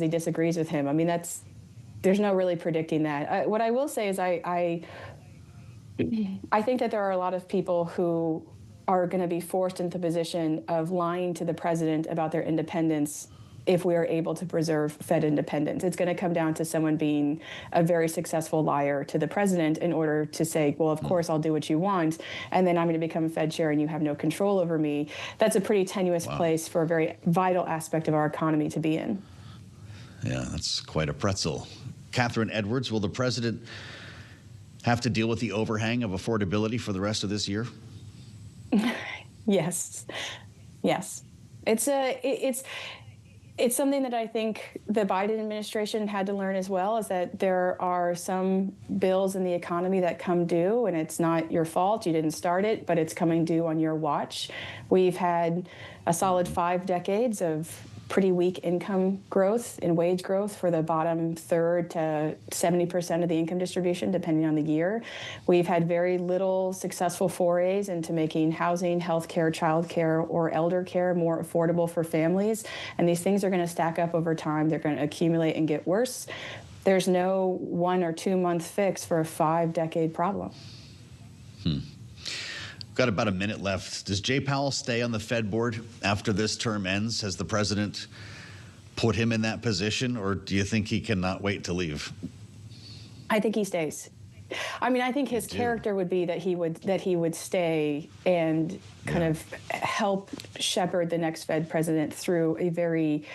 he disagrees with him. I mean, there's no really predicting that. What I will say is I think that there are a lot of people who are going to be forced into the position of lying to the president about their independence if we are able to preserve Fed independence. It's going to come down to someone being a very successful liar to the president in order to say, well, of course, I'll do what you want, and then I'm going to become Fed chair and you have no control over me. That's a pretty tenuous place for a very vital aspect of our economy to be in. Yeah, that's quite a pretzel. Catherine Edwards, will the president have to deal with the overhang of affordability for the rest of this year? Yes. Yes. It's something that I think the Biden administration had to learn as well, is that there are some bills in the economy that come due, and it's not your fault. You didn't start it, but it's coming due on your watch. We've had a solid 5 decades of pretty weak income growth and wage growth for the bottom third to 70% of the income distribution, depending on the year. We've had very little successful forays into making housing, healthcare, childcare, or elder care more affordable for families. And these things are going to stack up over time. They're going to accumulate and get worse. There's no 1 or 2 month fix for a 5-decade problem. Got about a minute left. Does Jay Powell stay on the Fed board after this term ends? Has the president put him in that position, or do you think he cannot wait to leave? I think he stays. I mean, I think his character would be that he would stay and kind of help shepherd the next Fed president through a very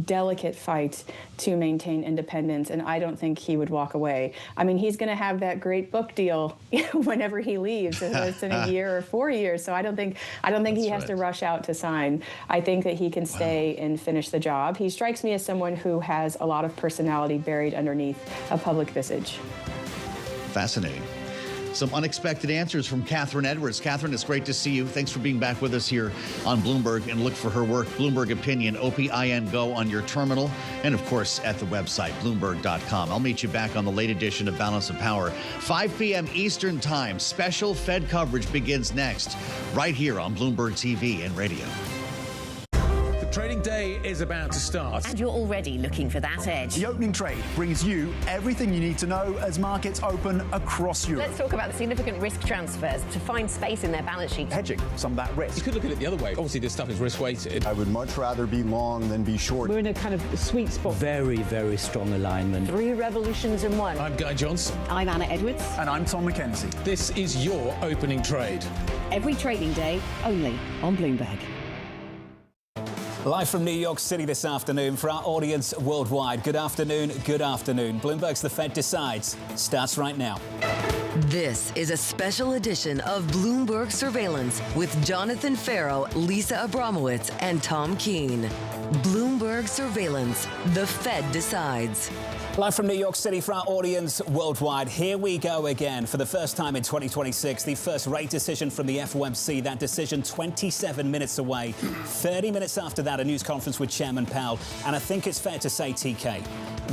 delicate fight to maintain independence. And I don't think he would walk away. I mean, he's going to have that great book deal whenever he leaves. It's in a year or 4 years. So I don't think he has to rush out to sign. I think that he can stay and finish the job. He strikes me as someone who has a lot of personality buried underneath a public visage. Fascinating. Some unexpected answers from Catherine Edwards. Catherine, it's great to see you. Thanks for being back with us here on Bloomberg, and look for her work, Bloomberg Opinion, OPIN Go, on your terminal, and of course at the website, Bloomberg.com. I'll meet you back on the late edition of Balance of Power, 5 p.m. Eastern Time. Special Fed coverage begins next, right here on Bloomberg TV and radio. Trading day is about to start. And you're already looking for that edge. The opening trade brings you everything you need to know as markets open across Europe. Let's talk about the significant risk transfers to find space in their balance sheet. Hedging some of that risk. You could look at it the other way. Obviously, this stuff is risk-weighted. I would much rather be long than be short. We're in a kind of sweet spot. Very, very strong alignment. 3 revolutions in one. I'm Guy Johnson. I'm Anna Edwards. And I'm Tom McKenzie. This is your opening trade. Every trading day, only on Bloomberg. Live from New York City this afternoon for our audience worldwide. Good afternoon, good afternoon. Bloomberg's The Fed Decides starts right now. This is a special edition of Bloomberg Surveillance with Jonathan Farrow, Lisa Abramowitz, and Tom Keene. Bloomberg Surveillance, The Fed Decides. Live from New York City for our audience worldwide. Here we go again. For the first time in 2026, the first rate decision from the FOMC. That decision 27 minutes away. 30 minutes after that, a news conference with Chairman Powell. And I think it's fair to say, TK,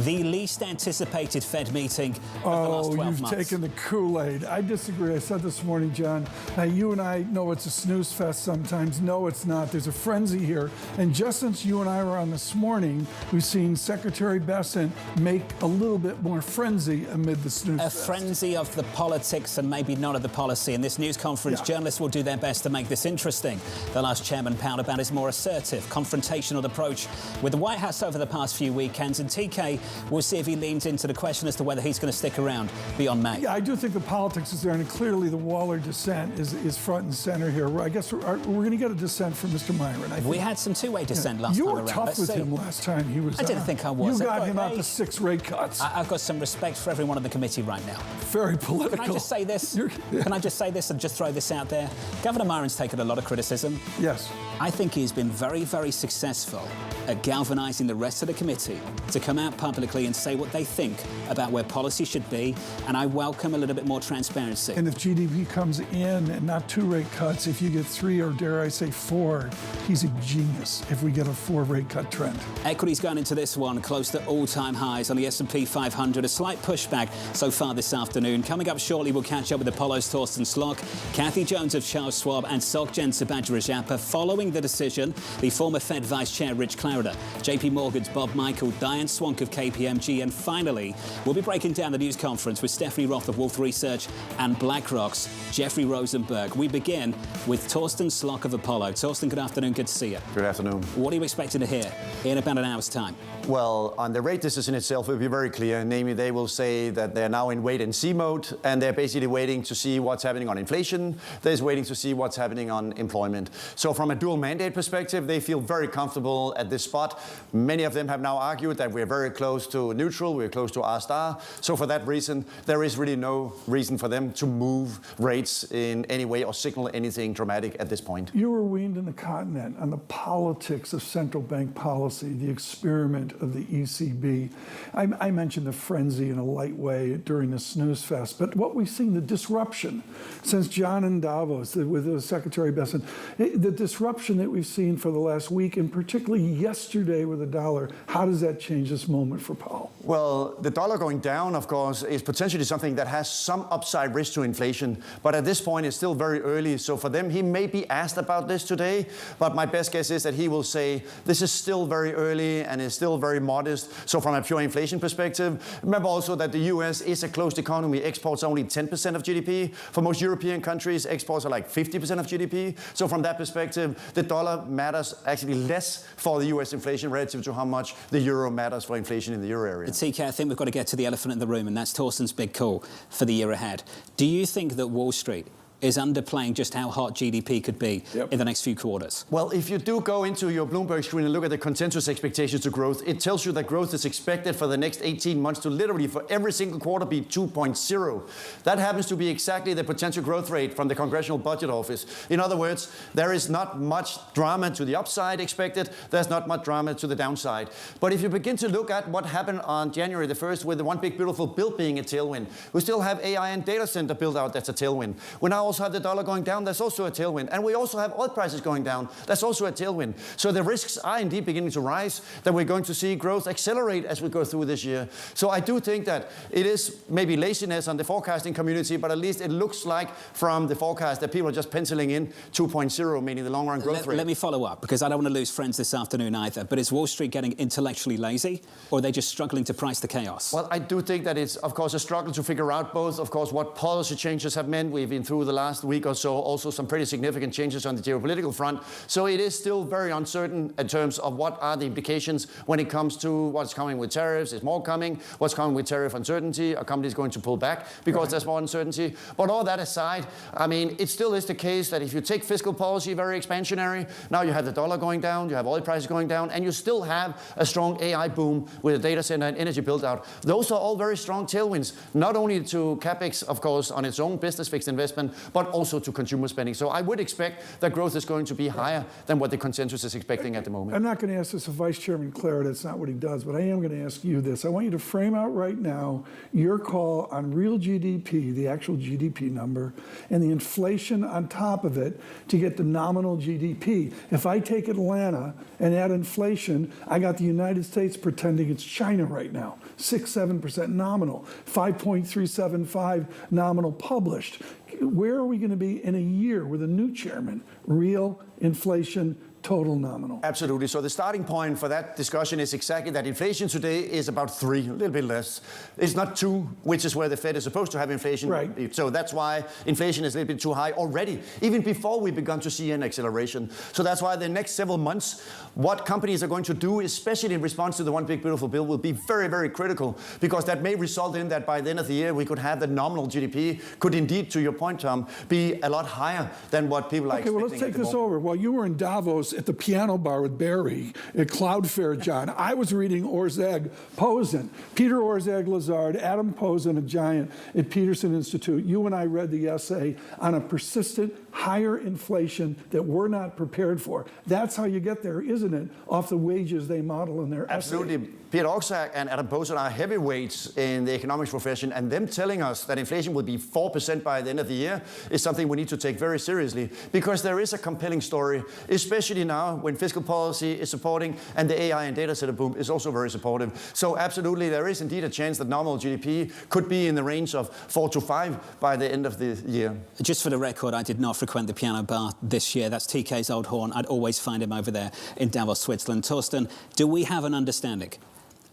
the least anticipated Fed meeting of the last 12 months. You've taken the Kool-Aid. I disagree. I said this morning, John, now you and I know it's a snooze fest sometimes. No, it's not. There's a frenzy here. And just since you and I were on this morning, we've seen Secretary Bessent make a little bit more frenzy amid the snooze fest. A frenzy of the politics and maybe not of the policy. In this news conference, journalists will do their best to make this interesting. They'll ask Chairman Powell about his more assertive, confrontational approach with the White House over the past few weekends. And TK, we'll see if he leans into the question as to whether he's going to stick around beyond May. Yeah, I do think the politics is there, and clearly the Waller dissent is front and center here. I guess we're going to get a dissent from Mr. Myron. We had some two-way dissent last time You around. were tough with him last time he was I didn't think I was. You got him out the 6 rate cuts. I've got some respect for everyone on the committee right now. Very political. Can I just say this? Can I just say this and just throw this out there? Governor Myron's taken a lot of criticism. Yes. I think he's been very, very successful at galvanizing the rest of the committee to come out publicly and say what they think about where policy should be, and I welcome a little bit more transparency. And if GDP comes in and not 2 rate cuts, if you get 3 or dare I say 4, he's a genius if we get a 4 rate cut trend. Equities going into this one close to all-time highs on the S&P 500. A slight pushback so far this afternoon. Coming up shortly, we'll catch up with Apollo's Torsten Slok, Kathy Jones of Charles Schwab, and SocGen's Subhadra Rajappa following the decision. The former Fed Vice Chair Rich Clarida, JP Morgan's Bob Michael, Diane Swank of KPMG, and finally, we'll be breaking down the news conference with Stephanie Roth of Wolfe Research and BlackRock's Jeffrey Rosenberg. We begin with Torsten Slok of Apollo. Torsten, good afternoon. Good to see you. Good afternoon. What are you expecting to hear in about an hour's time? Well, on the rate decision itself, it will be very clear. Namely, they will say that they're now in wait-and-see mode, and they're basically waiting to see what's happening on inflation. They're waiting to see what's happening on employment. So from a dual mandate perspective, they feel very comfortable at this spot. Many of them have now argued that we're very close to neutral, we're close to R-star. So for that reason, there is really no reason for them to move rates in any way or signal anything dramatic at this point. You were weaned in the continent on the politics of central bank policy, the experiment of the ECB. I mentioned the frenzy in a light way during the snooze fest, but what we've seen, the disruption since John in Davos with Secretary Besson, the disruption that we've seen for the last week, and particularly yesterday with the dollar, how does that change this moment for Powell? Well, the dollar going down, of course, is potentially something that has some upside risk to inflation, but at this point it's still very early. So for them, he may be asked about this today, but my best guess is that he will say this is still very early and is still very modest. So from a pure inflation perspective, remember also that the US is a closed economy. Exports are only 10% of GDP. For most European countries, exports are like 50% of GDP. So from that perspective, the dollar matters actually less for the US inflation relative to how much the euro matters for inflation in the euro area. TK, I think we've got to get to the elephant in the room, and that's Torsten's big call for the year ahead. Do you think that Wall Street is underplaying just how hot GDP could be in the next few quarters? Well, if you do go into your Bloomberg screen and look at the consensus expectations to growth, it tells you that growth is expected for the next 18 months to literally for every single quarter be 2.0. That happens to be exactly the potential growth rate from the Congressional Budget Office. In other words, there is not much drama to the upside expected. There's not much drama to the downside. But if you begin to look at what happened on January the 1st with the One Big Beautiful Bill being a tailwind, we still have AI and data center build out that's a tailwind. We now also have the dollar going down, that's also a tailwind. And we also have oil prices going down, that's also a tailwind. So the risks are indeed beginning to rise, that we're going to see growth accelerate as we go through this year. So I do think that it is maybe laziness on the forecasting community, but at least it looks like from the forecast that people are just penciling in 2.0, meaning the long run growth rate. Let me follow up, because I don't want to lose friends this afternoon either. But is Wall Street getting intellectually lazy, or are they just struggling to price the chaos? Well, I do think that it's, of course, a struggle to figure out both, of course, what policy changes have meant. We've been through the last week or so, also some pretty significant changes on the geopolitical front. So it is still very uncertain in terms of what are the implications when it comes to what's coming with tariffs. Is more coming? What's coming with tariff uncertainty? Are companies going to pull back because there's more uncertainty? But all that aside, I mean, it still is the case that if you take fiscal policy very expansionary, now you have the dollar going down, you have oil prices going down, and you still have a strong AI boom with a data center and energy build out. Those are all very strong tailwinds, not only to capex, of course, on its own business fixed investment, but also to consumer spending. So I would expect that growth is going to be higher than what the consensus is expecting at the moment. I'm not going to ask this of Vice Chairman Clarida, that's not what he does, but I am going to ask you this. I want you to frame out right now your call on real GDP, the actual GDP number, and the inflation on top of it to get the nominal GDP. If I take Atlanta and add inflation, I got the United States pretending it's China right now. 6-7% nominal, 5.375 nominal published. Where are we going to be in a year with a new chairman? Real inflation, total nominal. Absolutely. So the starting point for that discussion is exactly that inflation today is about 3, a little bit less. It's not 2, which is where the Fed is supposed to have inflation. Right. So that's why inflation is a little bit too high already, even before we begun to see an acceleration. So that's why the next several months, what companies are going to do, especially in response to the One Big Beautiful Bill, will be very, very critical, because that may result in that by the end of the year, we could have the nominal GDP could indeed, to your point, Tom, be a lot higher than what people are expecting. Okay, well, let's take this over. While you were in Davos at the piano bar with Barry at Cloudflare, John, I was reading Orzag Posen, Peter Orzag Lazard, Adam Posen, a giant at Peterson Institute. You and I read the essay on a persistent higher inflation that we're not prepared for. That's how you get there, isn't it? Off the wages they model in their Absolutely. essay. Peter Orzag and Adam Posen are heavyweights in the economics profession, and them telling us that inflation will be 4% by the end of the year is something we need to take very seriously, because there is a compelling story, especially especially now when fiscal policy is supporting and the AI and data center boom is also very supportive. So absolutely, there is indeed a chance that nominal GDP could be in the range of 4 to 5 by the end of the year. Just for the record, I did not frequent the piano bar this year. That's TK's old horn. I'd always find him over there in Davos, Switzerland. Torsten, do we have an understanding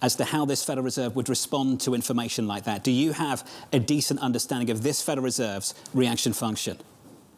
as to how this Federal Reserve would respond to information like that? Do you have a decent understanding of this Federal Reserve's reaction function?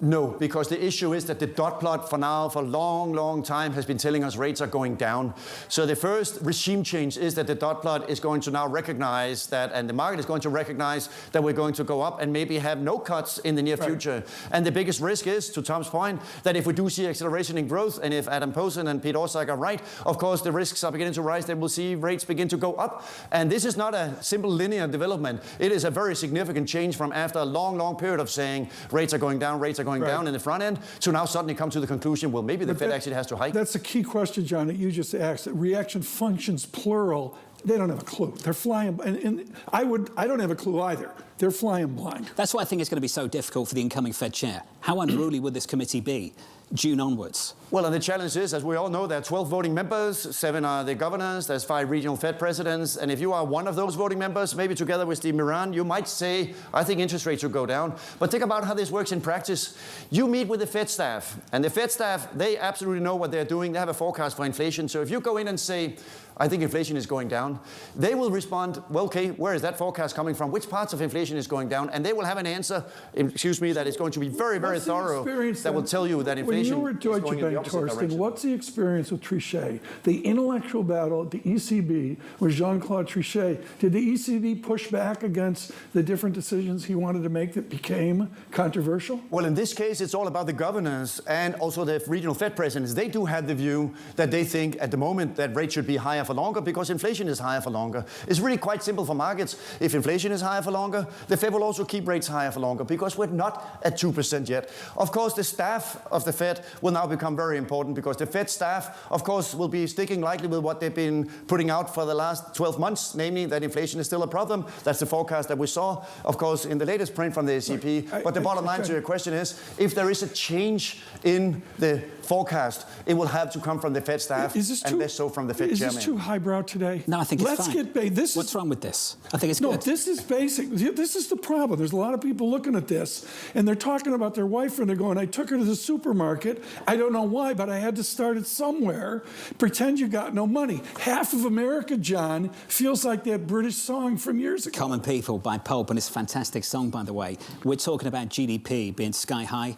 No, because the issue is that the dot plot for now, for a long, long time, has been telling us rates are going down. So the first regime change is that the dot plot is going to now recognize that, and the market is going to recognize that we're going to go up and maybe have no cuts in the near future. And the biggest risk is, to Tom's point, that if we do see acceleration in growth, and if Adam Posen and Pete Orszag are right, of course the risks are beginning to rise, then we'll see rates begin to go up. And this is not a simple linear development. It is a very significant change from after a long, long period of saying rates are going down, rates are going down in the front end, to now suddenly come to the conclusion, well, maybe the Fed actually has to hike. That's a key question, John, that you just asked. Reaction functions, plural, they don't have a clue. They're flying, and I don't have a clue either. They're flying blind. That's why I think it's going to be so difficult for the incoming Fed chair. How unruly would this committee be June onwards? Well, and the challenge is, as we all know, there are 12 voting members, 7 are the governors, there's 5 regional Fed presidents, and if you are one of those voting members, maybe together with Steve Moran, you might say, I think interest rates should go down. But think about how this works in practice. You meet with the Fed staff, and the Fed staff, they absolutely know what they're doing. They have a forecast for inflation. So if you go in and say, I think inflation is going down, they will respond, well, okay, where is that forecast coming from? Which parts of inflation is going down? And they will have an answer, excuse me, that is going to be very, very thorough, that will tell you that inflation is going in the opposite direction. What's the experience with Trichet? The intellectual battle at the ECB with Jean-Claude Trichet. Did the ECB push back against the different decisions he wanted to make that became controversial? Well, in this case, it's all about the governors and also the regional Fed presidents. They do have the view that they think at the moment that rates should be higher for longer because inflation is higher for longer. It's really quite simple for markets. If inflation is higher for longer, the Fed will also keep rates higher for longer because we're not at 2% yet. Of course, the staff of the Fed will now become very important because the Fed staff, of course, will be sticking likely with what they've been putting out for the last 12 months, namely that inflation is still a problem. That's the forecast that we saw, of course, in the latest print from the ECB. But the bottom line to your question is, if there is a change in the forecast, it will have to come from the Fed staff and less so from the Fed chairman. Is this too highbrow today? No, I think it's fine. What's wrong with this? I think it's good. No, this is basic. This is the problem. There's a lot of people looking at this, and they're talking about their wife, and they're going, I took her to the supermarket. I don't know why, but I had to start it somewhere. Pretend you got no money. Half of America, John, feels like that British song from years ago. Common People by Pulp, and it's a fantastic song, by the way. We're talking about GDP being sky high.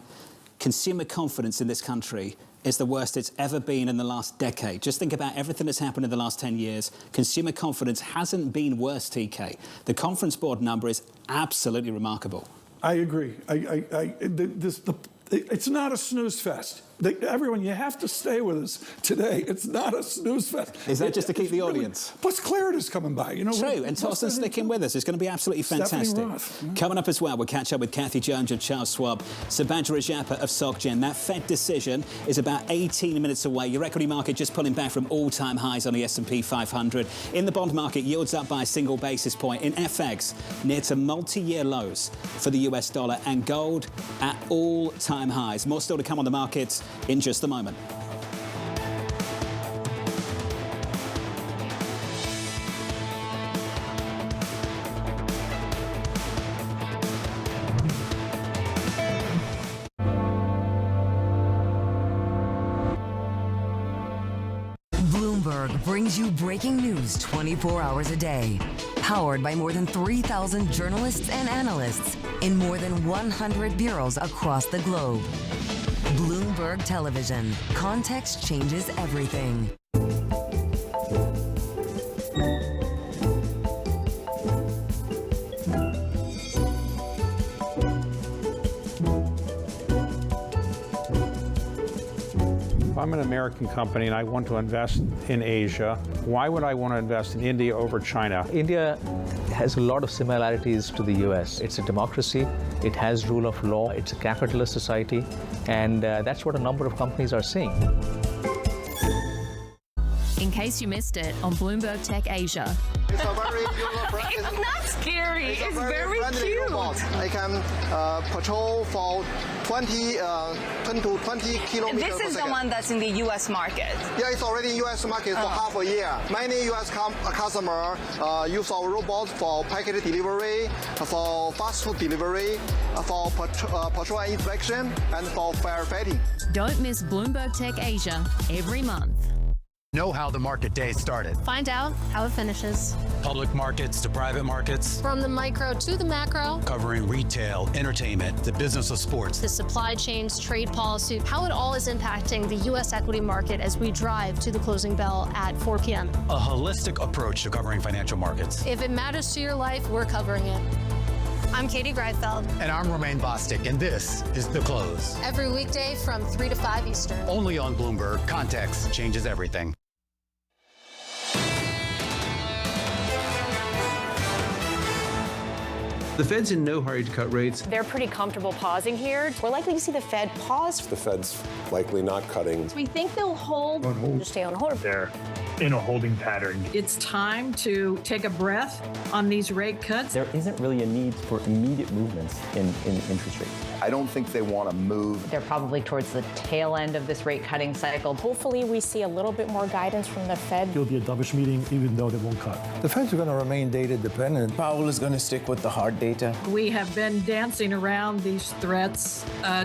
Consumer confidence in this country is the worst it's ever been in the last decade. Just think about everything that's happened in the last 10 years. Consumer confidence hasn't been worse, TK. The Conference Board number is absolutely remarkable. I agree. It's not a snooze fest. Everyone, you have to stay with us today. It's not a snooze fest. Is that just to keep the audience? Plus, Clarida's coming by. You know, true, and Torsten's sticking with us. It's going to be absolutely fantastic. Coming up as well, we'll catch up with Kathy Jones of Charles Schwab, Subhadra Rajappa of SocGen. That Fed decision is about 18 minutes away. Your equity market just pulling back from all-time highs on the S&P 500. In the bond market, yields up by a single basis point. In FX, near to multi-year lows for the US dollar, and gold at all-time highs. More still to come on the markets in just a moment. Bloomberg brings you breaking news 24 hours a day. Powered by more than 3,000 journalists and analysts in more than 100 bureaus across the globe. Bloomberg Television. Context changes everything. If I'm an American company and I want to invest in Asia, why would I want to invest in India over China? India has a lot of similarities to the US. It's a democracy, it has rule of law, it's a capitalist society, and that's what a number of companies are seeing. in case you missed it on Bloomberg Tech Asia. It's a very user-friendly. It's not scary. It's very cute. Robot. I can patrol for 10 to 20 kilometers This is per the second. one that's in the U.S. market. Yeah, it's already in U.S. market for half a year. Many U.S. customers use our robot for package delivery, for fast food delivery, for patrol and inspection, and for firefighting. Don't miss Bloomberg Tech Asia every month. Know how the market day started. Find out how it finishes. Public markets to private markets. From the micro to the macro. Covering retail, entertainment, the business of sports. The supply chains, trade policy, how it all is impacting the U.S. equity market as we drive to the closing bell at 4 p.m. A holistic approach to covering financial markets. If it matters to your life, we're covering it. I'm Katie Greifeld. And I'm Romaine Bostic, and this is The Close. Every weekday from 3 to 5 Eastern. Only on Bloomberg. Context changes everything. The Fed's in no hurry to cut rates. They're pretty comfortable pausing here. We're likely to see the Fed pause. The Fed's likely not cutting. We think they'll hold. Just stay on hold. They're in a holding pattern. It's time to take a breath on these rate cuts. There isn't really a need for immediate movements in interest rates. I don't think they want to move. They're probably towards the tail end of this rate cutting cycle. Hopefully we see a little bit more guidance from the Fed. It'll be a dovish meeting, even though they won't cut. The Fed's going to remain data dependent. Powell is going to stick with the hard data. We have been dancing around these threats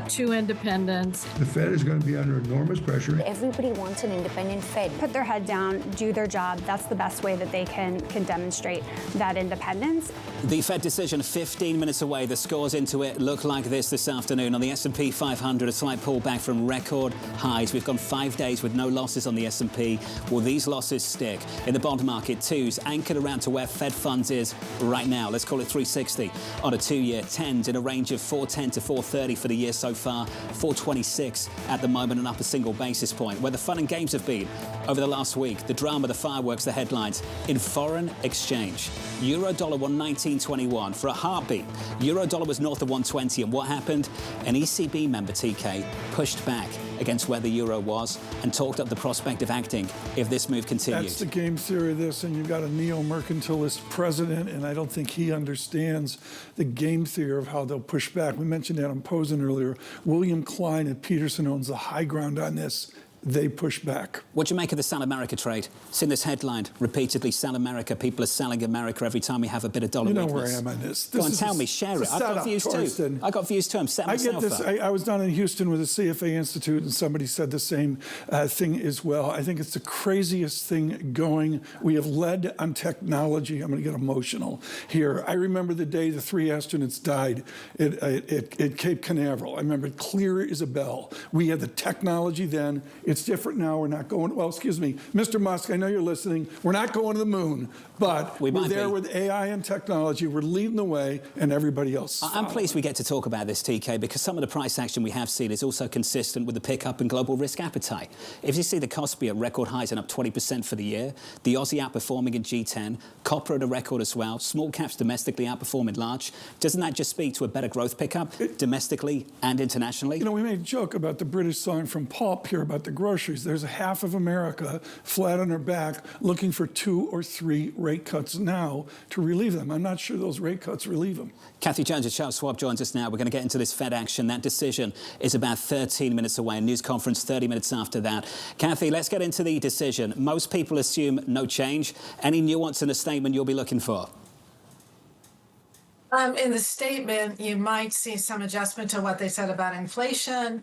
to independence. The Fed is going to be under enormous pressure. Everybody wants an independent Fed. Put their head down, do their job. That's the best way that they can demonstrate that independence. The Fed decision 15 minutes away. The scores into it look like this afternoon. On the S&P 500, a slight pullback from record highs. We've gone 5 days with no losses on the S&P. Will these losses stick? In the bond market, twos anchored around to where Fed funds is right now. Let's call it 360 on a 2-year. Tens in a range of 410 to 430 for the year so far. 426 at the moment, and up a single basis point. Where the fun and games have been over the last week, the drama, the fireworks, the headlines. In foreign exchange, euro dollar 119.21 for a heartbeat. Euro dollar was north of 120, and what happened? An ECB member, TK, pushed back against where the euro was and talked up the prospect of acting if this move continues. That's the game theory of this, and you've got a neo-mercantilist president, and I don't think he understands the game theory of how they'll push back. We mentioned Adam Posen earlier. William Klein at Peterson owns the high ground on this. They push back. What do you make of the Sell America trade? Seen this headline repeatedly: Sell America. People are selling America every time we have a bit of dollar weakness. You know where I am on this. Go on, tell me, share it. I've got views too. I got views too. I'm setting myself up. I was down in Houston with the CFA Institute, and somebody said the same thing as well. I think it's the craziest thing going. We have led on technology. I'm going to get emotional here. I remember the day the 3 astronauts died at Cape Canaveral. I remember it clear as a bell. We had the technology then. It's different now. We're not going, well, excuse me, Mr. Musk, I know you're listening. We're not going to the moon, but we're there with AI and technology. We're leading the way, and everybody else. I'm pleased we get to talk about this, TK, because some of the price action we have seen is also consistent with the pickup in global risk appetite. If you see the Kospi at record highs and up 20% for the year, the Aussie outperforming in G10, copper at a record as well, small caps domestically outperforming large, doesn't that just speak to a better growth pickup domestically and internationally? You know, we made a joke about the British song from Pulp here about the groceries. There's a half of America flat on their back looking for 2 or 3 rate cuts now to relieve them. I'm not sure those rate cuts relieve them. Kathy Jones at Charles Schwab joins us now. We're going to get into this Fed action. That decision is about 13 minutes away. A news conference 30 minutes after that. Kathy, let's get into the decision. Most people assume no change. Any nuance in the statement you'll be looking for? In the statement, you might see some adjustment to what they said about inflation,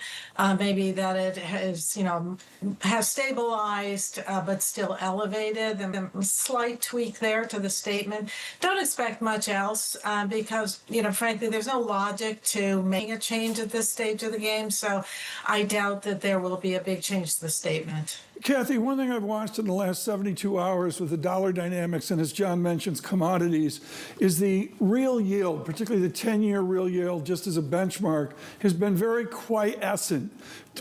maybe that it has stabilized, but still elevated, and a slight tweak there to the statement. Don't expect much else because, frankly, there's no logic to making a change at this stage of the game. So I doubt that there will be a big change to the statement. Kathy, one thing I've watched in the last 72 hours with the dollar dynamics, and as John mentions, commodities, is the real yield, particularly the 10-year real yield, just as a benchmark, has been very quiescent.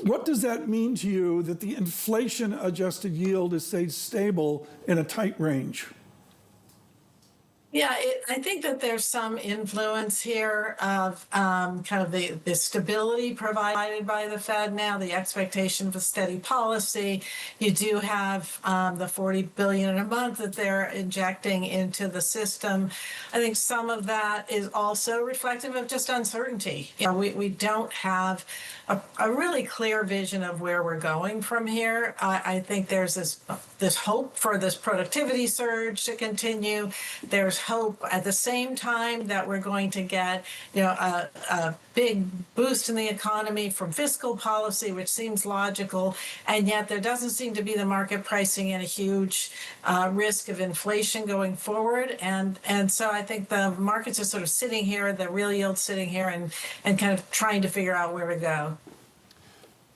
What does that mean to you that the inflation-adjusted yield has stayed stable in a tight range? Yeah, I think that there's some influence here of kind of the stability provided by the Fed now, the expectation for steady policy. You do have the $40 billion a month that they're injecting into the system. I think some of that is also reflective of just uncertainty. You know, we don't have a really clear vision of where we're going from here. I think there's this hope for this productivity surge to continue. There's hope at the same time that we're going to get, you know, a big boost in the economy from fiscal policy, which seems logical, and yet there doesn't seem to be the market pricing in a huge risk of inflation going forward. And so I think the markets are sort of sitting here, the real yield sitting here, and kind of trying to figure out where to go.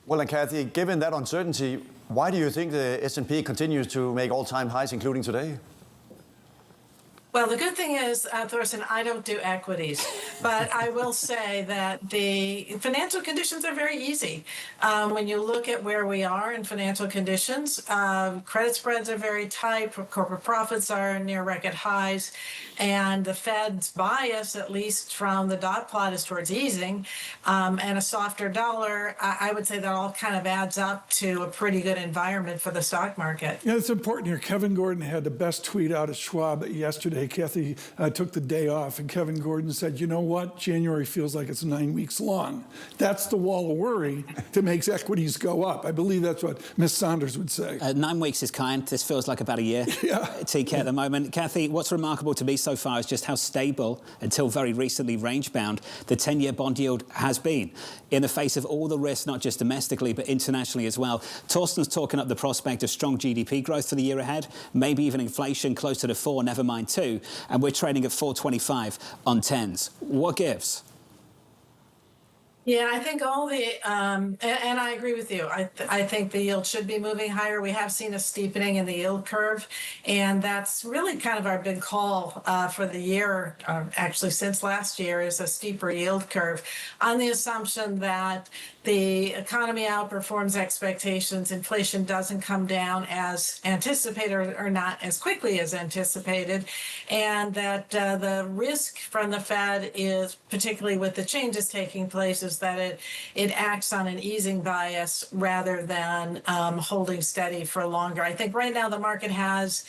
Well, and Kathy, given that uncertainty, why do you think the S&P continues to make all-time highs, including today? Well, the good thing is, Thorsten, I don't do equities, but I will say that the financial conditions are very easy. When you look at where we are in financial conditions, credit spreads are very tight, corporate profits are near record highs, and the Fed's bias, at least from the dot plot, is towards easing, and a softer dollar. I would say that all kind of adds up to a pretty good environment for the stock market. Yeah, it's important here. Kevin Gordon had the best tweet out of Schwab yesterday. Kathy took the day off, and Kevin Gordon said, you know what? January feels like it's 9 weeks long. That's the wall of worry that makes equities go up. I believe that's what Ms. Saunders would say. 9 weeks is kind. This feels like about a year. Yeah. TK at the moment. Kathy, what's remarkable to me so far is just how stable, until very recently range-bound, the 10-year bond yield has been in the face of all the risks, not just domestically, but internationally as well. Torsten's talking up the prospect of strong GDP growth for the year ahead, maybe even inflation closer to 4, never mind 2, and we're trading at 4.25 on 10s. What gives? Yeah, I think all the, and I agree with you. I think the yield should be moving higher. We have seen a steepening in the yield curve, and that's really kind of our big call for the year, actually since last year, is a steeper yield curve on the assumption that the economy outperforms expectations, inflation doesn't come down as anticipated or not as quickly as anticipated, and that the risk from the Fed is, particularly with the changes taking place, is that it acts on an easing bias rather than holding steady for longer. I think right now the market has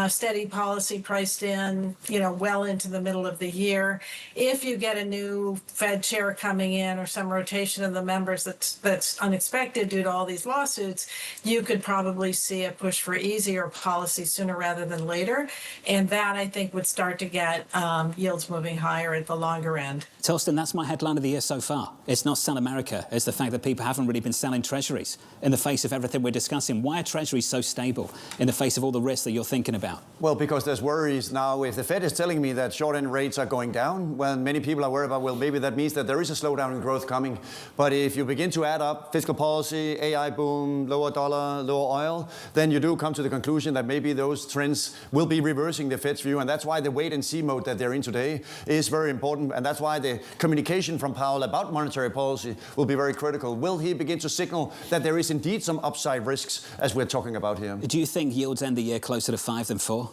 steady policy priced in, you know, well into the middle of the year. If you get a new Fed chair coming in or some rotation of the members that's unexpected due to all these lawsuits, you could probably see a push for easier policy sooner rather than later. And that, I think, would start to get yields moving higher at the longer end. Torsten, that's my headline of the year so far. It's not sell America. It's the fact that people haven't really been selling treasuries in the face of everything we're discussing. Why are treasuries so stable in the face of all the risks that you're thinking about? Well, because there's worries now. If the Fed is telling me that short-end rates are going down, well, many people are worried about, well, maybe that means that there is a slowdown in growth coming. But if you begin to add up fiscal policy, AI boom, lower dollar, lower oil, then you do come to the conclusion that maybe those trends will be reversing the Fed's view. And that's why the wait-and-see mode that they're in today is very important. And that's why the communication from Powell about monetary policy will be very critical. Will he begin to signal that there is indeed some upside risks, as we're talking about here? Do you think yields end the year closer to 5 than 4?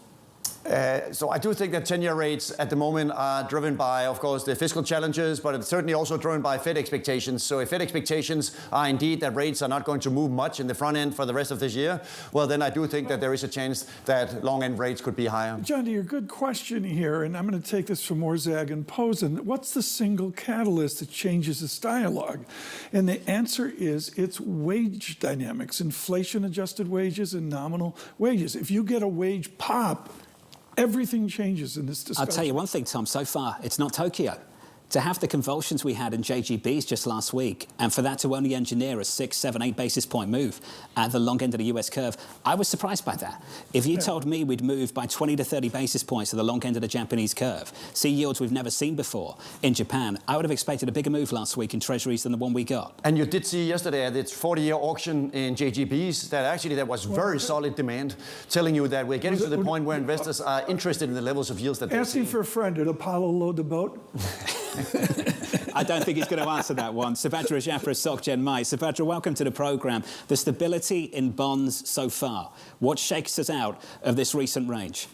So I do think that 10-year rates at the moment are driven by, of course, the fiscal challenges, but it's certainly also driven by Fed expectations. So if Fed expectations are indeed that rates are not going to move much in the front end for the rest of this year, well, then I do think that there is a chance that long-end rates could be higher. John, to your good question here, and I'm going to take this from Orzag and Posen. What's the single catalyst that changes this dialogue? And the answer is it's wage dynamics, inflation-adjusted wages and nominal wages. If you get a wage pop, everything changes in this discussion. I'll tell you one thing, Tom, so far, it's not Tokyo. To have the convulsions we had in JGBs just last week, and for that to only engineer a 6, 7, 8 basis point move at the long end of the US curve, I was surprised by that. If you told me we'd move by 20 to 30 basis points at the long end of the Japanese curve, see yields we've never seen before in Japan, I would have expected a bigger move last week in treasuries than the one we got. And you did see yesterday at its 40-year auction in JGBs that actually there was very solid demand, telling you that we're getting to the point where investors are interested in the levels of yields that they're seeing. Asking for a friend, did Apollo load the boat? I don't think he's going to answer that one. Subhadra Jafra, SocGen Mai. Subhadra, welcome to the programme. The stability in bonds so far, what shakes us out of this recent range?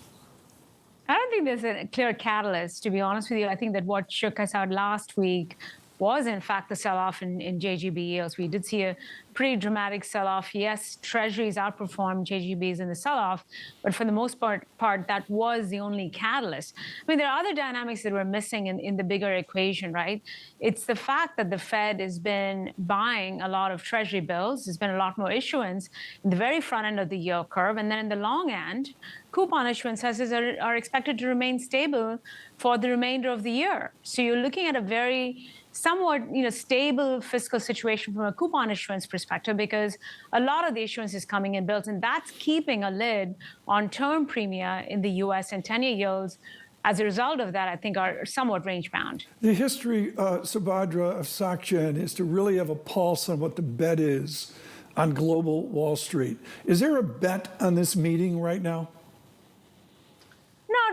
I don't think there's a clear catalyst, to be honest with you. I think that what shook us out last week was, in fact, the sell-off in JGB yields. We did see a pretty dramatic sell-off. Yes, Treasuries outperformed JGBs in the sell-off, but for the most part, that was the only catalyst. I mean, there are other dynamics that we're missing in the bigger equation, right? It's the fact that the Fed has been buying a lot of Treasury bills. There's been a lot more issuance in the very front end of the yield curve, and then in the long end, coupon issuances are expected to remain stable for the remainder of the year. So you're looking at a very somewhat stable fiscal situation from a coupon issuance perspective, because a lot of the issuance is coming in bills, and that's keeping a lid on term premia in the U.S. and 10-year yields. As a result of that, I think are somewhat range-bound. The history, Subhadra, of SocGen is to really have a pulse on what the bet is on global Wall Street. Is there a bet on this meeting right now?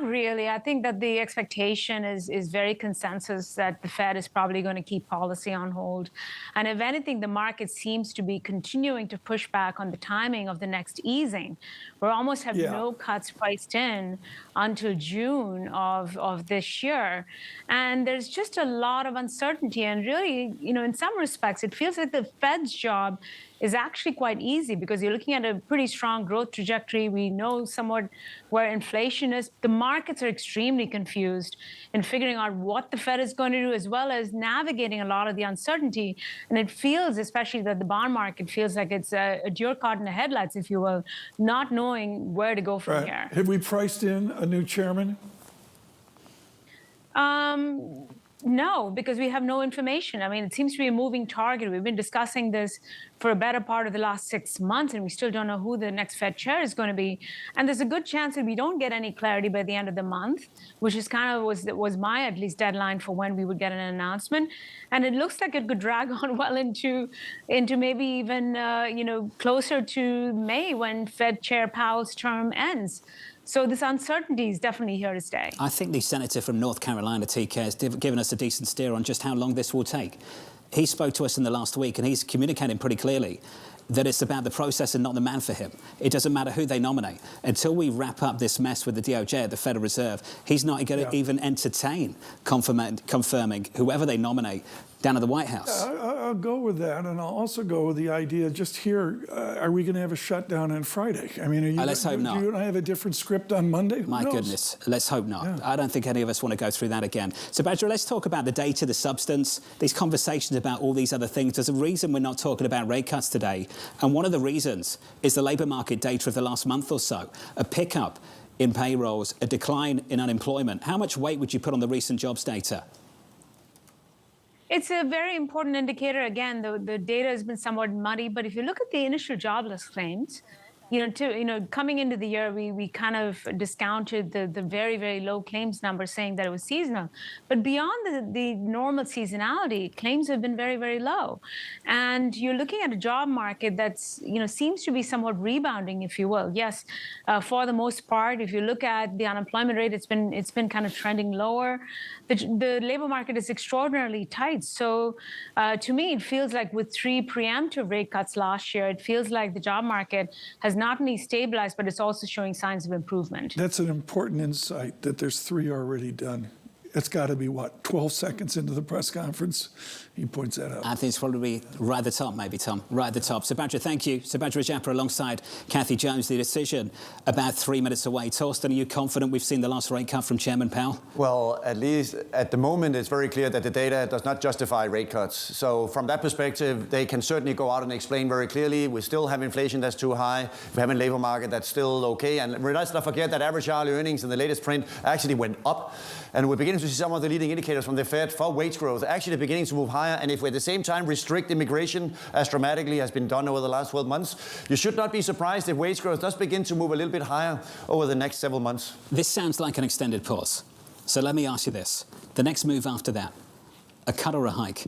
Not really. I think that the expectation is very consensus that the Fed is probably going to keep policy on hold. And if anything, the market seems to be continuing to push back on the timing of the next easing. We almost have no cuts priced in until June of this year. And there's just a lot of uncertainty. And really, in some respects, it feels like the Fed's job is actually quite easy, because you're looking at a pretty strong growth trajectory. We know somewhat where inflation is. The markets are extremely confused in figuring out what the Fed is going to do, as well as navigating a lot of the uncertainty. And it feels, especially that the bond market feels like it's a deer caught in the headlights, if you will, not knowing where to go from here. Have we priced in a new chairman? No, because we have no information. I mean, it seems to be a moving target. We've been discussing this for a better part of the last 6 months, and we still don't know who the next Fed chair is going to be. And there's a good chance that we don't get any clarity by the end of the month, which is kind of was my at least deadline for when we would get an announcement. And it looks like it could drag on well into maybe even closer to May, when Fed Chair Powell's term ends. So this uncertainty is definitely here to stay. I think the senator from North Carolina, TK, has given us a decent steer on just how long this will take. He spoke to us in the last week, and he's communicating pretty clearly that it's about the process and not the man for him. It doesn't matter who they nominate. Until we wrap up this mess with the DOJ at the Federal Reserve, he's not going to even entertain confirming whoever they nominate down at the White House. I'll go with that, and I'll also go with the idea just here, are we going to have a shutdown on Friday? I mean, let's hope not. Do you and I have a different script on Monday? My goodness, let's hope not. Yeah. I don't think any of us want to go through that again. So, Badger, let's talk about the data, the substance, these conversations about all these other things. There's a reason we're not talking about rate cuts today, and one of the reasons is the labour market data of the last month or so, a pickup in payrolls, a decline in unemployment. How much weight would you put on the recent jobs data? It's a very important indicator. Again, the data has been somewhat muddy, but if you look at the initial jobless claims, coming into the year, we kind of discounted the very, very low claims number, saying that it was seasonal. But beyond the normal seasonality, claims have been very, very low. And you're looking at a job market that's, seems to be somewhat rebounding, if you will. Yes, for the most part, if you look at the unemployment rate, it's been kind of trending lower. The labor market is extraordinarily tight. So to me, it feels like with 3 preemptive rate cuts last year, it feels like the job market has not only stabilized, but it's also showing signs of improvement. That's an important insight, that there's 3 already done. It's got to be, 12 seconds into the press conference? He points that out. I think it's probably right at the top, maybe, Tom. Right at the top. Subhadra, thank you. Subhadra Rajappa alongside Kathy Jones. The decision about 3 minutes away. Torsten, are you confident we've seen the last rate cut from Chairman Powell? Well, at least at the moment, it's very clear that the data does not justify rate cuts. So from that perspective, they can certainly go out and explain very clearly. We still have inflation that's too high. We have a labor market that's still okay. And let's not forget that average hourly earnings in the latest print actually went up. And we're beginning to see some of the leading indicators from the Fed for wage growth actually beginning to move higher. And if we at the same time restrict immigration as dramatically has been done over the last 12 months, you should not be surprised if wage growth does begin to move a little bit higher over the next several months. This sounds like an extended pause. So let me ask you this. The next move after that, a cut or a hike?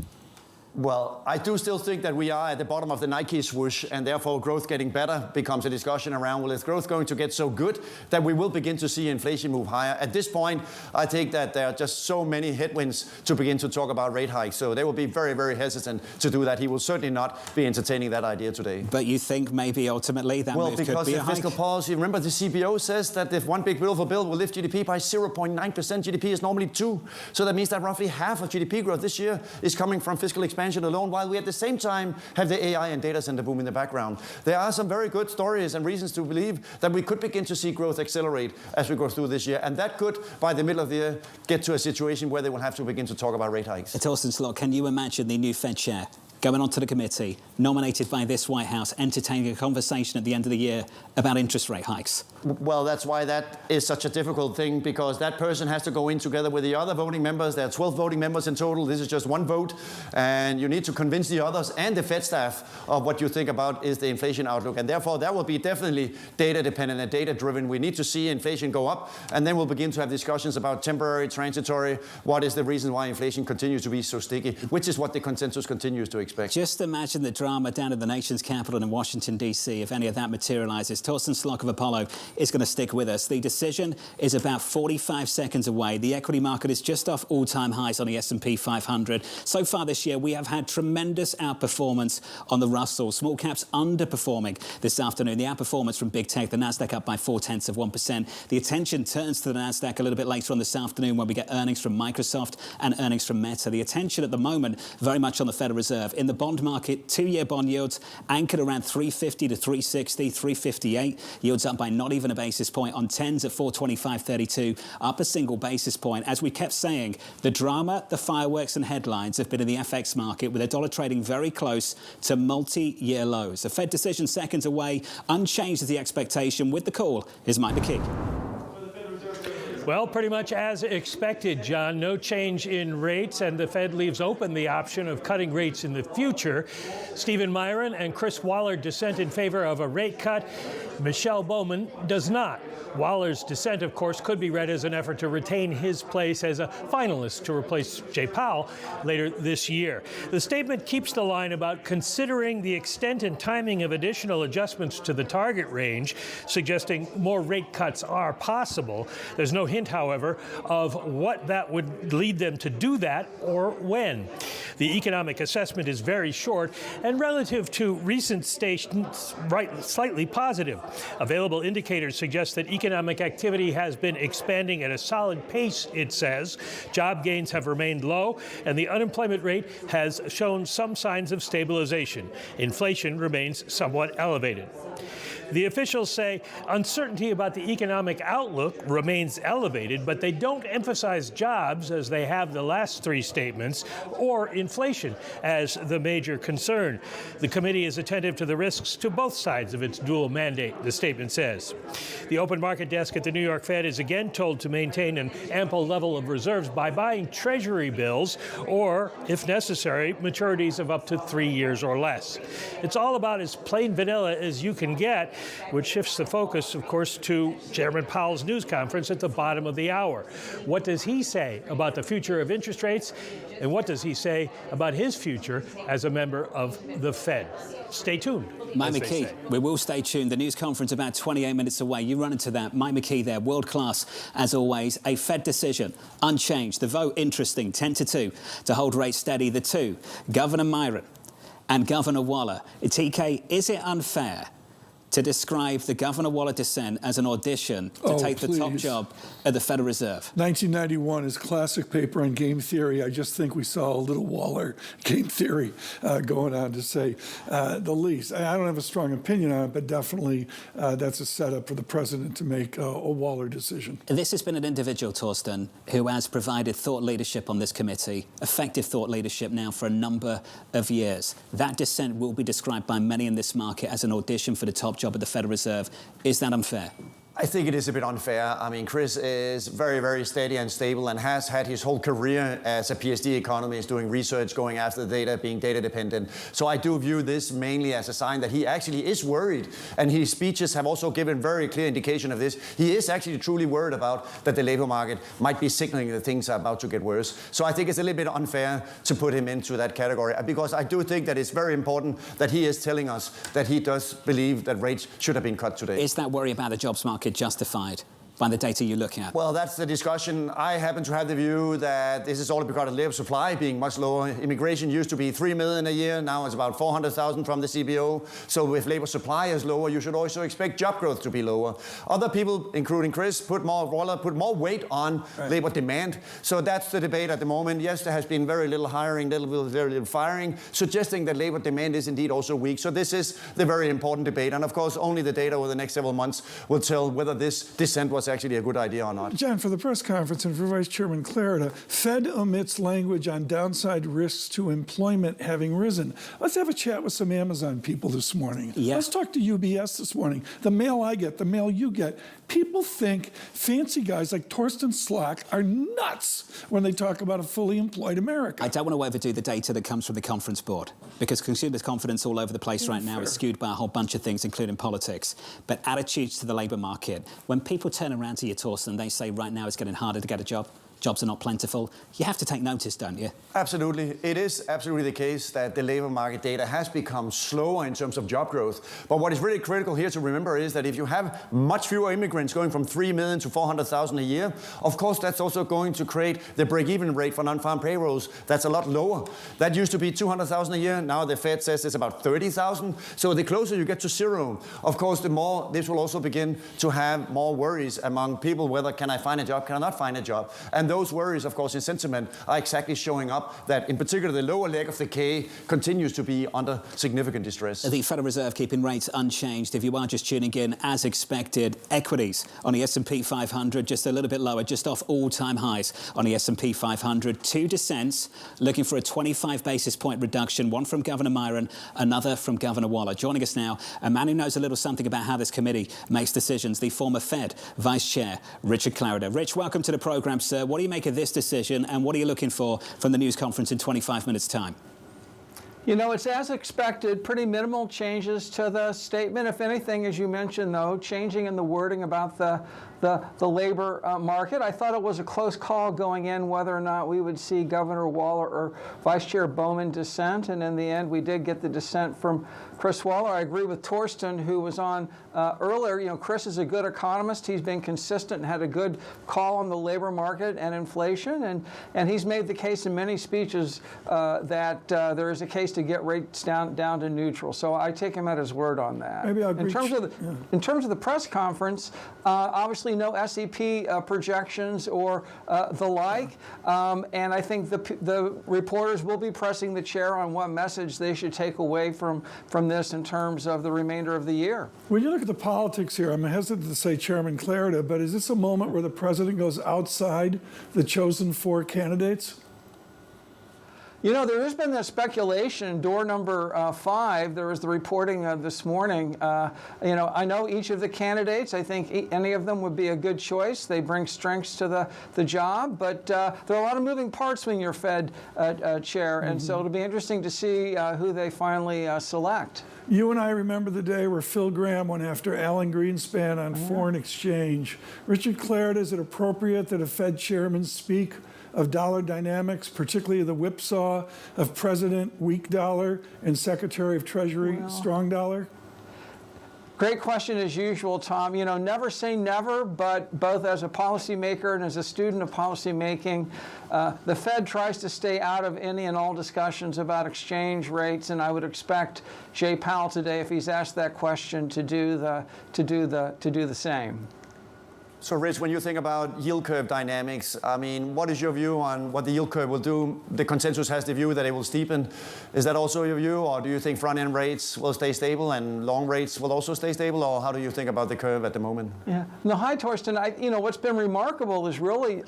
Well, I do still think that we are at the bottom of the Nike swoosh, and therefore growth getting better becomes a discussion around, well, is growth going to get so good that we will begin to see inflation move higher? At this point, I think that there are just so many headwinds to begin to talk about rate hikes. So they will be very, very hesitant to do that. He will certainly not be entertaining that idea today. But you think maybe ultimately that move could be a hike? Well, because the fiscal policy, remember the CBO says that if one big beautiful bill will lift GDP by 0.9%, GDP is normally 2. So that means that roughly half of GDP growth this year is coming from fiscal expansion alone, while we at the same time have the AI and data center boom in the background. There are some very good stories and reasons to believe that we could begin to see growth accelerate as we go through this year, and that could, by the middle of the year, get to a situation where they will have to begin to talk about rate hikes. Torsten Slot, can you imagine the new Fed chair going onto the committee, nominated by this White House, entertaining a conversation at the end of the year about interest rate hikes? Well, that's why that is such a difficult thing, because that person has to go in together with the other voting members. There are 12 voting members in total. This is just one vote. And you need to convince the others and the Fed staff of what you think about is the inflation outlook. And therefore, that will be definitely data dependent and data driven. We need to see inflation go up, and then we'll begin to have discussions about temporary, transitory, what is the reason why inflation continues to be so sticky, which is what the consensus continues to expect. Just imagine the drama down at the nation's capital in Washington, D.C., if any of that materializes. Torsten Slot of Apollo is going to stick with us. The decision is about 45 seconds away. The equity market is just off all-time highs on the S&P 500. So far this year, we have had tremendous outperformance on the Russell. Small caps underperforming this afternoon. The outperformance from big tech, the Nasdaq up by 0.4%. The attention turns to the Nasdaq a little bit later on this afternoon when we get earnings from Microsoft and earnings from Meta. The attention at the moment very much on the Federal Reserve. In the bond market, 2-year bond yields anchored around 350 to 360, 358. Yields up by not even a basis point. On 10s at 425.32, up a single basis point. As we kept saying, the drama, the fireworks and headlines have been in the FX market, with the dollar trading very close to multi-year lows. The Fed decision seconds away, unchanged as the expectation. With the call is Mike McKee. Well, pretty much as expected, John. No change in rates, and the Fed leaves open the option of cutting rates in the future. Stephen Myron and Chris Waller dissent in favor of a rate cut. Michelle Bowman does not. Waller's dissent, of course, could be read as an effort to retain his place as a finalist to replace Jay Powell later this year. The statement keeps the line about considering the extent and timing of additional adjustments to the target range, suggesting more rate cuts are possible. There's no hint, however, of what that would lead them to do that or when. The economic assessment is very short and relative to recent stations, slightly positive. Available indicators suggest that economic activity has been expanding at a solid pace, it says. Job gains have remained low, and the unemployment rate has shown some signs of stabilization. Inflation remains somewhat elevated. The officials say uncertainty about the economic outlook remains elevated, but they don't emphasize jobs, as they have the last three statements, or inflation as the major concern. The committee is attentive to the risks to both sides of its dual mandate, the statement says. The open market desk at the New York Fed is again told to maintain an ample level of reserves by buying Treasury bills or, if necessary, maturities of up to 3 years or less. It's all about as plain vanilla as you can get, which shifts the focus, of course, to Chairman Powell's news conference at the bottom of the hour. What does he say about the future of interest rates, and what does he say about his future as a member of the Fed? Stay tuned. Mike McKee, we will stay tuned. The news conference about 28 minutes away. You run into that. Mike McKee there, world class as always. A Fed decision, unchanged. The vote, interesting, 10-2 to hold rates steady. The two, Governor Myron and Governor Waller. TK, is it unfair to describe the Governor Waller dissent as an audition to take the top job at the Federal Reserve? 1991 is classic paper on game theory. I just think we saw a little Waller game theory going on, to say the least. I don't have a strong opinion on it, but definitely that's a setup for the president to make a Waller decision. This has been an individual, Torsten, who has provided thought leadership on this committee, effective thought leadership now for a number of years. That dissent will be described by many in this market as an audition for the top job at the Federal Reserve. Is that unfair? I think it is a bit unfair. I mean, Chris is very, very steady and stable and has had his whole career as a PhD economist doing research, going after the data, being data dependent. So I do view this mainly as a sign that he actually is worried. And his speeches have also given very clear indication of this. He is actually truly worried about that the labor market might be signaling that things are about to get worse. So I think it's a little bit unfair to put him into that category, because I do think that it's very important that he is telling us that he does believe that rates should have been cut today. Is that worry about the jobs market justified by the data you look at? Well, that's the discussion. I happen to have the view that this is all because of labor supply being much lower. Immigration used to be 3 million a year. Now it's about 400,000 from the CBO. So if labor supply is lower, you should also expect job growth to be lower. Other people, including Chris, put more weight on labor demand. So that's the debate at the moment. Yes, there has been very little hiring, very little firing, suggesting that labor demand is indeed also weak. So this is the very important debate. And of course, only the data over the next several months will tell whether this descent was actually a good idea or not. John, for the press conference and for Vice Chairman Clarida, Fed omits language on downside risks to employment having risen. Let's have a chat with some Amazon people this morning. Yeah. Let's talk to UBS this morning. The mail I get, the mail you get. People think fancy guys like Torsten Slack are nuts when they talk about a fully employed America. I don't want to overdo the data that comes from the conference board, because consumer confidence all over the place right now is skewed by a whole bunch of things, including politics. But attitudes to the labour market, when people turn around to you, Torsten, they say right now it's getting harder to get a job. Jobs are not plentiful. You have to take notice, don't you? Absolutely. It is absolutely the case that the labor market data has become slower in terms of job growth. But what is really critical here to remember is that if you have much fewer immigrants going from 3 million to 400,000 a year, of course that's also going to create the break-even rate for non-farm payrolls. That's a lot lower. That used to be 200,000 a year. Now the Fed says it's about 30,000. So the closer you get to zero, of course, the more this will also begin to have more worries among people, whether can I find a job, can I not find a job? And those worries, of course, in sentiment are exactly showing up that, in particular, the lower leg of the K continues to be under significant distress. The Federal Reserve keeping rates unchanged. If you are just tuning in, as expected, equities on the S&P 500 just a little bit lower, just off all-time highs on the S&P 500. 2 dissents, looking for a 25 basis point reduction, one from Governor Myron, another from Governor Waller. Joining us now, a man who knows a little something about how this committee makes decisions, the former Fed Vice Chair, Richard Clarida. Rich, welcome to the programme, sir. What do you make of this decision, and what are you looking for from the news conference in 25 minutes' time? You know, it's as expected, pretty minimal changes to the statement. If anything, as you mentioned, though, changing in the wording about the labor market. I thought it was a close call going in whether or not we would see Governor Waller or Vice Chair Bowman dissent, and in the end we did get the dissent from Chris Waller. I agree with Torsten, who was on earlier. You know, Chris is a good economist. He's been consistent and had a good call on the labor market and inflation, and he's made the case in many speeches that there is a case to get rates down to neutral. So I take him at his word on that. Maybe I'll in terms of the press conference, obviously no SEP projections or the like, and I think the reporters will be pressing the chair on what message they should take away from this in terms of the remainder of the year. When you look at the politics here, I'm hesitant to say Chairman Clarida, but is this a moment where the president goes outside the chosen 4 candidates? You know, there has been this speculation, door number 5, there was the reporting this morning. You know, I know each of the candidates. I think any of them would be a good choice. They bring strengths to the job, but there are a lot of moving parts when you're Fed chair, and so it'll be interesting to see who they finally select. You and I remember the day where Phil Gramm went after Alan Greenspan on foreign exchange. Richard Clarida, is it appropriate that a Fed chairman speak of dollar dynamics, particularly the whipsaw of President weak dollar and Secretary of Treasury strong dollar? Great question as usual, Tom. You know, never say never, but both as a policymaker and as a student of policymaking, the Fed tries to stay out of any and all discussions about exchange rates, and I would expect Jay Powell today, if he's asked that question, to do the same. So, Rich, when you think about yield curve dynamics, I mean, what is your view on what the yield curve will do? The consensus has the view that it will steepen. Is that also your view, or do you think front-end rates will stay stable and long rates will also stay stable, or how do you think about the curve at the moment? Yeah. No, hi, Torsten. What's been remarkable is really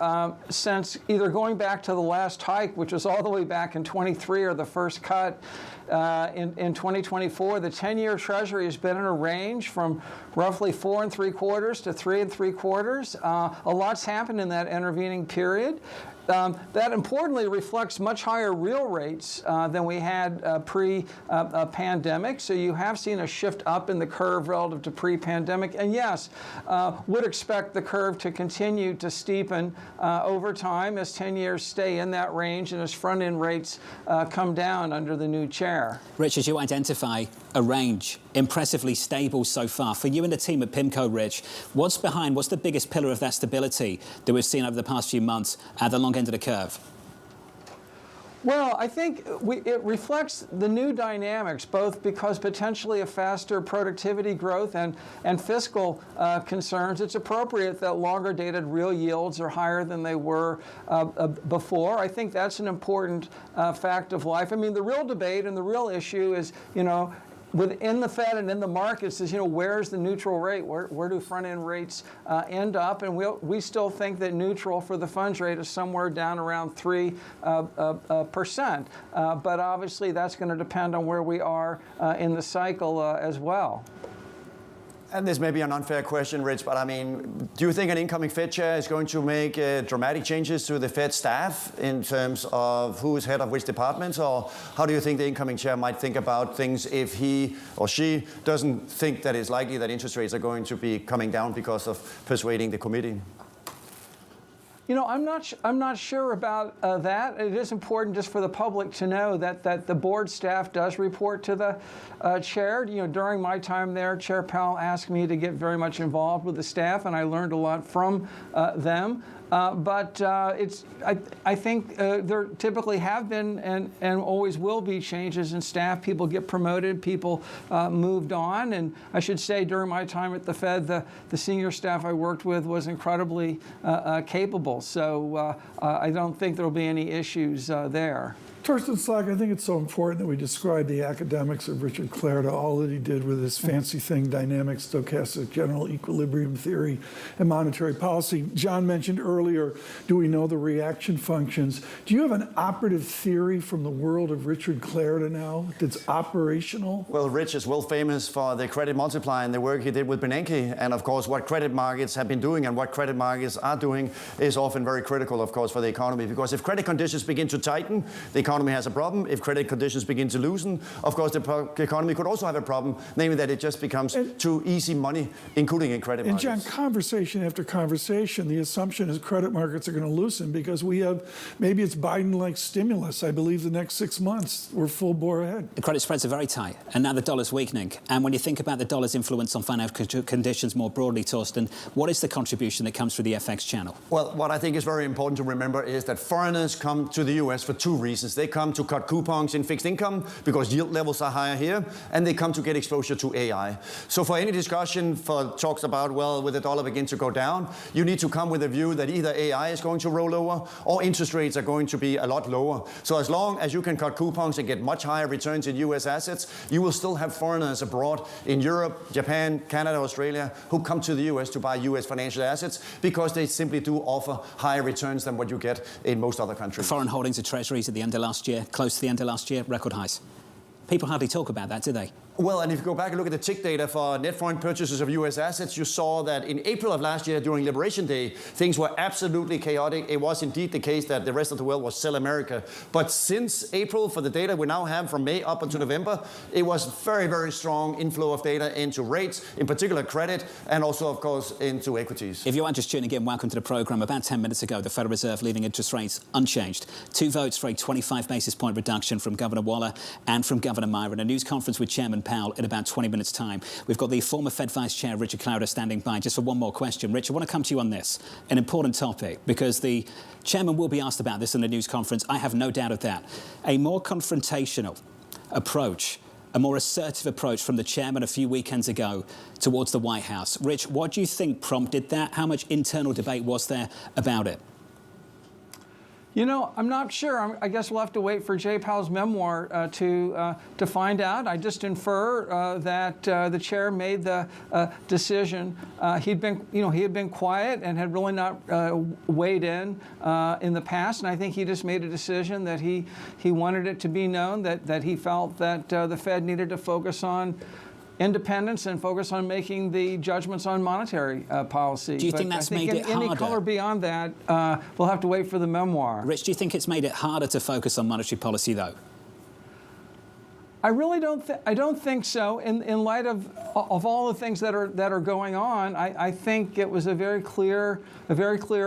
since either going back to the last hike, which was all the way back in 23, or the first cut in 2024, the 10-year Treasury has been in a range from roughly 4 3/4 to 3 3/4. A lot's happened in that intervening period. That importantly reflects much higher real rates than we had pre-pandemic. So you have seen a shift up in the curve relative to pre-pandemic. And yes, would expect the curve to continue to steepen over time as 10 years stay in that range and as front-end rates come down under the new chair. Rich, as you identify a range, impressively stable so far. For you and the team at PIMCO, Rich, what's the biggest pillar of that stability that we've seen over the past few months at the long end of the curve? Well, I think it reflects the new dynamics, both because potentially a faster productivity growth and fiscal concerns. It's appropriate that longer dated real yields are higher than they were before. I think that's an important fact of life. I mean, the real debate and the real issue is, within the Fed and in the markets is, where's the neutral rate? Where do front-end rates end up? And we still think that neutral for the funds rate is somewhere down around 3%. But obviously, that's going to depend on where we are in the cycle as well. And this may be an unfair question, Rich, but I mean, do you think an incoming Fed chair is going to make dramatic changes to the Fed staff in terms of who is head of which departments? Or how do you think the incoming chair might think about things if he or she doesn't think that it's likely that interest rates are going to be coming down because of persuading the committee? I'm not sure about that. It is important just for the public to know that the board staff does report to the chair. During my time there, Chair Powell asked me to get very much involved with the staff, and I learned a lot from them. But I think there typically have been and always will be changes in staff. People get promoted, people moved on. And I should say during my time at the Fed, the senior staff I worked with was incredibly capable. So I don't think there will be any issues there. Torsten Slok, I think it's so important that we describe the academics of Richard Clarida, all that he did with his fancy thing, dynamic stochastic general equilibrium theory and monetary policy. John mentioned earlier, do we know the reaction functions? Do you have an operative theory from the world of Richard Clarida now that's operational? Well, Rich is well famous for the credit multiplier and the work he did with Bernanke. And of course, what credit markets have been doing and what credit markets are doing is often very critical, of course, for the economy. Because if credit conditions begin to tighten, the economy has a problem. If credit conditions begin to loosen, of course, the economy could also have a problem, namely that it just becomes too easy money, including in credit markets. And John, conversation after conversation, the assumption is credit markets are going to loosen because we have, maybe it's Biden-like stimulus. I believe the next 6 months, we're full bore ahead. The credit spreads are very tight, and now the dollar's weakening. And when you think about the dollar's influence on financial conditions more broadly, Torsten, what is the contribution that comes through the FX channel? Well, what I think is very important to remember is that foreigners come to the U.S. for two reasons. They come to cut coupons in fixed income because yield levels are higher here, and they come to get exposure to AI. So for any discussion for talks about, well, will the dollar begin to go down, you need to come with a view that either AI is going to roll over or interest rates are going to be a lot lower. So as long as you can cut coupons and get much higher returns in U.S. assets, you will still have foreigners abroad in Europe, Japan, Canada, Australia, who come to the U.S. to buy U.S. financial assets because they simply do offer higher returns than what you get in most other countries. Foreign holdings of treasuries at the end of last year, close to the end of last year, record highs. People hardly talk about that, do they? Well, and if you go back and look at the tick data for net foreign purchases of U.S. assets, you saw that in April of last year during Liberation Day, things were absolutely chaotic. It was indeed the case that the rest of the world was sell America. But since April, for the data we now have from May up until November, it was very, very strong inflow of data into rates, in particular credit, and also, of course, into equities. If you are just tuning in, welcome to the programme. About 10 minutes ago, the Federal Reserve leaving interest rates unchanged. 2 votes for a 25 basis point reduction from Governor Waller and from Governor Myron. A news conference with Chairman Powell in about 20 minutes' time. We've got the former Fed Vice Chair, Richard Clarida, standing by just for one more question. Rich, I want to come to you on this, an important topic, because the Chairman will be asked about this in the news conference. I have no doubt of that. A more confrontational approach a more assertive approach from the chairman a few weekends ago towards the White House. Rich, what do you think prompted that? How much internal debate was there about it? You know, I'm not sure. I guess we'll have to wait for Jay Powell's memoir to find out. I just infer that the chair made the decision. He had been quiet and had really not weighed in the past, and I think he just made a decision that he wanted it to be known that he felt that the Fed needed to focus on independence and focus on making the judgments on monetary policy. Do you think that's made it harder? Any color beyond that, we'll have to wait for the memoir. Rich, do you think it's made it harder to focus on monetary policy, though? I really don't. I don't think so. In light of all the things that are going on, I think it was a very clear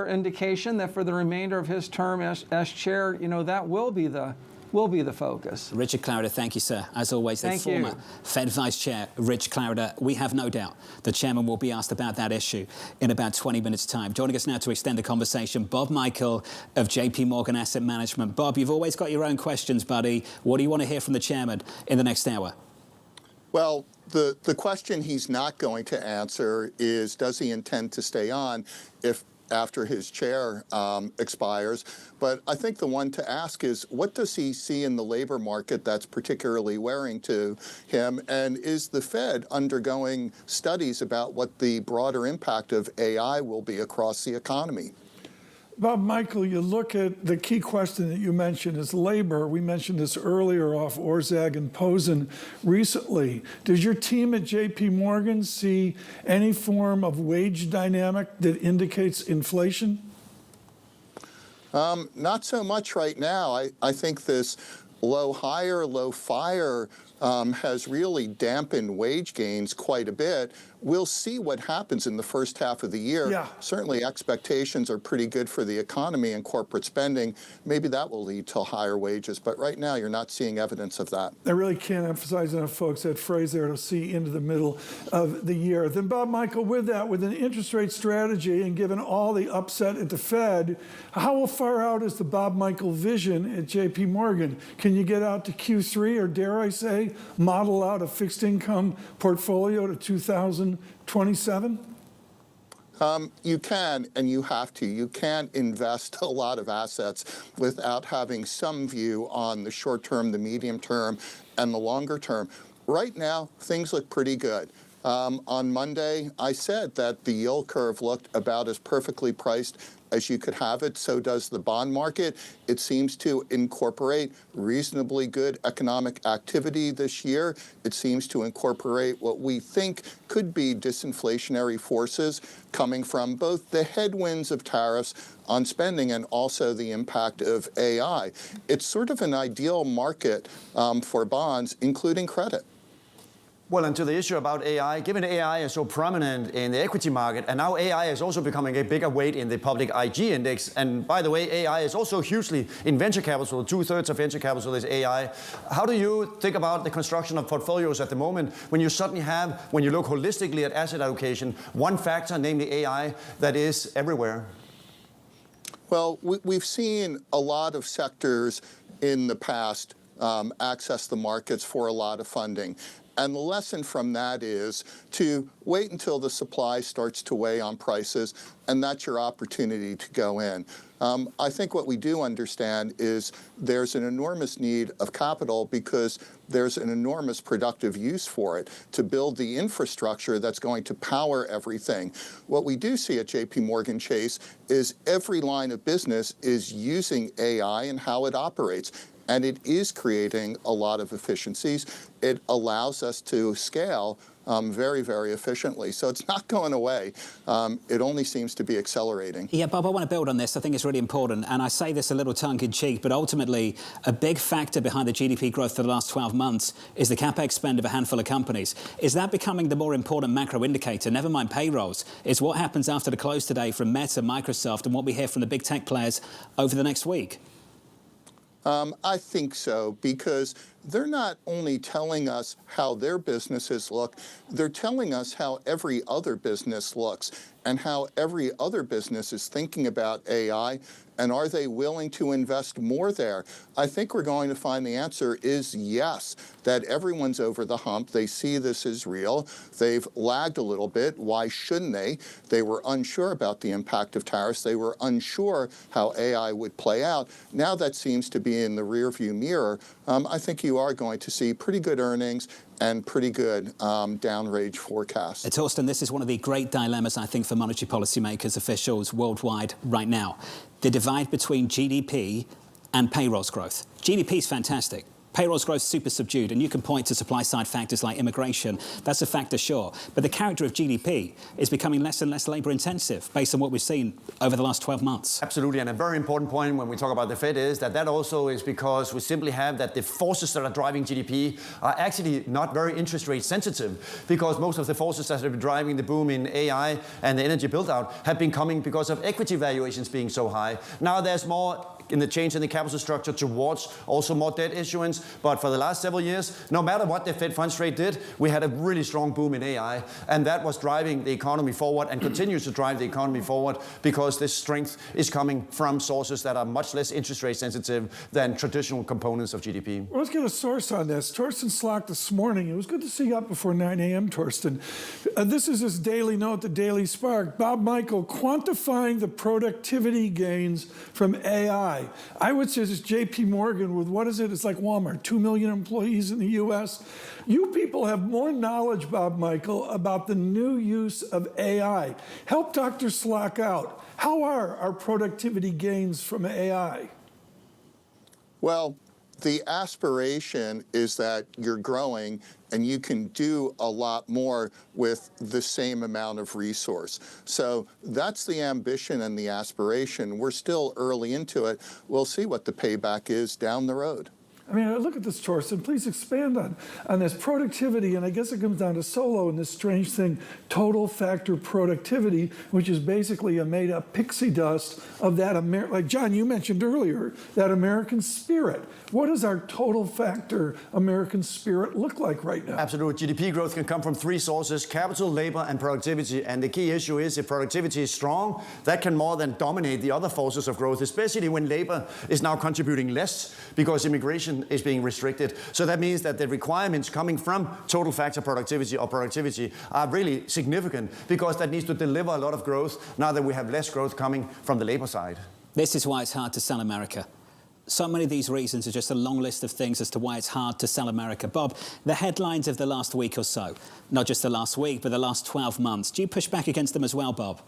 indication that for the remainder of his term as chair, that will be the focus. Richard Clarida, thank you, sir. As always, the former Fed Vice Chair, Rich Clarida. We have no doubt the chairman will be asked about that issue in about 20 minutes' time. Joining us now to extend the conversation, Bob Michael of JP Morgan Asset Management. Bob, you've always got your own questions, buddy. What do you want to hear from the chairman in the next hour? Well, the question he's not going to answer is, does he intend to stay on after his chair expires? But I think the one to ask is, what does he see in the labor market that's particularly worrying to him? And is the Fed undergoing studies about what the broader impact of AI will be across the economy? Bob Michael, you look at the key question that you mentioned is labor. We mentioned this earlier off Orzag and Posen recently. Does your team at JP Morgan see any form of wage dynamic that indicates inflation? Not so much right now. I think this low hire, low fire has really dampened wage gains quite a bit. We'll see what happens in the first half of the year. Yeah. Certainly expectations are pretty good for the economy and corporate spending. Maybe that will lead to higher wages, but right now you're not seeing evidence of that. I really can't emphasize enough, folks, that phrase there, to see into the middle of the year. Then, Bob Michael, with that, with an interest rate strategy and given all the upset at the Fed, how far out is the Bob Michael vision at JP Morgan? Can you get out to Q3, or dare I say, model out a fixed income portfolio to 2027? You can, and you have to. You can't invest a lot of assets without having some view on the short term, the medium term, and the longer term. Right now, things look pretty good. On Monday, I said that the yield curve looked about as perfectly priced as you could have it. So does the bond market. It seems to incorporate reasonably good economic activity this year. It seems to incorporate what we think could be disinflationary forces coming from both the headwinds of tariffs on spending and also the impact of AI. It's sort of an ideal market for bonds, including credit. Well, and to the issue about AI, given AI is so prominent in the equity market, and now AI is also becoming a bigger weight in the public IG index. And by the way, AI is also hugely in venture capital. 2/3 of venture capital is AI. How do you think about the construction of portfolios at the moment when you suddenly have, when you look holistically at asset allocation, one factor, namely AI, that is everywhere? Well, we've seen a lot of sectors in the past access the markets for a lot of funding. And the lesson from that is to wait until the supply starts to weigh on prices, and that's your opportunity to go in. I think what we do understand is there's an enormous need of capital because there's an enormous productive use for it to build the infrastructure that's going to power everything. What we do see at JP Morgan Chase is every line of business is using AI and how it operates. And it is creating a lot of efficiencies. It allows us to scale very, very efficiently. So it's not going away. It only seems to be accelerating. Yeah, Bob, I want to build on this. I think it's really important. And I say this a little tongue-in-cheek, but ultimately, a big factor behind the GDP growth for the last 12 months is the capex spend of a handful of companies. Is that becoming the more important macro indicator? Never mind payrolls. It's what happens after the close today from Meta, Microsoft, and what we hear from the big tech players over the next week. I think so, because they're not only telling us how their businesses look, they're telling us how every other business looks and how every other business is thinking about AI And are they willing to invest more there? I think we're going to find the answer is yes, that everyone's over the hump. They see this as real. They've lagged a little bit. Why shouldn't they? They were unsure about the impact of tariffs. They were unsure how AI would play out. Now that seems to be in the rearview mirror. I think you are going to see pretty good earnings and pretty good downrange forecasts. Torsten, this is one of the great dilemmas, I think, for monetary policymakers, officials worldwide right now. The divide between GDP and payrolls growth. GDP is fantastic. Payrolls growth super subdued, and you can point to supply-side factors like immigration. That's a factor, sure. But the character of GDP is becoming less and less labour-intensive based on what we've seen over the last 12 months. Absolutely, and a very important point when we talk about the Fed is that also is because we simply have that the forces that are driving GDP are actually not very interest rate sensitive, because most of the forces that have been driving the boom in AI and the energy build-out have been coming because of equity valuations being so high. Now there's more in the change in the capital structure towards also more debt issuance. But for the last several years, no matter what the Fed funds rate did, we had a really strong boom in AI. And that was driving the economy forward and continues to drive the economy forward, because this strength is coming from sources that are much less interest rate sensitive than traditional components of GDP. Well, let's get a source on this. Torsten Slok this morning. It was good to see you up before 9 a.m., Torsten. This is his daily note, the Daily Spark. Bob Michael, quantifying the productivity gains from AI. I would say this JP Morgan with, what is it? It's like Walmart, 2 million employees in the US. You people have more knowledge, Bob Michael, about the new use of AI. Help Dr. Slok out. How are our productivity gains from AI? Well, the aspiration is that you're growing and you can do a lot more with the same amount of resource. So that's the ambition and the aspiration. We're still early into it. We'll see what the payback is down the road. I mean, look at this, Torsten. Please expand on this productivity, and I guess it comes down to Solo and this strange thing, total factor productivity, which is basically a made-up pixie dust of that, like John, you mentioned earlier, that American spirit. What does our total factor American spirit look like right now? Absolutely. GDP growth can come from three sources: capital, labor, and productivity. And the key issue is if productivity is strong, that can more than dominate the other forces of growth, especially when labor is now contributing less because immigration is being restricted. So that means that the requirements coming from total factor productivity or productivity are really significant, because that needs to deliver a lot of growth now that we have less growth coming from the labor side. This is why it's hard to sell America. So many of these reasons are just a long list of things as to why it's hard to sell America. Bob, the headlines of the last week or so, not just the last week, but the last 12 months, do you push back against them as well, Bob?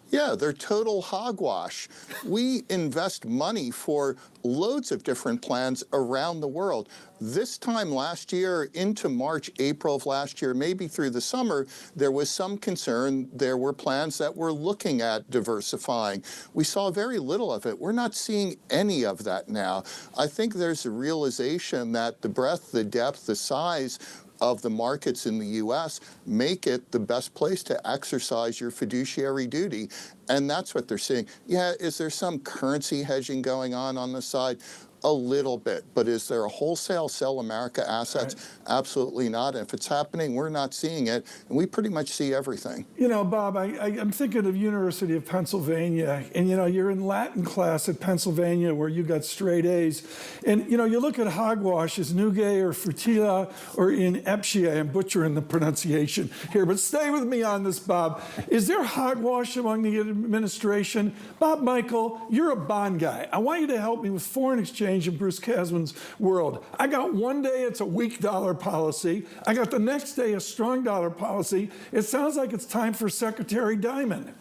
Yeah, they're total hogwash. We invest money for loads of different plans around the world. This time last year, into March, April of last year, maybe through the summer, there was some concern. There were plans that were looking at diversifying. We saw very little of it. We're not seeing any of that now. I think there's a realization that the breadth, the depth, the size of the markets in the U.S. make it the best place to exercise your fiduciary duty. And that's what they're seeing. Yeah, is there some currency hedging going on the side? A little bit. But is there a wholesale sell America assets? Right. Absolutely not. And if it's happening, we're not seeing it. And we pretty much see everything. You know, Bob, I'm thinking of University of Pennsylvania. And, you know, you're in Latin class at Pennsylvania where you got straight A's. And, you know, you look at hogwash as Nugget or Frutilla or in Epshia. I'm butchering the pronunciation here. But stay with me on this, Bob. Is there hogwash among the administration? Bob Michael, you're a bond guy. I want you to help me with foreign exchange in Bruce Kasman's world. I got one day it's a weak dollar policy. I got the next day a strong dollar policy. It sounds like it's time for Secretary Diamond.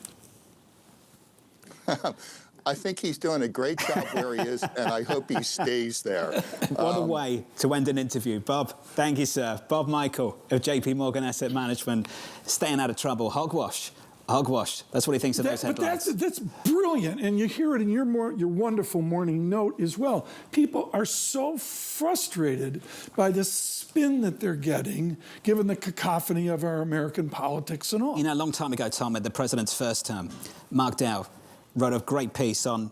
I think he's doing a great job where he is, and I hope he stays there. What a way to end an interview. Bob, thank you, sir. Bob Michael of JP Morgan Asset Management, staying out of trouble. Hogwash. Hogwash. That's what he thinks of those headlines. But that's brilliant, and you hear it in your wonderful morning note as well. People are so frustrated by the spin that they're getting, given the cacophony of our American politics and all. You know, a long time ago, Tom, at the president's first term, Mark Dow wrote a great piece on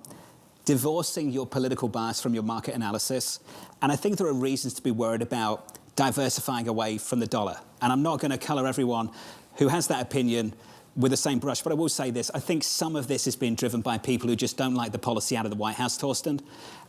divorcing your political bias from your market analysis. And I think there are reasons to be worried about diversifying away from the dollar. And I'm not going to colour everyone who has that opinion with the same brush, but I will say this. I think some of this is being driven by people who just don't like the policy out of the White House, Torsten.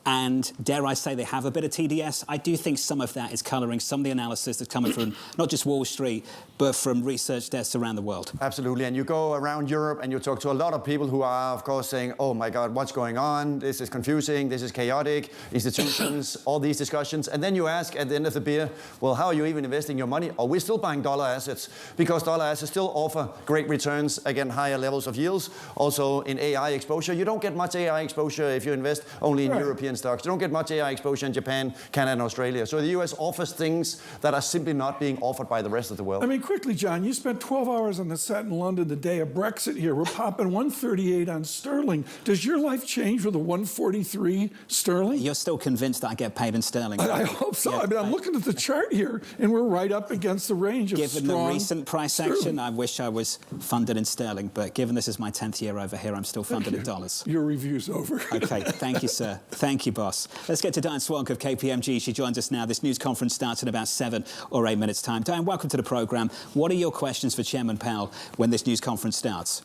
And dare I say they have a bit of TDS. I do think some of that is colouring some of the analysis that's coming from not just Wall Street, but from research desks around the world. Absolutely. And you go around Europe and you talk to a lot of people who are, of course, saying, oh my God, what's going on? This is confusing. This is chaotic. Institutions, all these discussions. And then you ask at the end of the beer, well, how are you even investing your money? Are we still buying dollar assets? Because dollar assets still offer great returns, again, higher levels of yields. Also in AI exposure, you don't get much AI exposure if you invest only in European stocks. You don't get much AI exposure in Japan, Canada, and Australia. So the US offers things that are simply not being offered by the rest of the world. I mean, quickly, John, you spent 12 hours on the set in London the day of Brexit here. We're popping 138 on sterling. Does your life change with a 143 sterling? You're still convinced that I get paid in sterling? I hope so. Yeah, I mean, I'm looking at the chart here, and we're right up against the range of given the recent price action, I wish I was funded in sterling. But given this is my 10th year over here, I'm still funded in dollars. Your review's over. OK, thank you, sir. Thank you, boss. Let's get to Diane Swonk of KPMG. She joins us now. This news conference starts in about 7 or 8 minutes' time. Diane, welcome to the programme. What are your questions for Chairman Powell when this news conference starts?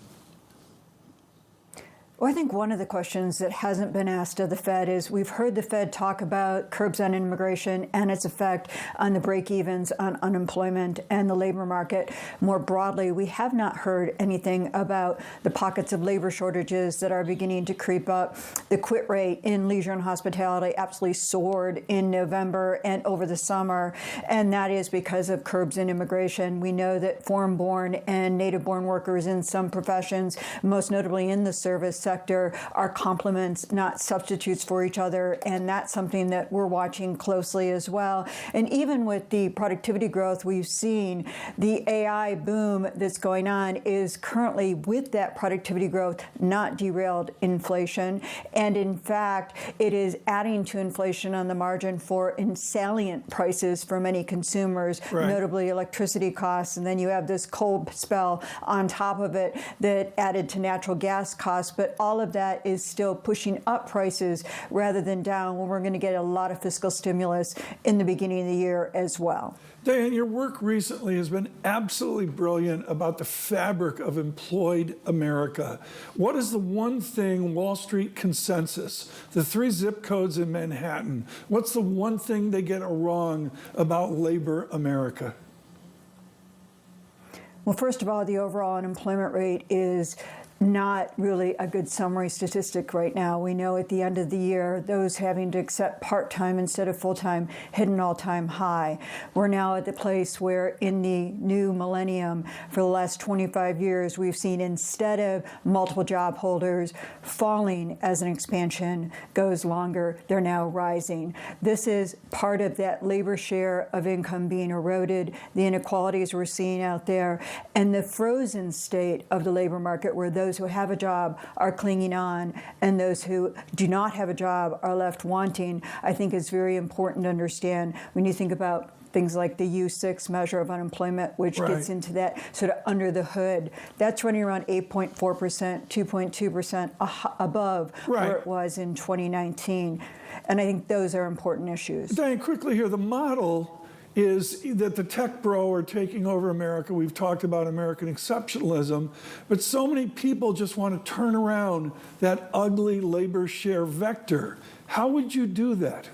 Well, I think one of the questions that hasn't been asked of the Fed is we've heard the Fed talk about curbs on immigration and its effect on the break-evens on unemployment and the labor market more broadly. We have not heard anything about the pockets of labor shortages that are beginning to creep up. The quit rate in leisure and hospitality absolutely soared in November and over the summer, and that is because of curbs in immigration. We know that foreign-born and native-born workers in some professions, most notably in the service sector, are complements, not substitutes for each other, and that's something that we're watching closely as well. And even with the productivity growth we've seen, the AI boom that's going on is currently, with that productivity growth, not derailed inflation. And in fact, it is adding to inflation on the margin for salient prices for many consumers, notably electricity costs. And then you have this cold spell on top of it that added to natural gas costs. But all of that is still pushing up prices rather than down, when we're going to get a lot of fiscal stimulus in the beginning of the year as well. Diane, your work recently has been absolutely brilliant about the fabric of employed America. What is the one thing Wall Street consensus, the 3 zip codes in Manhattan, what's the one thing they get wrong about labor America? Well, first of all, the overall unemployment rate is not really a good summary statistic right now. We know at the end of the year, those having to accept part-time instead of full-time hit an all-time high. We're now at the place where in the new millennium, for the last 25 years, we've seen, instead of multiple job holders falling as an expansion goes longer, they're now rising. This is part of that labor share of income being eroded, the inequalities we're seeing out there, and the frozen state of the labor market, where those who have a job are clinging on and those who do not have a job are left wanting. I think it's very important to understand when you think about things like the U6 measure of unemployment, which gets into that sort of under the hood. That's running around 8.4%, 2.2% above where it was in 2019. And I think those are important issues. Diane, quickly here, the model is that the tech bro are taking over America. We've talked about American exceptionalism, but so many people just want to turn around that ugly labor share vector. How would you do that?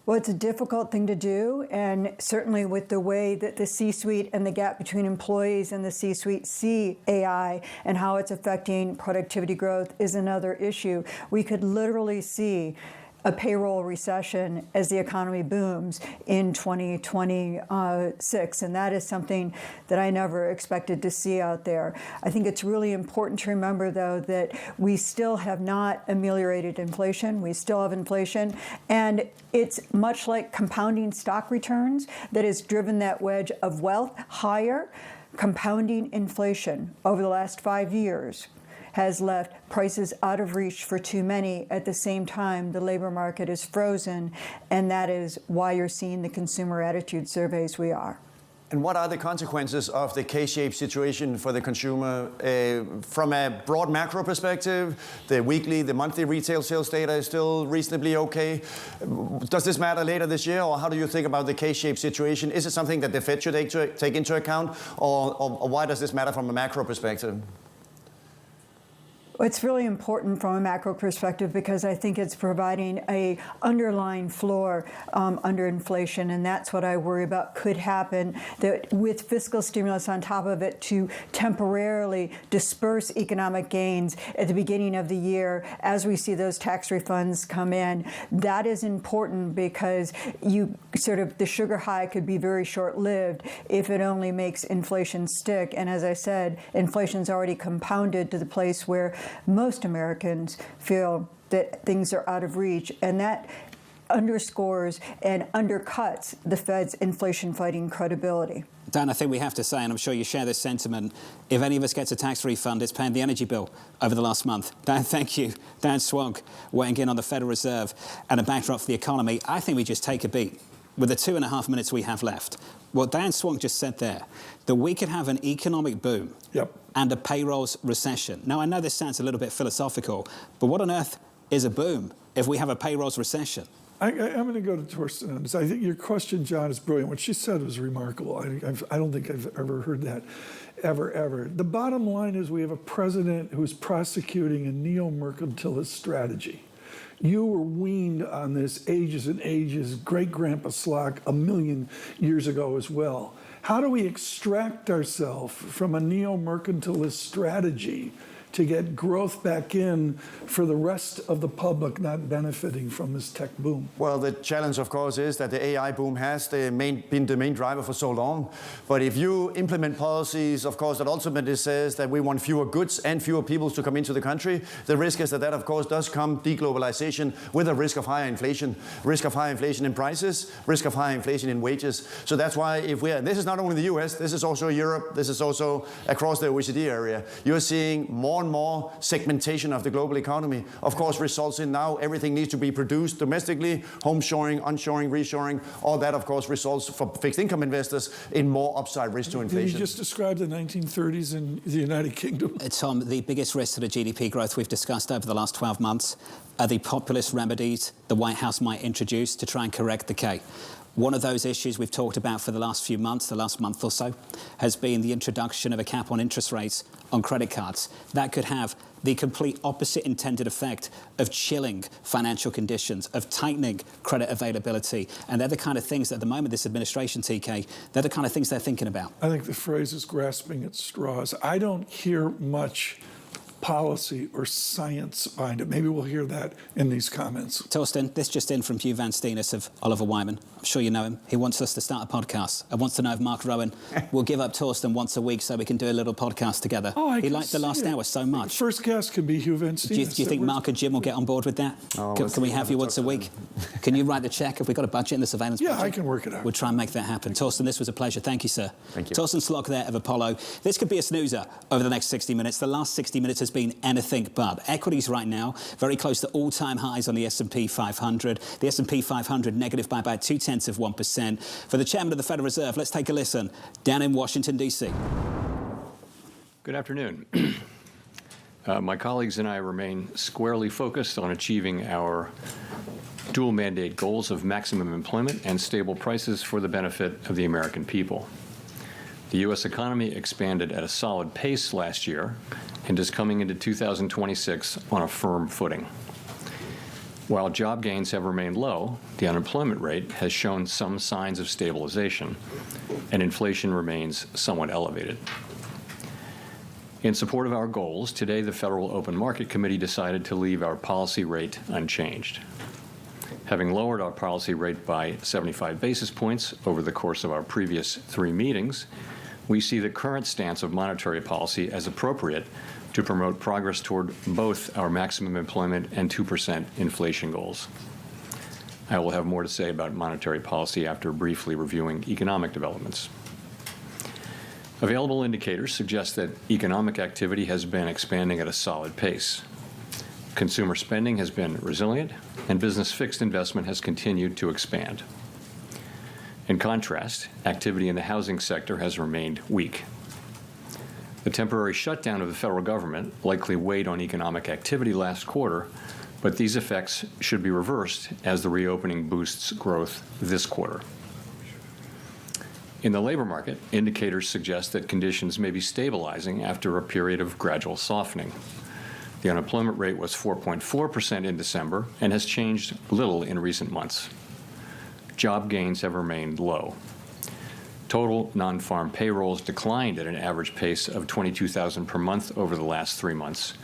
Well, it's a difficult thing to do, and certainly with the way that the C-suite and the gap between employees and the C-suite see AI and how it's affecting productivity growth is another issue. We could literally see a payroll recession as the economy booms in 2026, and that is something that I never expected to see out there. I think it's really important to remember, though, that we still have not ameliorated inflation. We still have inflation, and it's much like compounding stock returns that has driven that wedge of wealth higher. Compounding inflation over the last 5 years has left prices out of reach for too many. At the same time, the labor market is frozen, and that is why you're seeing the consumer attitude surveys we are. And what are the consequences of the K-shaped situation for the consumer? From a broad macro perspective, the weekly, the monthly retail sales data is still reasonably okay. Does this matter later this year, or how do you think about the K-shaped situation? Is it something that the Fed should take into account, or why does this matter from a macro perspective? It's really important from a macro perspective because I think it's providing a underlying floor under inflation, and that's what I worry about could happen, that with fiscal stimulus on top of it to temporarily disperse economic gains at the beginning of the year as we see those tax refunds come in. That is important because the sugar high could be very short-lived if it only makes inflation stick. And as I said, inflation's already compounded to the place where most Americans feel that things are out of reach, and that underscores and undercuts the Fed's inflation-fighting credibility. Dan, I think we have to say, and I'm sure you share this sentiment, if any of us gets a tax refund, it's paying the energy bill over the last month. Dan, thank you. Dan Swonk weighing in on the Federal Reserve and a backdrop for the economy. I think we just take a beat with the 2.5 minutes we have left. What Dan Swonk just said there, that we could have an economic boom and a payrolls recession. Now, I know this sounds a little bit philosophical, but what on earth is a boom if we have a payrolls recession? I'm going to go to Torsten on this. I think your question, John, is brilliant. What she said was remarkable. I don't think I've ever heard that, ever. The bottom line is we have a president who's prosecuting a neo-mercantilist strategy. You were weaned on this ages and ages, great-grandpa Slock, 1,000,000 years ago as well. How do we extract ourselves from a neo-mercantilist strategy to get growth back in for the rest of the public not benefiting from this tech boom? Well, the challenge, of course, is that the AI boom has been the main driver for so long. But if you implement policies, of course, that ultimately says that we want fewer goods and fewer people to come into the country, the risk is that, of course, does come deglobalization with a risk of higher inflation in prices, risk of higher inflation in wages. So that's why and this is not only the US, this is also Europe, this is also across the OECD area, you're seeing more and more segmentation of the global economy, of course, results in now everything needs to be produced domestically, home shoring, onshoring, reshoring. All that, of course, results for fixed income investors in more upside risk to inflation. Did you just describe the 1930s in the United Kingdom? Tom, the biggest risk to the GDP growth we've discussed over the last 12 months are the populist remedies the White House might introduce to try and correct the K. One of those issues we've talked about for the last few months, the last month or so, has been the introduction of a cap on interest rates on credit cards. That could have the complete opposite intended effect of chilling financial conditions, of tightening credit availability. And they're the kind of things that at the moment, this administration, TK, they're the kind of things they're thinking about. I think the phrase is grasping at straws. I don't hear much policy or science behind it. Maybe we'll hear that in these comments. Torsten, this just in from Hugh Van Steenis of Oliver Wyman. I'm sure you know him. He wants us to start a podcast. I wants to know if Mark Rowan will give up Torsten once a week so we can do a little podcast together. He liked the last hour so much. First guest can be Hugh Van Steenis. Do you think Mark and Jim will get on board with that? Can we have you once a week? Can you write the check? Have we got a budget in the surveillance budget? Yeah, I can work it out. We'll try and make that happen. Torsten, this was a pleasure. Thank you, sir. Thank you. Torsten Slock there of Apollo. This could be a snoozer over the next 60 minutes. The last 60 minutes has been anything but. Equities right now very close to all-time highs on the S&P 500. The S&P 500 negative by about 0.2%. For the chairman of the Federal Reserve, let's take a listen down in Washington, D.C. Good afternoon. My colleagues and I remain squarely focused on achieving our dual mandate goals of maximum employment and stable prices for the benefit of the American people. The U.S. economy expanded at a solid pace last year and is coming into 2026 on a firm footing. While job gains have remained low, the unemployment rate has shown some signs of stabilization, and inflation remains somewhat elevated. In support of our goals, today the Federal Open Market Committee decided to leave our policy rate unchanged. Having lowered our policy rate by 75 basis points over the course of our previous 3 meetings, we see the current stance of monetary policy as appropriate to promote progress toward both our maximum employment and 2% inflation goals. I will have more to say about monetary policy after briefly reviewing economic developments. Available indicators suggest that economic activity has been expanding at a solid pace. Consumer spending has been resilient, and business fixed investment has continued to expand. In contrast, activity in the housing sector has remained weak. The temporary shutdown of the federal government likely weighed on economic activity last quarter, but these effects should be reversed as the reopening boosts growth this quarter. In the labor market, indicators suggest that conditions may be stabilizing after a period of gradual softening. The unemployment rate was 4.4% in December and has changed little in recent months. Job gains have remained low. Total non-farm payrolls declined at an average pace of 22,000 per month over the last 3 months.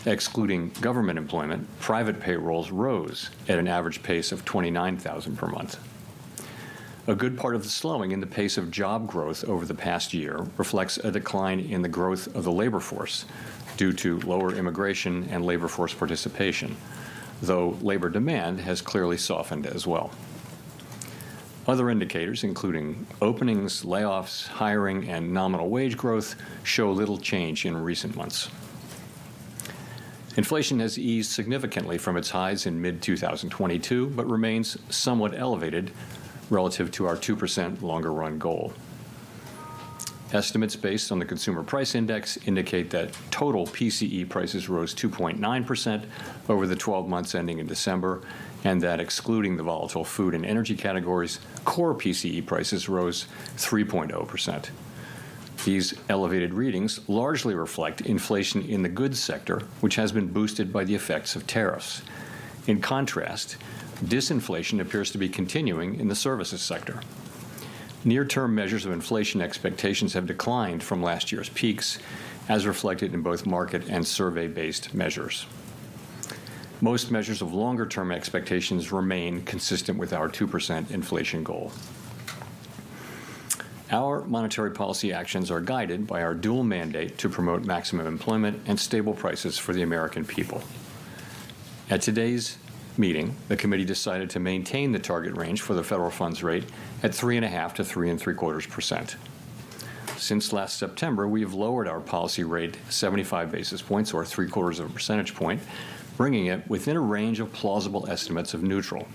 Excluding government employment, private payrolls rose at an average pace of 29,000 per month. A good part of the slowing in the pace of job growth over the past year reflects a decline in the growth of the labor force due to lower immigration and labor force participation, though labor demand has clearly softened as well. Other indicators, including openings, layoffs, hiring, and nominal wage growth, show little change in recent months. Inflation has eased significantly from its highs in mid-2022, but remains somewhat elevated relative to our 2% longer-run goal. Estimates based on the Consumer Price Index indicate that total PCE prices rose 2.9% over the 12 months ending in December, and that excluding the volatile food and energy categories, core PCE prices rose 3.0%. These elevated readings largely reflect inflation in the goods sector, which has been boosted by the effects of tariffs. In contrast, disinflation appears to be continuing in the services sector. Near-term measures of inflation expectations have declined from last year's peaks, as reflected in both market and survey-based measures. Most measures of longer-term expectations remain consistent with our 2% inflation goal. Our monetary policy actions are guided by our dual mandate to promote maximum employment and stable prices for the American people. At today's meeting, the committee decided to maintain the target range for the federal funds rate at 3.5% to 3.75%. Since last September, we have lowered our policy rate 75 basis points, or 0.75 of a percentage point, bringing it within a range of plausible estimates of neutral.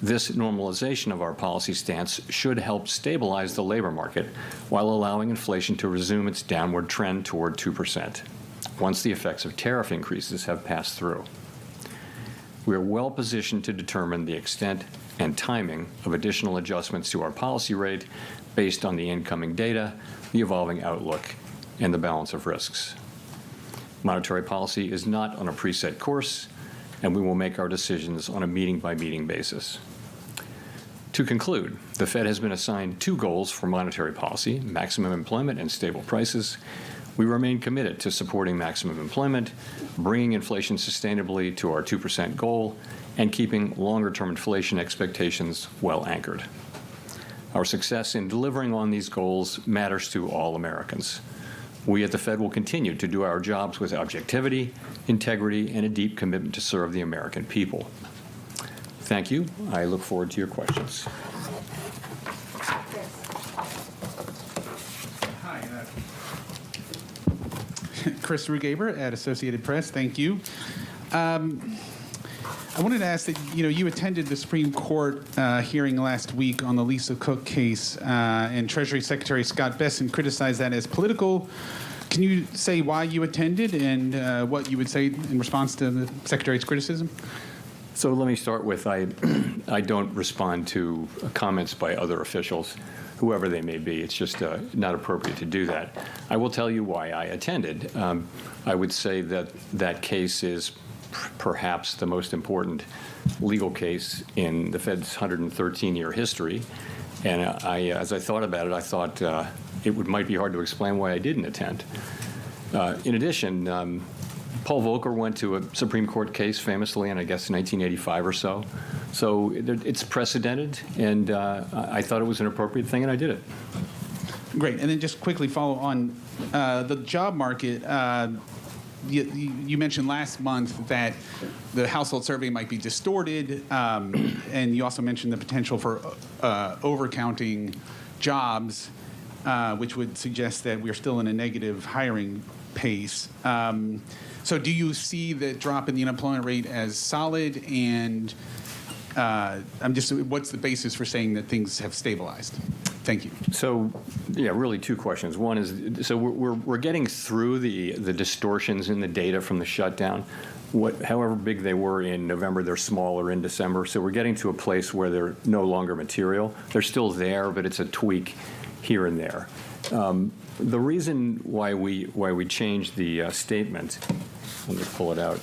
This normalization of our policy stance should help stabilize the labor market while allowing inflation to resume its downward trend toward 2%, once the effects of tariff increases have passed through. We are well positioned to determine the extent and timing of additional adjustments to our policy rate based on the incoming data, the evolving outlook, and the balance of risks. Monetary policy is not on a preset course, and we will make our decisions on a meeting-by-meeting basis. To conclude, the Fed has been assigned 2 goals for monetary policy: maximum employment and stable prices. We remain committed to supporting maximum employment, bringing inflation sustainably to our 2% goal, and keeping longer-term inflation expectations well anchored. Our success in delivering on these goals matters to all Americans. We at the Fed will continue to do our jobs with objectivity, integrity, and a deep commitment to serve the American people. Thank you. I look forward to your questions. Chris Rugaber at Associated Press. Thank you. I wanted to ask that you attended the Supreme Court hearing last week on the Lisa Cook case, and Treasury Secretary Scott Bessent criticized that as political. Can you say why you attended and what you would say in response to the Secretary's criticism? So let me start with I don't respond to comments by other officials, whoever they may be. It's just not appropriate to do that. I will tell you why I attended. I would say that that case is perhaps the most important legal case in the Fed's 113-year history. And as I thought about it, I thought it might be hard to explain why I didn't attend. In addition, Paul Volcker went to a Supreme Court case famously in, I guess, 1985 or so. So it's precedented, and I thought it was an appropriate thing, and I did it. Great. And then just quickly follow on the job market. You mentioned last month that the household survey might be distorted, and you also mentioned the potential for overcounting jobs, which would suggest that we're still in a negative hiring pace. So do you see the drop in the unemployment rate as solid, and what's the basis for saying that things have stabilized? Thank you. So, yeah, really two questions. One is, so we're getting through the distortions in the data from the shutdown. However big they were in November, they're smaller in December. So we're getting to a place where they're no longer material. They're still there, but it's a tweak here and there. The reason why we changed the statement, let me pull it out,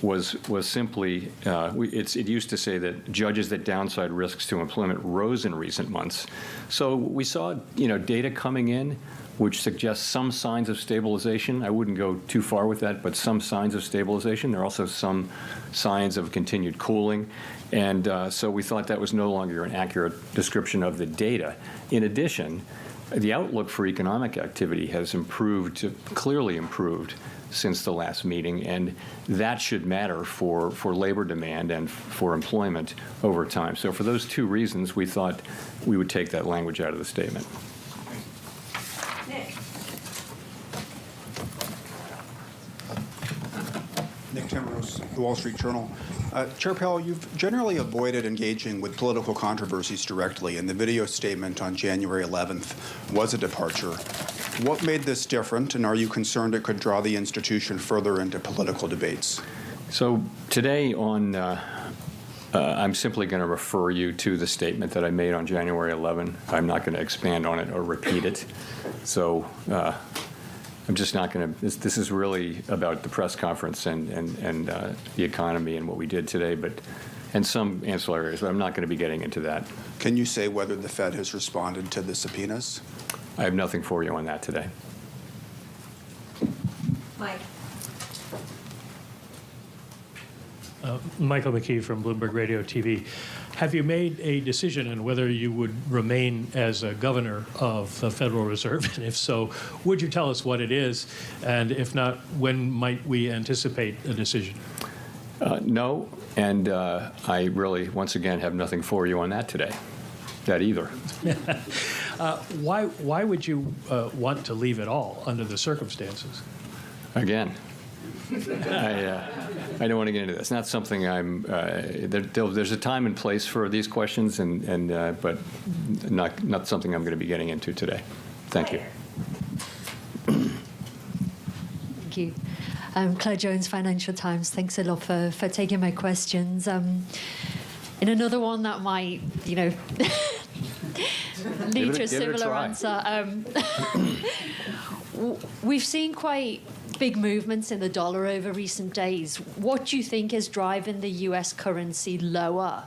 was simply, it used to say that judges that downside risks to employment rose in recent months. So we saw, data coming in which suggests some signs of stabilization. I wouldn't go too far with that, but some signs of stabilization. There are also some signs of continued cooling. And so we thought that was no longer an accurate description of the data. In addition, the outlook for economic activity has clearly improved since the last meeting, and that should matter for labor demand and for employment over time. So for those two reasons, we thought we would take that language out of the statement. Nick Timros, The Wall Street Journal. Chair Powell, you've generally avoided engaging with political controversies directly, and the video statement on January 11th was a departure. What made this different, and are you concerned it could draw the institution further into political debates? So today I'm simply going to refer you to the statement that I made on January 11. I'm not going to expand on it or repeat it. So I'm just not going to. This is really about the press conference and the economy and what we did today, and some ancillary areas, but I'm not going to be getting into that. Can you say whether the Fed has responded to the subpoenas? I have nothing for you on that today. Mike. Michael McKee from Bloomberg Radio TV. Have you made a decision on whether you would remain as a governor of the Federal Reserve? And if so, would you tell us what it is? And if not, when might we anticipate a decision? No, and I really, once again, have nothing for you on that today. That either. Why would you want to leave it all under the circumstances? Again, I don't want to get into this. It's not something I'm. There's a time and place for these questions, but not something I'm going to be getting into today. Thank you. Thank you. Claire Jones, Financial Times. Thanks a lot for taking my questions. In another one that might, lead to a similar answer. We've seen quite big movements in the dollar over recent days. What do you think is driving the U.S. currency lower?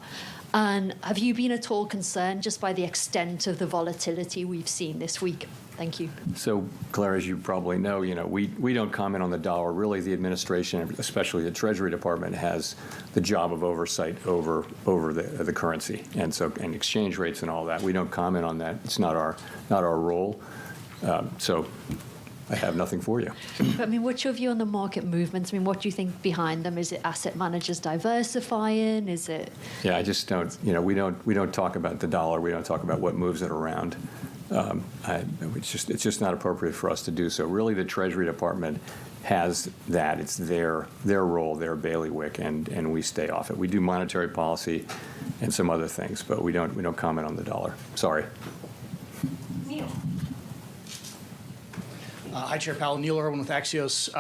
And have you been at all concerned just by the extent of the volatility we've seen this week? Thank you. So, Claire, as you probably know, we don't comment on the dollar. Really, the administration, especially the Treasury Department, has the job of oversight over the currency and exchange rates and all that. We don't comment on that. It's not our role. So, I have nothing for you. But, what's your view on the market movements? What do you think behind them? Is it asset managers diversifying? Is it? Yeah, I just don't. We don't talk about the dollar. We don't talk about what moves it around. It's just not appropriate for us to do so. Really, the Treasury Department has that. It's their role, their bailiwick, and we stay off it. We do monetary policy and some other things, but we don't comment on the dollar. Sorry. Neil. Hi, Chair Powell. Neil Irwin with Axios.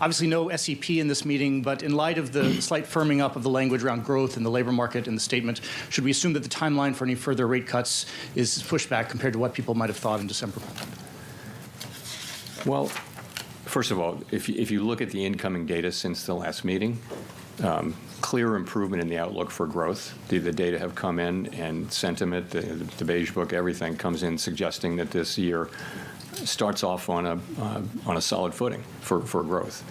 Obviously, no SEP in this meeting, but in light of the slight firming up of the language around growth in the labor market in the statement, should we assume that the timeline for any further rate cuts is pushed back compared to what people might have thought in December? Well, first of all, if you look at the incoming data since the last meeting, clear improvement in the outlook for growth. The data have come in, and sentiment, the Beige Book, everything comes in suggesting that this year starts off on a solid footing for growth.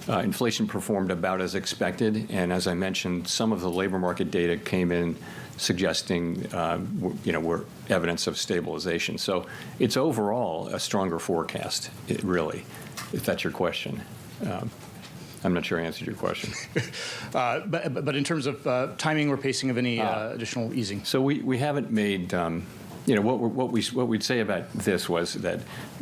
Inflation performed about as expected, and as I mentioned, some of the labor market data came in suggesting we're evidence of stabilization. So it's overall a stronger forecast, really, if that's your question. I'm not sure I answered your question. But in terms of timing or pacing of any additional easing? So we haven't made what we'd say about this was that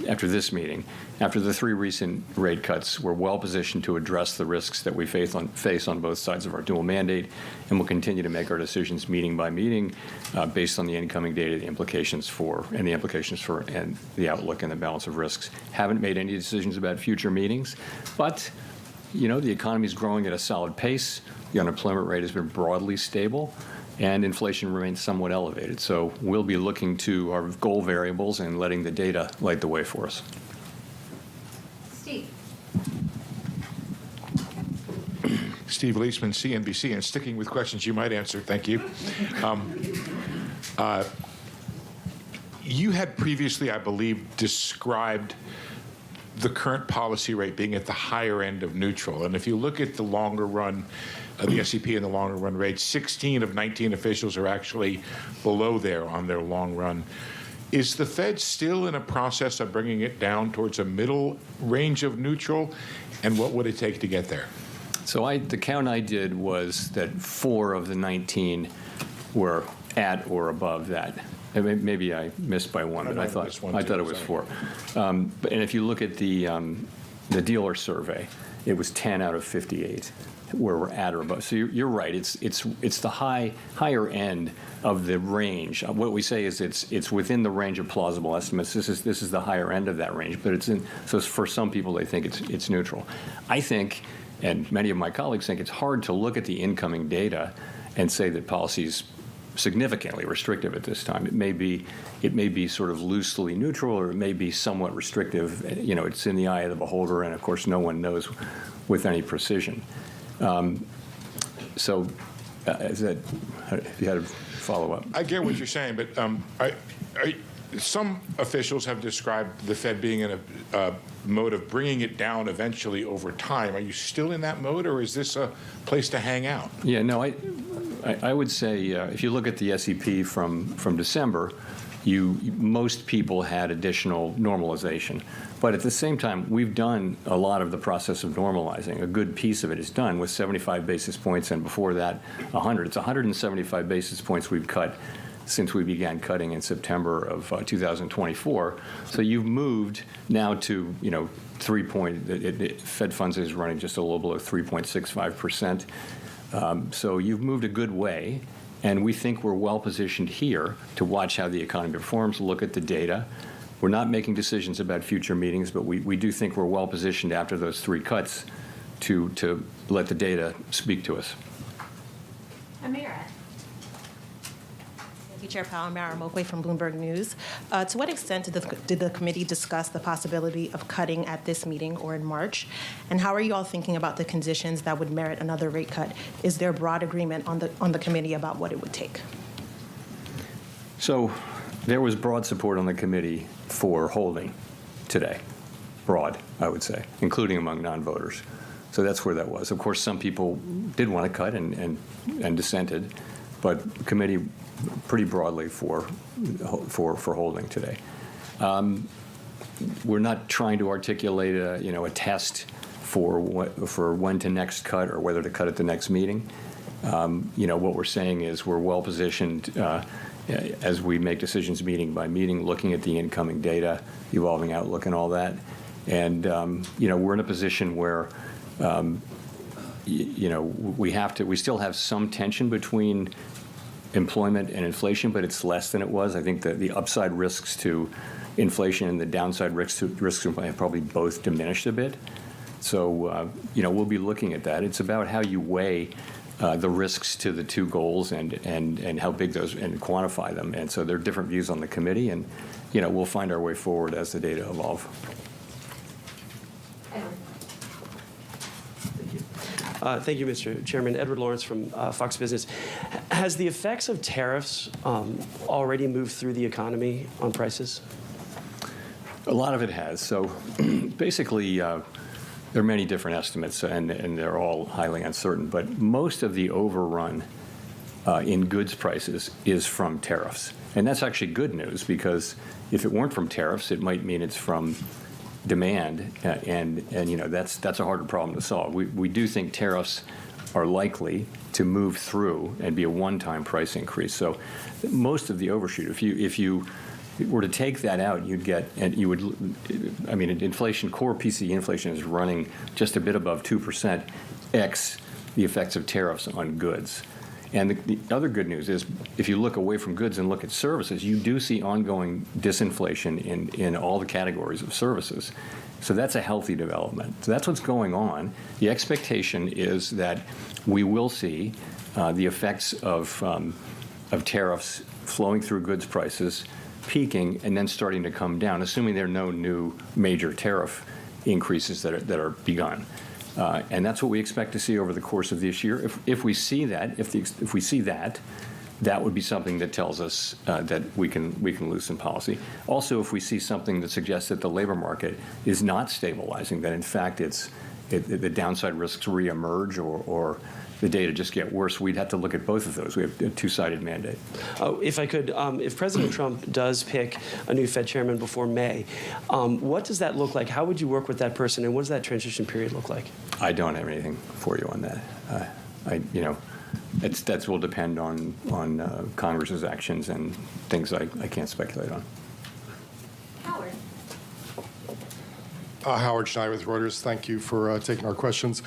after this meeting, after the 3 recent rate cuts, we're well positioned to address the risks that we face on both sides of our dual mandate, and we'll continue to make our decisions meeting by meeting based on the incoming data, the implications for and the outlook and the balance of risks. Haven't made any decisions about future meetings, but the economy is growing at a solid pace. The unemployment rate has been broadly stable, and inflation remains somewhat elevated. So we'll be looking to our goal variables and letting the data light the way for us. Steve. Steve Leisman, CNBC, and sticking with questions you might answer, thank you. You had previously, I believe, described the current policy rate being at the higher end of neutral. And if you look at the longer run, the SEP and the longer run rates, 16 of 19 officials are actually below there on their long run. Is the Fed still in a process of bringing it down towards a middle range of neutral? And what would it take to get there? So the count I did was that 4 of the 19 were at or above that. Maybe I missed by 1, but I thought it was 4. And if you look at the dealer survey, it was 10 out of 58 where we're at or above. So you're right. It's the higher end of the range. What we say is it's within the range of plausible estimates. This is the higher end of that range. But so for some people they think it's neutral. I think, and many of my colleagues think, it's hard to look at the incoming data and say that policy's significantly restrictive at this time. It may be sort of loosely neutral, or it may be somewhat restrictive. It's in the eye of the beholder, and of course no one knows with any precision. If you had a follow-up. I get what you're saying, but some officials have described the Fed being in a mode of bringing it down eventually over time. Are you still in that mode, or is this a place to hang out? Yeah, no, I would say if you look at the SEP from December, most people had additional normalization. But at the same time, we've done a lot of the process of normalizing. A good piece of it is done with 75 basis points, and before that, 100. It's 175 basis points we've cut since we began cutting in September of 2024. So you've moved now to, Fed funds is running just a little below 3.65%. So you've moved a good way, and we think we're well positioned here to watch how the economy performs, look at the data. We're not making decisions about future meetings, but we do think we're well positioned after those 3 cuts to let the data speak to us. Amira. Thank you, Chair Powell. Amira Mokwe from Bloomberg News. To what extent did the committee discuss the possibility of cutting at this meeting or in March? And how are you all thinking about the conditions that would merit another rate cut? Is there broad agreement on the committee about what it would take? So there was broad support on the committee for holding today. Broad, I would say, including among non-voters. So that's where that was. Of course, some people did want to cut and dissented, but the committee pretty broadly for holding today. We're not trying to articulate a test for when to next cut or whether to cut at the next meeting. What we're saying is we're well positioned as we make decisions meeting by meeting, looking at the incoming data, evolving outlook, and all that. And we're in a position where we still have some tension between employment and inflation, but it's less than it was. I think that the upside risks to inflation and the downside risks to inflation have probably both diminished a bit. So we'll be looking at that. It's about how you weigh the risks to the 2 goals and how big those, and quantify them. And so there are different views on the committee, and we'll find our way forward as the data evolve. Thank you, Mr. Chairman. Edward Lawrence from Fox Business. Has the effects of tariffs already moved through the economy on prices? A lot of it has. So basically, there are many different estimates, and they're all highly uncertain. But most of the overrun in goods prices is from tariffs. And that's actually good news, because if it weren't from tariffs, it might mean it's from demand, and that's a harder problem to solve. We do think tariffs are likely to move through and be a one-time price increase. So most of the overshoot, if you were to take that out, you'd get, and you would, I mean, inflation, core PCE inflation is running just a bit above 2%, x the effects of tariffs on goods. And the other good news is, if you look away from goods and look at services, you do see ongoing disinflation in all the categories of services. So that's a healthy development. So that's what's going on. The expectation is that we will see the effects of tariffs flowing through goods prices, peaking, and then starting to come down, assuming there are no new major tariff increases that are begun. And that's what we expect to see over the course of this year. If we see that, if we see that, that would be something that tells us that we can loosen policy. Also, if we see something that suggests that the labor market is not stabilizing, that in fact the downside risks reemerge or the data just get worse, we'd have to look at both of those. We have a two-sided mandate. If I could, if President Trump does pick a new Fed chairman before May, what does that look like? How would you work with that person, and what does that transition period look like? I don't have anything for you on that. That will depend on Congress's actions and things I can't speculate on. Howard Schneider with Reuters. Thank you for taking our questions.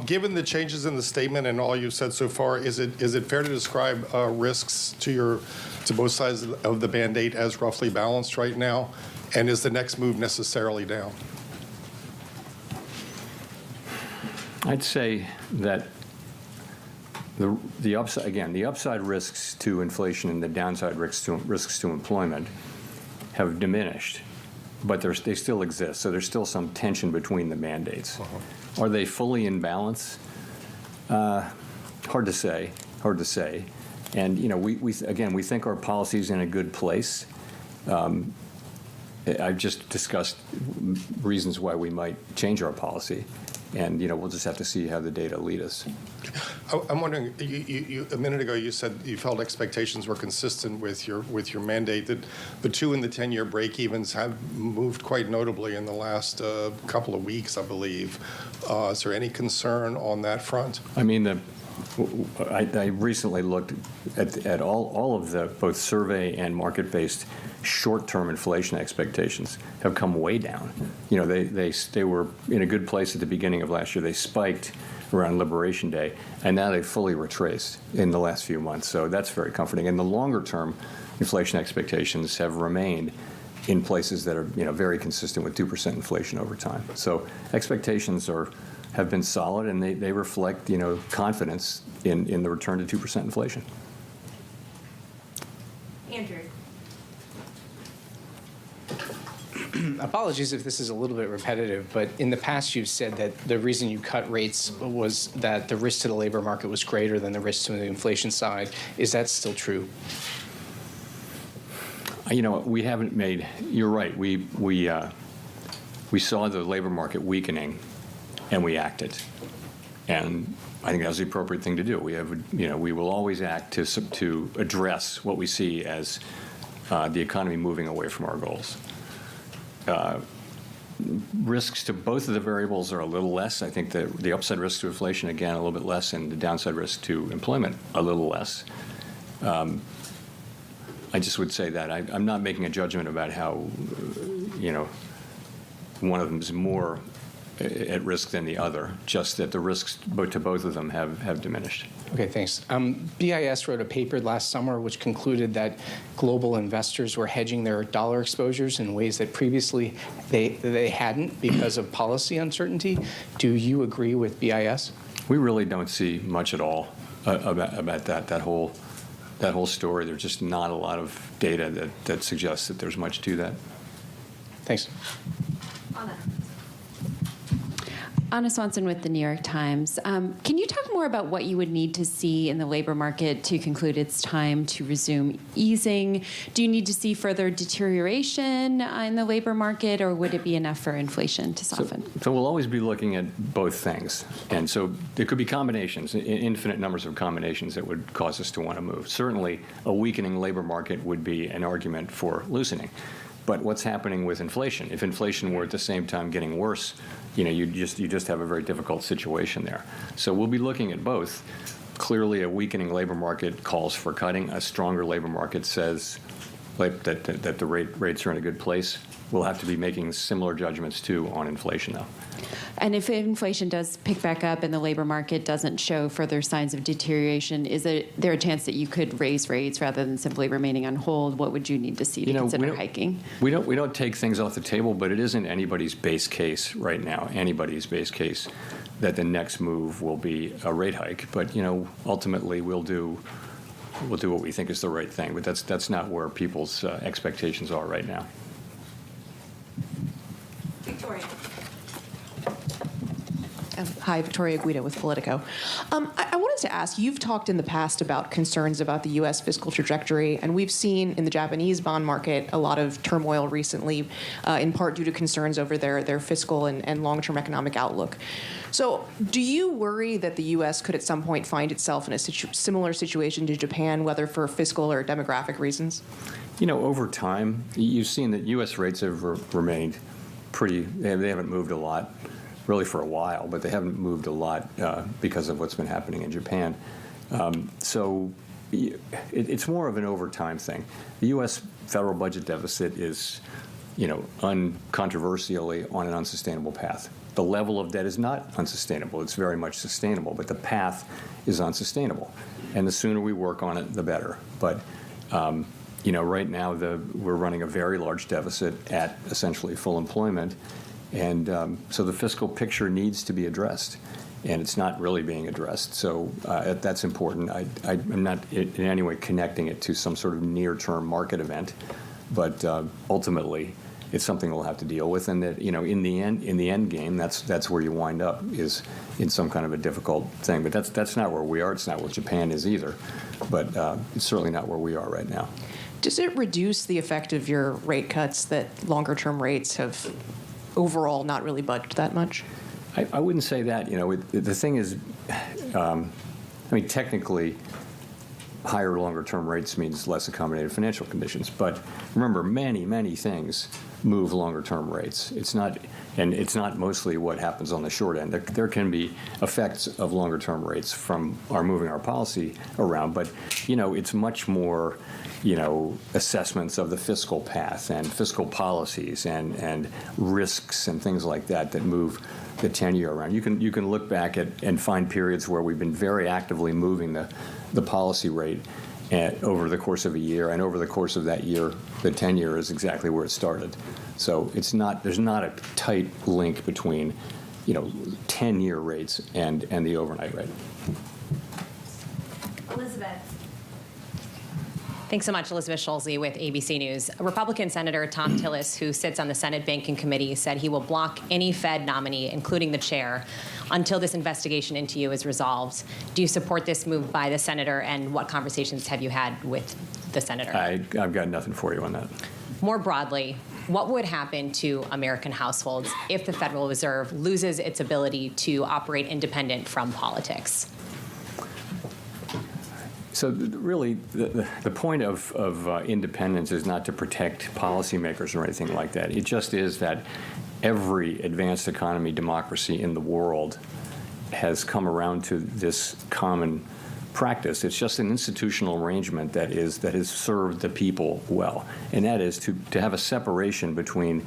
Given the changes in the statement and all you've said so far, is it fair to describe risks to both sides of the Band-Aid as roughly balanced right now? And is the next move necessarily down? I'd say that the upside risks to inflation and the downside risks to employment have diminished, but they still exist. So there's still some tension between the mandates. Are they fully in balance? Hard to say. And we think our policy's in a good place. I've just discussed reasons why we might change our policy. And we'll just have to see how the data lead us. I'm wondering. A minute ago, you said you felt expectations were consistent with your mandate. That the 2 and the 10-year break-evens have moved quite notably in the last couple of weeks, I believe. Is there any concern on that front? I mean, I recently looked at all of the both survey and market-based short-term inflation expectations have come way down. They were in a good place at the beginning of last year. They spiked around Liberation Day, and now they've fully retraced in the last few months. So that's very comforting. And the longer-term inflation expectations have remained in places that are very consistent with 2% inflation over time. So expectations have been solid, and they reflect confidence in the return to 2% inflation. Andrew. Apologies if this is a little bit repetitive, but in the past you've said that the reason you cut rates was that the risk to the labor market was greater than the risk to the inflation side. Is that still true? We haven't made. You're right. We saw the labor market weakening, and we acted, and I think that was the appropriate thing to do. We will always act to address what we see as the economy moving away from our goals. Risks to both of the variables are a little less. I think the upside risk to inflation, again, a little bit less, and the downside risk to employment, a little less. I just would say that I'm not making a judgment about how, one of them is more at risk than the other, just that the risks to both of them have diminished. Okay, thanks. BIS wrote a paper last summer which concluded that global investors were hedging their dollar exposures in ways that previously they hadn't because of policy uncertainty. Do you agree with BIS? We really don't see much at all about that whole story. There's just not a lot of data that suggests that there's much to that. Thanks. Anna Swanson with the New York Times. Can you talk more about what you would need to see in the labor market to conclude it's time to resume easing? Do you need to see further deterioration in the labor market, or would it be enough for inflation to soften? So we'll always be looking at both things. And so there could be combinations, infinite numbers of combinations that would cause us to want to move. Certainly, a weakening labor market would be an argument for loosening. But what's happening with inflation? If inflation were at the same time getting worse, you just have a very difficult situation there. So we'll be looking at both. Clearly, a weakening labor market calls for cutting. A stronger labor market says that the rates are in a good place. We'll have to be making similar judgments, too, on inflation, though. And if inflation does pick back up and the labor market doesn't show further signs of deterioration, is there a chance that you could raise rates rather than simply remaining on hold? What would you need to see to consider hiking? We don't take things off the table, but it isn't anybody's base case right now, anybody's base case, that the next move will be a rate hike. But, ultimately we'll do what we think is the right thing. But that's not where people's expectations are right now. Victoria. Hi, Victoria Guida with Politico. I wanted to ask, you've talked in the past about concerns about the U.S. fiscal trajectory, and we've seen in the Japanese bond market a lot of turmoil recently, in part due to concerns over their fiscal and long-term economic outlook. So do you worry that the U.S. could at some point find itself in a similar situation to Japan, whether for fiscal or demographic reasons? Over time, you've seen that U.S. rates have remained they haven't moved a lot, really for a while, but they haven't moved a lot because of what's been happening in Japan. So it's more of an over time thing. The U.S. federal budget deficit is, uncontroversially on an unsustainable path. The level of debt is not unsustainable. It's very much sustainable, but the path is unsustainable. And the sooner we work on it, the better. But right now we're running a very large deficit at essentially full employment. And so the fiscal picture needs to be addressed, and it's not really being addressed. So that's important. I'm not in any way connecting it to some sort of near-term market event, but ultimately it's something we'll have to deal with. And that in the end game, that's where you wind up, is in some kind of a difficult thing. But that's not where we are. It's not where Japan is either. But it's certainly not where we are right now. Does it reduce the effect of your rate cuts that longer-term rates have overall not really budged that much? I wouldn't say that. The thing is, technically, higher longer-term rates means less accommodative financial conditions. But remember, many things move longer-term rates. It's not mostly what happens on the short end. There can be effects of longer-term rates from our moving our policy around, but it's much more assessments of the fiscal path and fiscal policies and risks and things like that move the 10-year around. You can look back at and find periods where we've been very actively moving the policy rate over the course of a year, and over the course of that year, the 10-year is exactly where it started. So there's not a tight link between 10-year rates and the overnight rate. Elizabeth. Thanks so much, Elizabeth Schulze with ABC News. Republican Senator Tom Tillis, who sits on the Senate Banking Committee, said he will block any Fed nominee, including the chair, until this investigation into you is resolved. Do you support this move by the senator, and what conversations have you had with the senator? I've got nothing for you on that. More broadly, what would happen to American households if the Federal Reserve loses its ability to operate independent from politics? So really, the point of independence is not to protect policymakers or anything like that. It just is that every advanced economy democracy in the world has come around to this common practice. It's just an institutional arrangement that has served the people well, and that is to have a separation between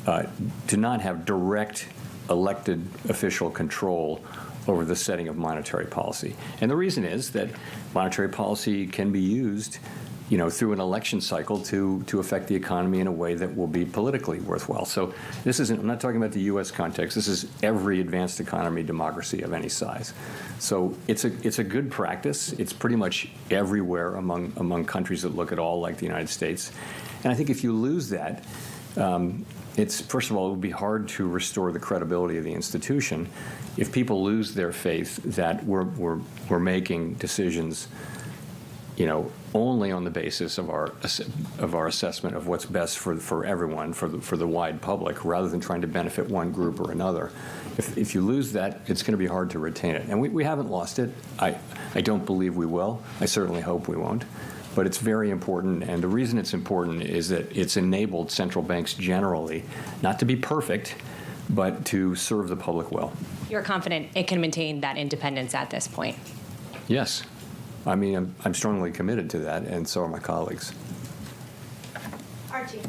to not have direct elected official control over the setting of monetary policy. And the reason is that monetary policy can be used, through an election cycle to affect the economy in a way that will be politically worthwhile. So I'm not talking about the U.S. context. This is every advanced economy democracy of any size. So it's a good practice. It's pretty much everywhere among countries that look at all like the United States. And I think if you lose that, first of all, it would be hard to restore the credibility of the institution if people lose their faith that we're making decisions, only on the basis of our assessment of what's best for everyone, for the wide public, rather than trying to benefit one group or another. If you lose that, it's going to be hard to retain it. And we haven't lost it. I don't believe we will. I certainly hope we won't. but it's very important. And the reason it's important is that it's enabled central banks generally not to be perfect, but to serve the public well. You're confident it can maintain that independence at this point? Yes. I mean, I'm strongly committed to that, and so are my colleagues. Archie.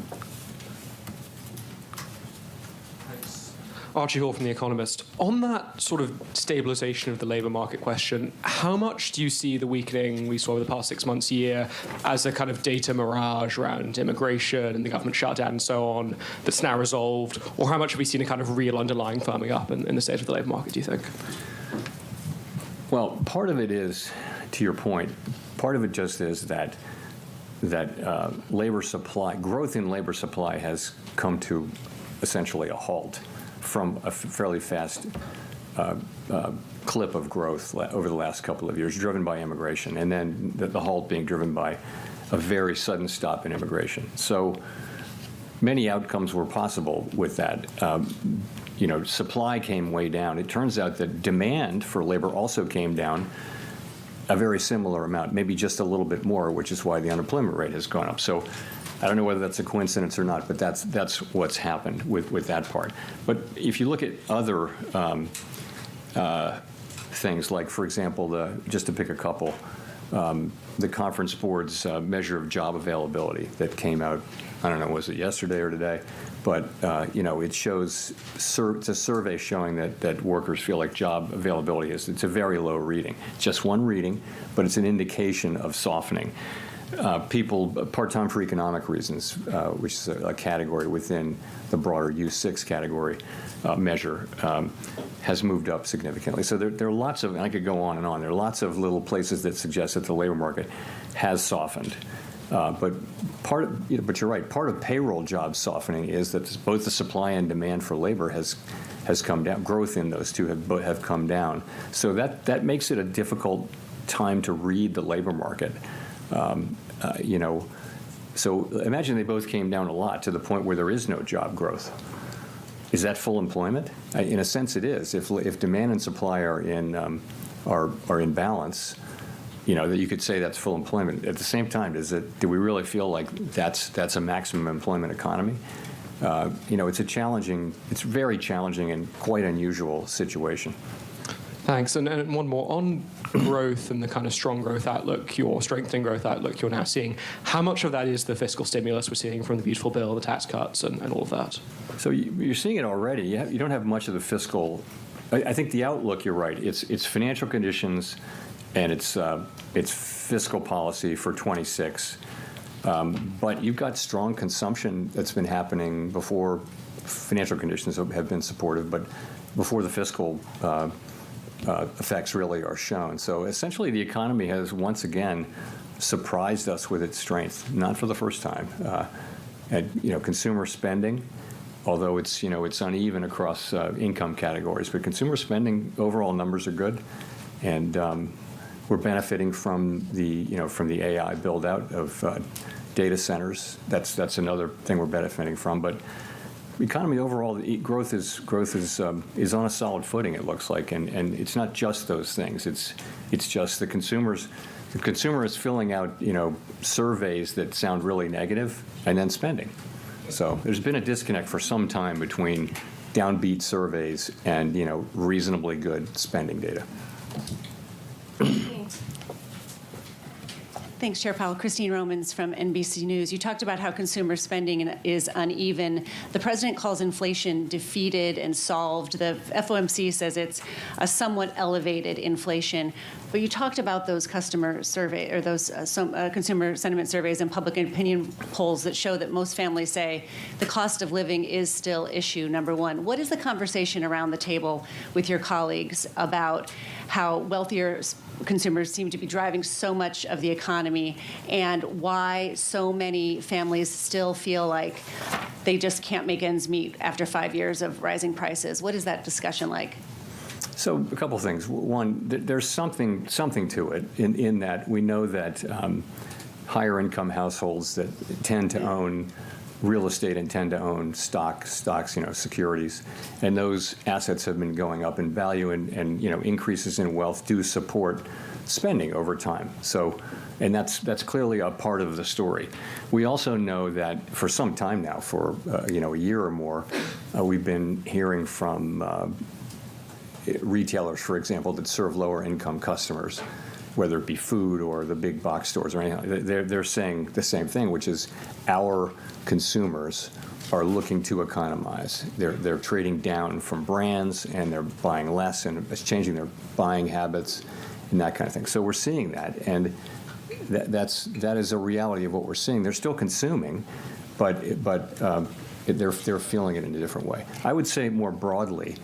Archie Hall from The Economist. On that sort of stabilization of the labour market question, how much do you see the weakening we saw over the past 6 months, year, as a kind of data mirage around immigration and the government shutdown and so on that's now resolved? Or how much have we seen a kind of real underlying firming up in the state of the labour market, do you think? Well, part of it is, to your point, part of it just is that labor supply, growth in labor supply has come to essentially a halt from a fairly fast clip of growth over the last couple of years, driven by immigration, and then the halt being driven by a very sudden stop in immigration. So many outcomes were possible with that. Supply came way down. It turns out that demand for labor also came down a very similar amount, maybe just a little bit more, which is why the unemployment rate has gone up. So I don't know whether that's a coincidence or not, but that's what's happened with that part. But if you look at other things, like, for example, just to pick a couple, the Conference Board's measure of job availability that came out, I don't know, was it yesterday or today? But, it shows, it's a survey showing that workers feel like job availability it's a very low reading. Just one reading, but it's an indication of softening. People part-time for economic reasons, which is a category within the broader U6 category measure, has moved up significantly. So there are lots of, and I could go on and on, there are lots of little places that suggest that the labor market has softened. But you're right, part of payroll job softening is that both the supply and demand for labor has come down. Growth in those two have come down. So that makes it a difficult time to read the labor market. So imagine they both came down a lot to the point where there is no job growth. Is that full employment? In a sense, it is. If demand and supply are in balance, that you could say that's full employment. At the same time, do we really feel like that's a maximum employment economy? It's very challenging and quite unusual situation. Thanks. And one more on growth and the kind of strong growth outlook, your strengthening growth outlook you're now seeing. How much of that is the fiscal stimulus we're seeing from the beautiful bill, the tax cuts, and all of that? So you're seeing it already. You don't have much of the fiscal. I think the outlook, you're right. It's financial conditions, and it's fiscal policy for 26. But you've got strong consumption that's been happening before financial conditions have been supportive, but before the fiscal effects really are shown. So essentially the economy has once again surprised us with its strength, not for the first time. Consumer spending, although it's uneven across income categories, but consumer spending overall numbers are good, and we're benefiting from the AI build out of data centers. That's another thing we're benefiting from, but the economy overall, growth is on a solid footing. It looks like, and it's not just those things. It's just the consumer is filling out surveys that sound really negative, and then spending. So there's been a disconnect for some time between downbeat surveys and reasonably good spending data. Thanks, Chair Powell. Christine Romans from NBC News. You talked about how consumer spending is uneven. The president calls inflation defeated and solved. The FOMC says it's a somewhat elevated inflation. But you talked about those customer survey or those consumer sentiment surveys and public opinion polls that show that most families say the cost of living is still issue number one. What is the conversation around the table with your colleagues about how wealthier consumers seem to be driving so much of the economy, and why so many families still feel like they just can't make ends meet after 5 years of rising prices? What is that discussion like? So a couple things. One, there's something to it in that we know that higher income households that tend to own real estate and tend to own stocks, securities, and those assets have been going up in value, and increases in wealth do support spending over time. So, and that's clearly a part of the story. We also know that for some time now, for a year or more, we've been hearing from retailers, for example, that serve lower income customers, whether it be food or the big box stores or anything. They're saying the same thing, which is our consumers are looking to economize. They're trading down from brands, and they're buying less, and it's changing their buying habits and that kind of thing. So we're seeing that, and that is a reality of what we're seeing. They're still consuming, but they're feeling it in a different way. I would say more broadly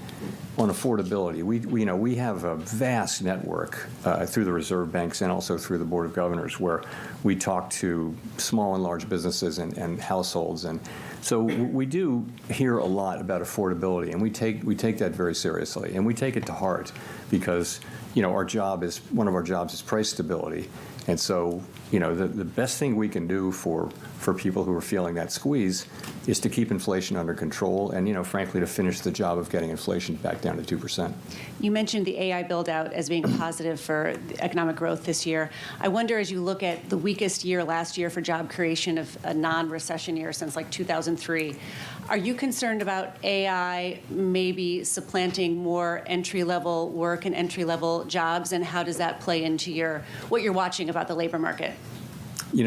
on affordability, we have a vast network through the reserve banks and also through the Board of Governors, where we talk to small and large businesses and households, and so we do hear a lot about affordability, and we take that very seriously, and we take it to heart, because one of our jobs is price stability. And so, the best thing we can do for people who are feeling that squeeze is to keep inflation under control and, frankly, to finish the job of getting inflation back down to 2%. You mentioned the AI build-out as being a positive for economic growth this year. I wonder, as you look at the weakest year last year for job creation of a non-recession year since like 2003, are you concerned about AI maybe supplanting more entry-level work and entry-level jobs, and how does that play into what you're watching about the labor market?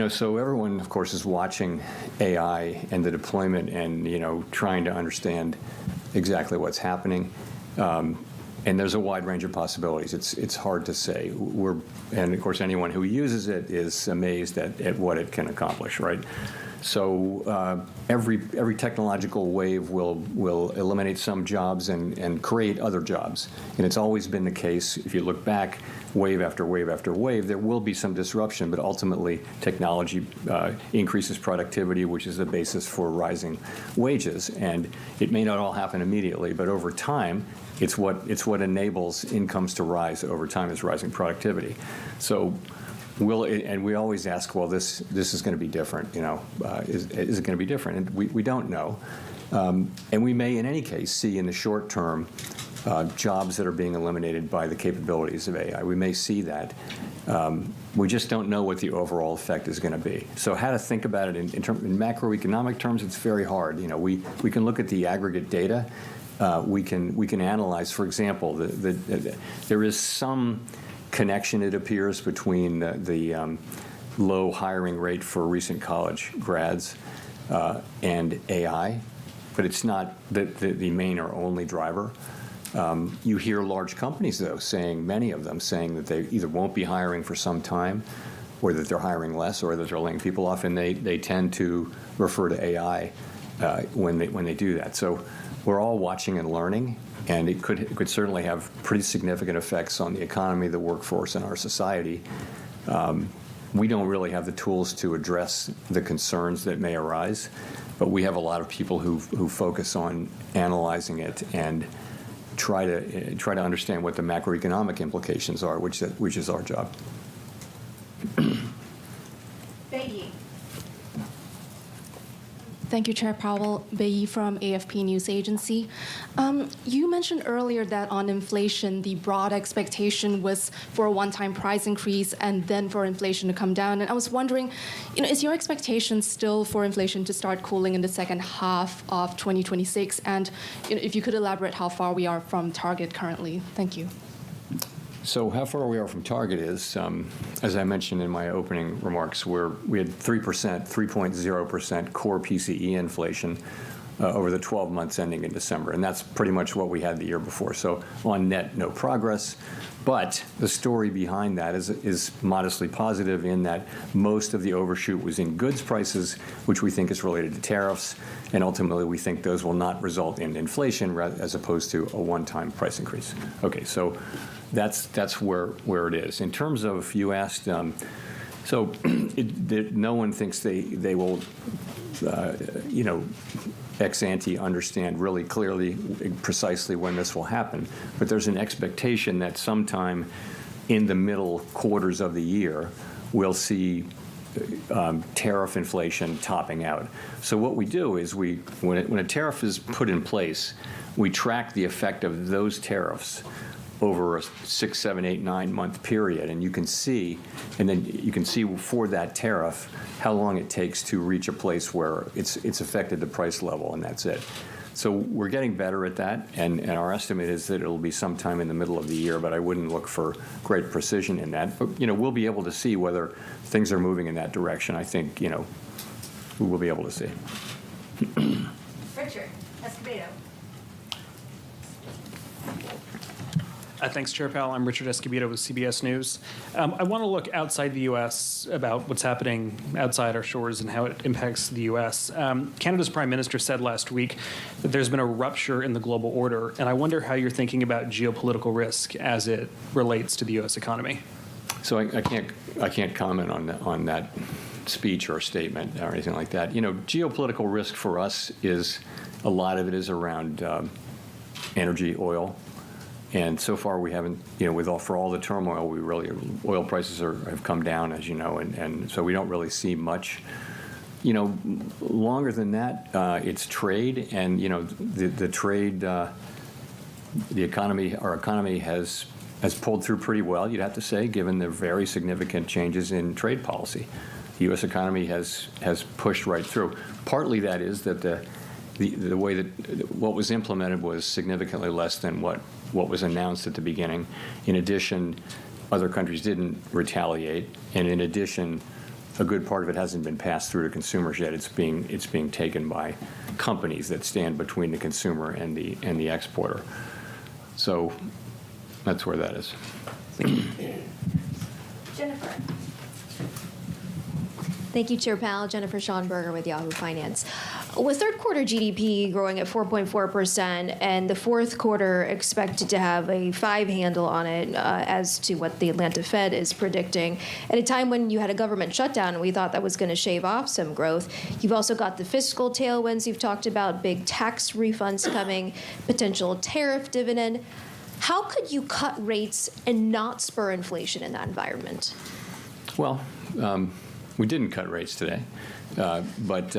So everyone, of course, is watching AI and the deployment and, trying to understand exactly what's happening. And there's a wide range of possibilities. It's hard to say. And, of course, anyone who uses it is amazed at what it can accomplish, right? So every technological wave will eliminate some jobs and create other jobs. And it's always been the case. If you look back, wave after wave after wave, there will be some disruption, but ultimately technology increases productivity, which is the basis for rising wages. And it may not all happen immediately, but over time, it's what enables incomes to rise over time, is rising productivity. So and we always ask, well, this is going to be different, is it going to be different? And we don't know. And we may, in any case, see in the short term jobs that are being eliminated by the capabilities of AI. We may see that. We just don't know what the overall effect is going to be. So how to think about it in macroeconomic terms, it's very hard. We can look at the aggregate data. We can analyze, for example, there is some connection, it appears, between the low hiring rate for recent college grads and AI, but it's not the main or only driver. You hear large companies, though, many of them saying that they either won't be hiring for some time, or that they're hiring less, or that they're laying people off, and they tend to refer to AI when they do that. So we're all watching and learning, and it could certainly have pretty significant effects on the economy, the workforce, and our society. We don't really have the tools to address the concerns that may arise, but we have a lot of people who focus on analyzing it and try to understand what the macroeconomic implications are, which is our job. Thank you, Chair Powell. Bei from AFP News Agency. You mentioned earlier that on inflation, the broad expectation was for a one-time price increase and then for inflation to come down. And I was wondering, is your expectation still for inflation to start cooling in the second half of 2026? And if you could elaborate how far we are from target currently. Thank you. So how far we are from target is, as I mentioned in my opening remarks, we had 3.0% core PCE inflation over the 12 months ending in December, and that's pretty much what we had the year before. So on net, no progress. But the story behind that is modestly positive in that most of the overshoot was in goods prices, which we think is related to tariffs, and ultimately we think those will not result in inflation as opposed to a one-time price increase. Okay, so that's where it is. In terms of, you asked, no one thinks they will, ex ante understand really clearly, precisely when this will happen. But there's an expectation that sometime in the middle quarters of the year, we'll see tariff inflation topping out. So what we do is when a tariff is put in place, we track the effect of those tariffs over a 6, 7, 8, 9-month period, and you can see for that tariff how long it takes to reach a place where it's affected the price level, and that's it. So we're getting better at that, and our estimate is that it'll be sometime in the middle of the year, but I wouldn't look for great precision in that. But, we'll be able to see whether things are moving in that direction. I think, we will be able to see. Richard Escobedo. Thanks, Chair Powell. I'm Richard Escobedo with CBS News. I want to look outside the U.S. about what's happening outside our shores and how it impacts the U.S. Canada's Prime Minister said last week that there's been a rupture in the global order, and I wonder how you're thinking about geopolitical risk as it relates to the U.S. economy. So I can't comment on that speech or statement or anything like that. Geopolitical risk for us is a lot of it is around energy, oil. And so far, we haven't, for all the turmoil, oil prices have come down, as you know, and so we don't really see much. Longer than that, it's trade, and the trade, the economy, our economy has pulled through pretty well, you'd have to say, given the very significant changes in trade policy. The U.S. economy has pushed right through. Partly that is that the way that what was implemented was significantly less than what was announced at the beginning. In addition, other countries didn't retaliate, and in addition, a good part of it hasn't been passed through to consumers yet. It's being taken by companies that stand between the consumer and the exporter. So that's where that is. Jennifer. Thank you, Chair Powell. Jennifer Schonberger with Yahoo Finance. With third quarter GDP growing at 4.4% and the fourth quarter expected to have a 5 handle on it as to what the Atlanta Fed is predicting, at a time when you had a government shutdown and we thought that was going to shave off some growth, you've also got the fiscal tailwinds you've talked about, big tax refunds coming, potential tariff dividend. How could you cut rates and not spur inflation in that environment? Well, we didn't cut rates today, but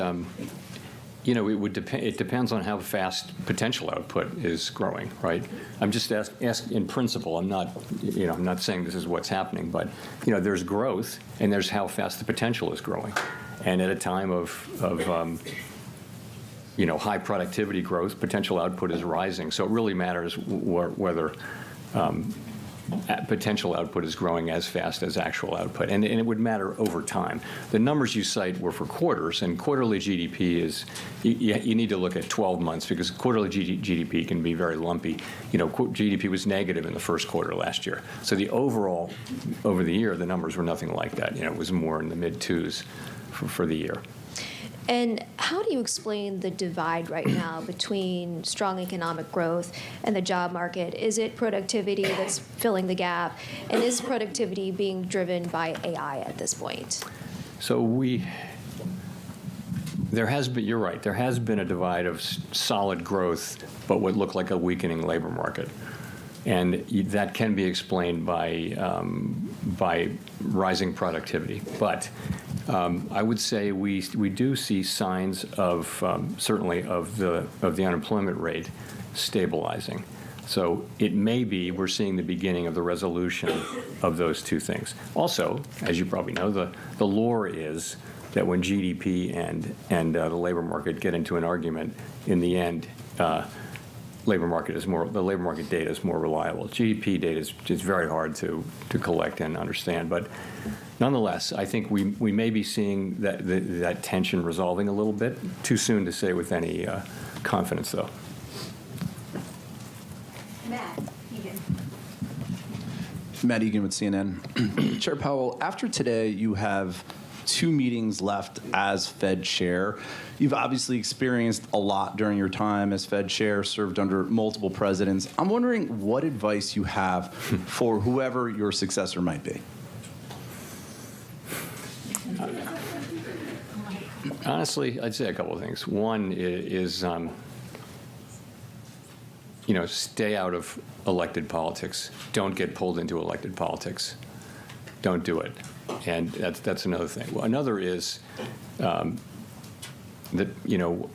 it depends on how fast potential output is growing, right? I'm just asking in principle. I'm not saying this is what's happening, but there's growth and there's how fast the potential is growing, and at a time of high productivity growth, potential output is rising. So it really matters whether potential output is growing as fast as actual output, and it would matter over time. The numbers you cite were for quarters, and quarterly GDP is, you need to look at 12 months because quarterly GDP can be very lumpy. GDP was negative in the first quarter last year. So the overall, over the year, the numbers were nothing like that. It was more in the mid-2s for the year. And how do you explain the divide right now between strong economic growth and the job market? Is it productivity that's filling the gap? And is productivity being driven by AI at this point? So there has been, you're right, there has been a divide of solid growth, but what looked like a weakening labor market. And that can be explained by rising productivity. But I would say we do see signs of certainly of the unemployment rate stabilizing. So it may be we're seeing the beginning of the resolution of those two things. Also, as you probably know, the lore is that when GDP and the labor market get into an argument, in the end, the labor market data is more reliable. GDP data is very hard to collect and understand, but nonetheless, I think we may be seeing that tension resolving a little bit. Too soon to say with any confidence, though. Matt Egan with CNN. Chair Powell, after today, you have 2 meetings left as Fed chair. You've obviously experienced a lot during your time as Fed chair, served under multiple presidents. I'm wondering what advice you have for whoever your successor might be. Honestly, I'd say a couple of things. One is, stay out of elected politics. Don't get pulled into elected politics. don't do it. And that's another thing. Well, another is that,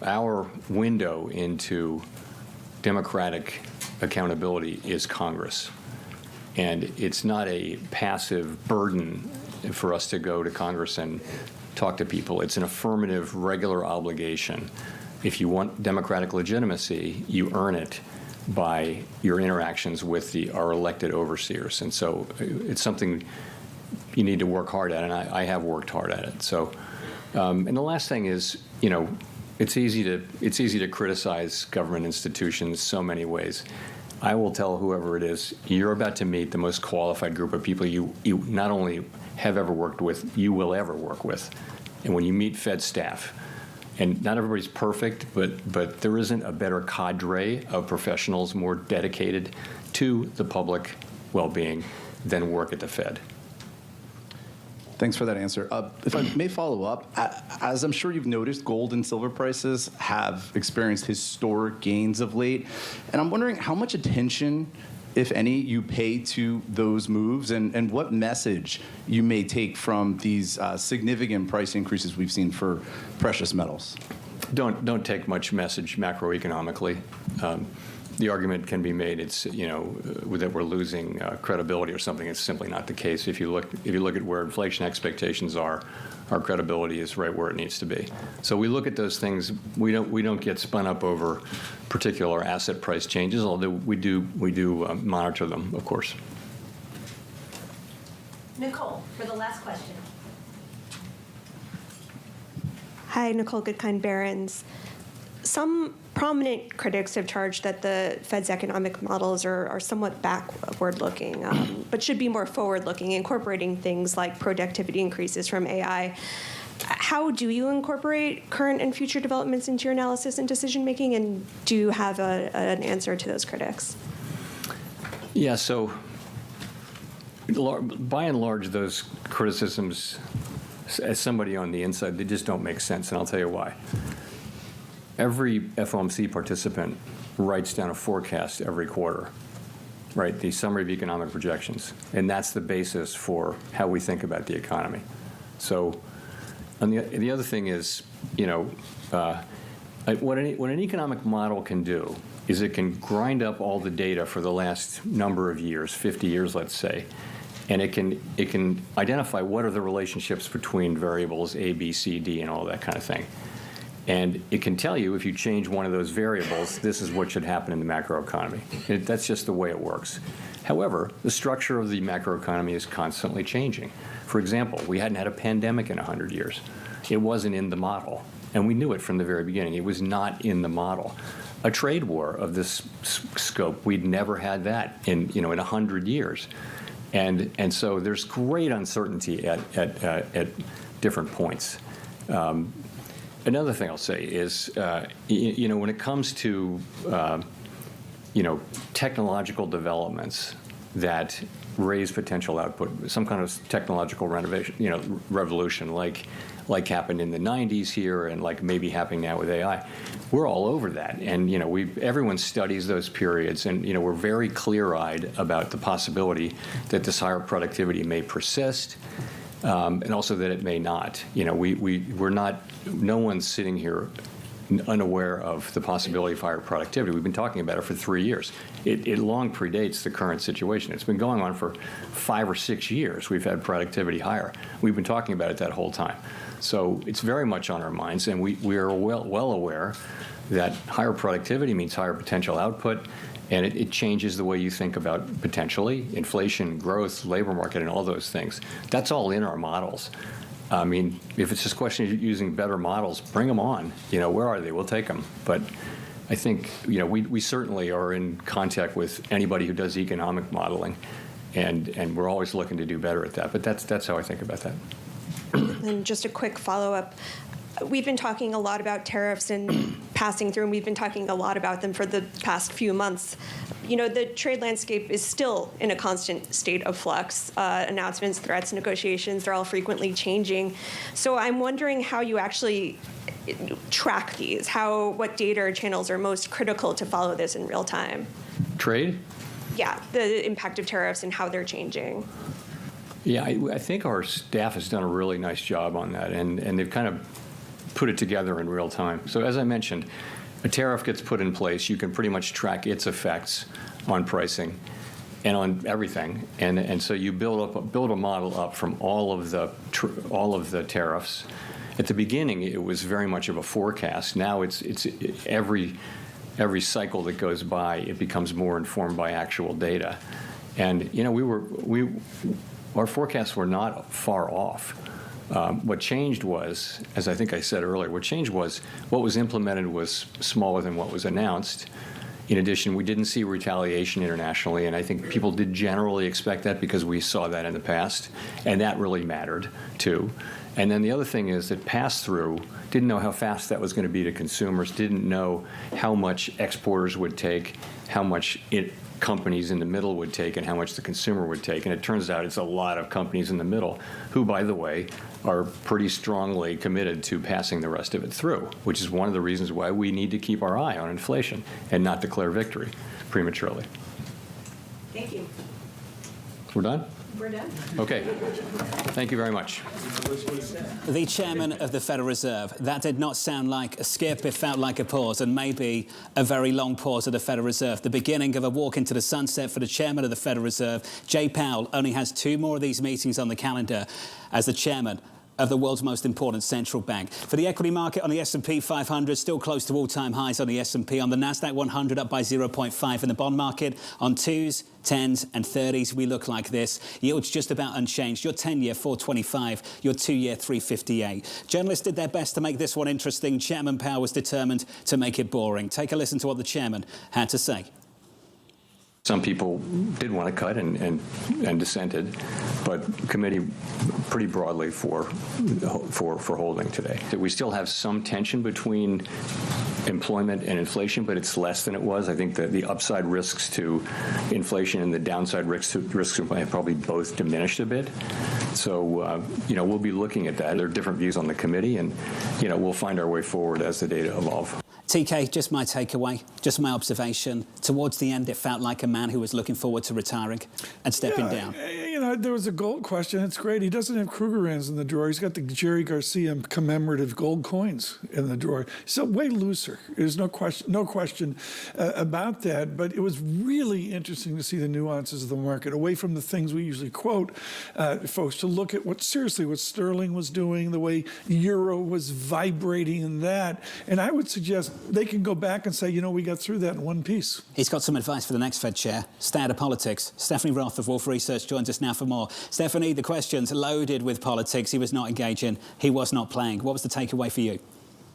our window into democratic accountability is Congress. And it's not a passive burden for us to go to Congress and talk to people. It's an affirmative, regular obligation. If you want democratic legitimacy, you earn it by your interactions with our elected overseers. And so it's something you need to work hard at, and I have worked hard at it. So, and the last thing is, it's easy to criticize government institutions so many ways. I will tell whoever it is, you're about to meet the most qualified group of people you not only have ever worked with, you will ever work with. And when you meet Fed staff, and not everybody's perfect, but there isn't a better cadre of professionals more dedicated to the public well-being than work at the Fed. Thanks for that answer. If I may follow up, as I'm sure you've noticed, gold and silver prices have experienced historic gains of late. And I'm wondering how much attention, if any, you pay to those moves and what message you may take from these significant price increases we've seen for precious metals. Don't take much message macroeconomically. The argument can be made that we're losing credibility or something. It's simply not the case. If you look at where inflation expectations are, our credibility is right where it needs to be. So we look at those things. We don't get spun up over particular asset price changes, although we do monitor them, of course. Nicole, for the last question. Hi, Nicole Goodkind, Barron's. Some prominent critics have charged that the Fed's economic models are somewhat backward-looking, but should be more forward-looking, incorporating things like productivity increases from AI. How do you incorporate current and future developments into your analysis and decision-making, and do you have an answer to those critics? Yeah, so by and large, those criticisms, as somebody on the inside, they just don't make sense, and I'll tell you why. Every FOMC participant writes down a forecast every quarter, right? The summary of economic projections. And that's the basis for how we think about the economy. So the other thing is, what an economic model can do is it can grind up all the data for the last number of years, 50 years, let's say, and it can identify what are the relationships between variables A, B, C, D, and all that kind of thing. And it can tell you if you change one of those variables, this is what should happen in the macroeconomy. That's just the way it works. However, the structure of the macroeconomy is constantly changing. For example, we hadn't had a pandemic in 100 years. It wasn't in the model, and we knew it from the very beginning. It was not in the model. A trade war of this scope, we'd never had that in 100 years. And so there's great uncertainty at different points. Another thing I'll say is, when it comes to, technological developments that raise potential output, some kind of technological revolution, like happened in the 90s here and like maybe happening now with AI, we're all over that. And, everyone studies those periods, and, we're very clear-eyed about the possibility that this higher productivity may persist. And also that it may not. We're not. No one's sitting here unaware of the possibility of higher productivity. We've been talking about it for 3 years. It long predates the current situation. It's been going on for 5 or 6 years. We've had productivity higher. We've been talking about it that whole time. So it's very much on our minds, and we are well aware that higher productivity means higher potential output. And it changes the way you think about, potentially, inflation, growth, labor market, and all those things. That's all in our models. I mean, if it's just a question of using better models, bring them on. Where are they? We'll take them. But I think, we certainly are in contact with anybody who does economic modeling, and we're always looking to do better at that. But that's how I think about that. And just a quick follow-up. We've been talking a lot about tariffs and passing through, and we've been talking a lot about them for the past few months. The trade landscape is still in a constant state of flux. Announcements, threats, negotiations, they're all frequently changing. So I'm wondering how you actually track these, what data or channels are most critical to follow this in real time. Trade? Yeah, the impact of tariffs and how they're changing. Yeah, I think our staff has done a really nice job on that, and they've kind of put it together in real time. So as I mentioned, a tariff gets put in place, you can pretty much track its effects on pricing and on everything, and so you build a model up from all of the tariffs. At the beginning, it was very much of a forecast. Now it's every cycle that goes by, it becomes more informed by actual data, and our forecasts were not far off. What changed was, as I think I said earlier, what was implemented was smaller than what was announced. In addition, we didn't see retaliation internationally, and I think people did generally expect that because we saw that in the past, and that really mattered, too. And then the other thing is that pass-through didn't know how fast that was going to be to consumers, didn't know how much exporters would take, how much companies in the middle would take, and how much the consumer would take. And it turns out it's a lot of companies in the middle who, by the way, are pretty strongly committed to passing the rest of it through, which is one of the reasons why we need to keep our eye on inflation and not declare victory prematurely. Thank you. We're done? We're done. Okay. Thank you very much. The chairman of the Federal Reserve. That did not sound like a skip. It felt like a pause, and maybe a very long pause at the Federal Reserve. The beginning of a walk into the sunset for the chairman of the Federal Reserve. Jay Powell only has 2 more of these meetings on the calendar as the chairman of the world's most important central bank. For the equity market on the S&P 500, still close to all-time highs on the S&P. On the Nasdaq 100, up by 0.5. In the bond market, on 2s, 10s and 30s, we look like this. Yields just about unchanged. Your 10-year 425, your 2-year 358. Journalists did their best to make this one interesting. Chairman Powell was determined to make it boring. Take a listen to what the chairman had to say. Some people did want to cut and dissented, but committee pretty broadly for holding today. We still have some tension between employment and inflation, but it's less than it was. I think that the upside risks to inflation and the downside risks have probably both diminished a bit. So, we'll be looking at that. There are different views on the committee, and, we'll find our way forward as the data evolve. TK, just my takeaway, just my observation. Towards the end, it felt like a man who was looking forward to retiring and stepping down. There was a gold question. It's great. He doesn't have Krugerrands in the drawer. He's got the Jerry Garcia commemorative gold coins in the drawer. So way looser. There's no question about that. But it was really interesting to see the nuances of the market, away from the things we usually quote folks, to look at what sterling was doing, the way euro was vibrating in that. And I would suggest they can go back and say, we got through that in one piece. He's got some advice for the next Fed chair. Stay out of politics. Stephanie Roth of Wolf Research joins us now for more. Stephanie, the questions loaded with politics. He was not engaging. He was not playing. What was the takeaway for you?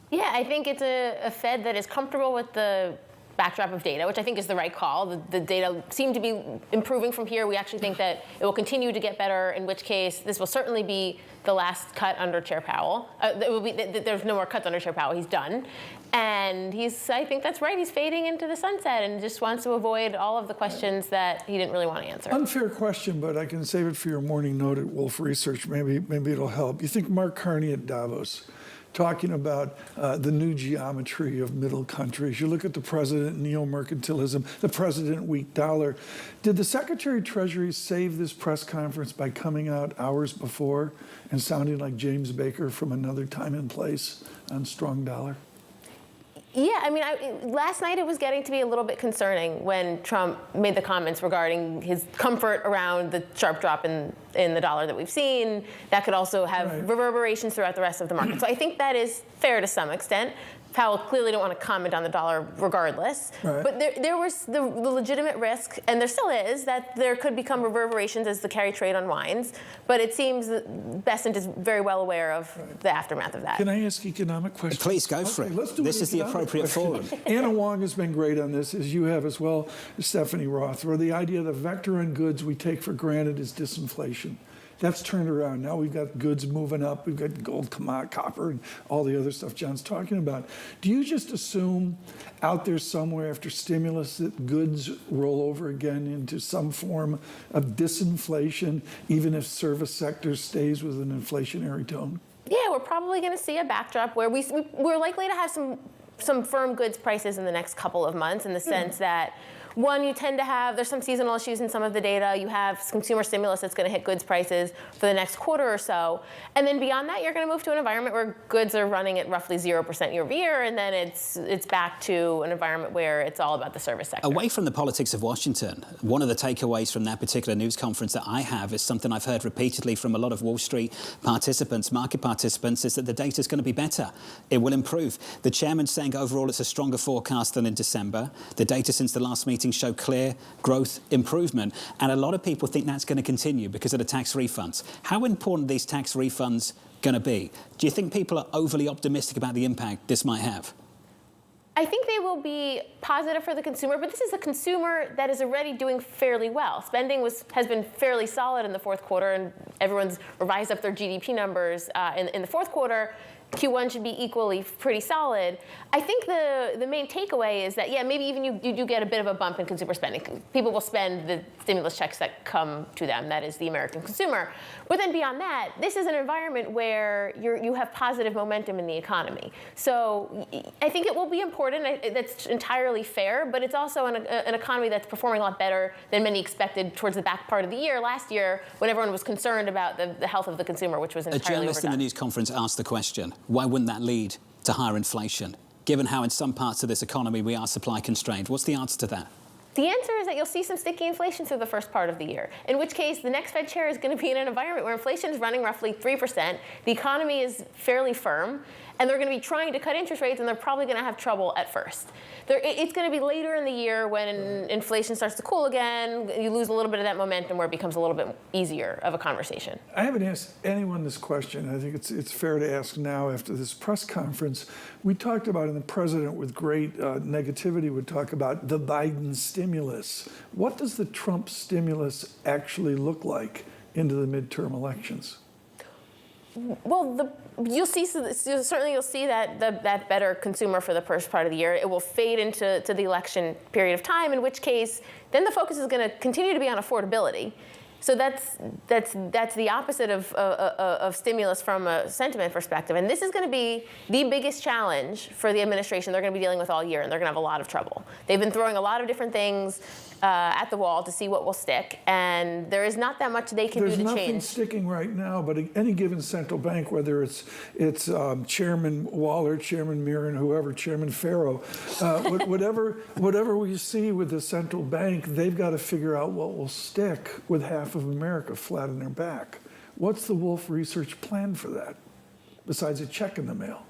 Yeah, I think it's a Fed that is comfortable with the backdrop of data, which I think is the right call. The data seem to be improving from here. We actually think that it will continue to get better, in which case this will certainly be the last cut under Chair Powell. There's no more cuts under Chair Powell. He's done. And I think that's right. He's fading into the sunset and just wants to avoid all of the questions that he didn't really want to answer. Unfair question, but I can save it for your morning note at Wolf Research. Maybe it'll help. You think Mark Carney at Davos, talking about the new geometry of middle countries. You look at the president, neo-mercantilism, the president, weak dollar. Did the Secretary of Treasury save this press conference by coming out hours before and sounding like James Baker from Another Time and Place on strong dollar? Yeah, last night it was getting to be a little bit concerning when Trump made the comments regarding his comfort around the sharp drop in the dollar that we've seen. That could also have reverberations throughout the rest of the market. So I think that is fair to some extent. Powell clearly don't want to comment on the dollar regardless. Right. But there was the legitimate risk, and there still is, that there could become reverberations as the carry trade unwinds. But it seems that Bessent is very well aware of the aftermath of that. Can I ask economic questions? Please go for it. Let's do this is the appropriate forum. Anna Wong has been great on this, as you have as well, Stephanie Roth, where the idea that vector on goods we take for granted is disinflation. That's turned around. Now we've got goods moving up. We've got gold, copper, and all the other stuff John's talking about. Do you just assume out there somewhere after stimulus that goods roll over again into some form of disinflation, even if service sector stays with an inflationary tone? Yeah, we're probably going to see a backdrop where we're likely to have some firm goods prices in the next couple of months, in the sense that One, you tend to have, there's some seasonal issues in some of the data. You have consumer stimulus that's going to hit goods prices for the next quarter or so. And then beyond that, you're going to move to an environment where goods are running at roughly 0% year over year, and then it's back to an environment where it's all about the service sector. Away from the politics of Washington, one of the takeaways from that particular news conference that I have is something I've heard repeatedly from a lot of Wall Street participants, market participants, is that the data is going to be better. It will improve. The chairman's saying overall it's a stronger forecast than in December. The data since the last meeting show clear growth improvement. And a lot of people think that's going to continue because of the tax refunds. How important are these tax refunds going to be? Do you think people are overly optimistic about the impact this might have? I think they will be positive for the consumer, but this is a consumer that is already doing fairly well. Spending has been fairly solid in the fourth quarter, and everyone's revised up their GDP numbers in the fourth quarter. Q1 should be equally pretty solid. I think the main takeaway is that, yeah, maybe even you do get a bit of a bump in consumer spending. People will spend the stimulus checks that come to them, that is the American consumer. But then beyond that, this is an environment where you have positive momentum in the economy. So I think it will be important. That's entirely fair, but it's also an economy that's performing a lot better than many expected towards the back part of the year. Last year, when everyone was concerned about the health of the consumer, which was entirely overdone. A journalist in the news conference asked the question, why wouldn't that lead to higher inflation, given how in some parts of this economy we are supply constrained? What's the answer to that? The answer is that you'll see some sticky inflation through the first part of the year, in which case the next Fed chair is going to be in an environment where inflation is running roughly 3%, the economy is fairly firm, and they're going to be trying to cut interest rates, and they're probably going to have trouble at first. It's going to be later in the year when inflation starts to cool again, you lose a little bit of that momentum where it becomes a little bit easier of a conversation. I haven't asked anyone this question. I think it's fair to ask now after this press conference. We talked about, and the president with great negativity would talk about the Biden stimulus. What does the Trump stimulus actually look like into the midterm elections? Well, you'll see that better consumer for the first part of the year. It will fade into the election period of time, in which case then the focus is going to continue to be on affordability. So that's the opposite of stimulus from a sentiment perspective. And this is going to be the biggest challenge for the administration they're going to be dealing with all year, and they're going to have a lot of trouble. They've been throwing a lot of different things at the wall to see what will stick, and there is not that much they can do to change. There's nothing sticking right now, but any given central bank, whether it's Chairman Waller, Chairman Mirren, whoever, Chairman Farrow, whatever we see with the central bank, they've got to figure out what will stick with half of America flat on their back. What's the Wolf Research plan for that, besides a check in the mail?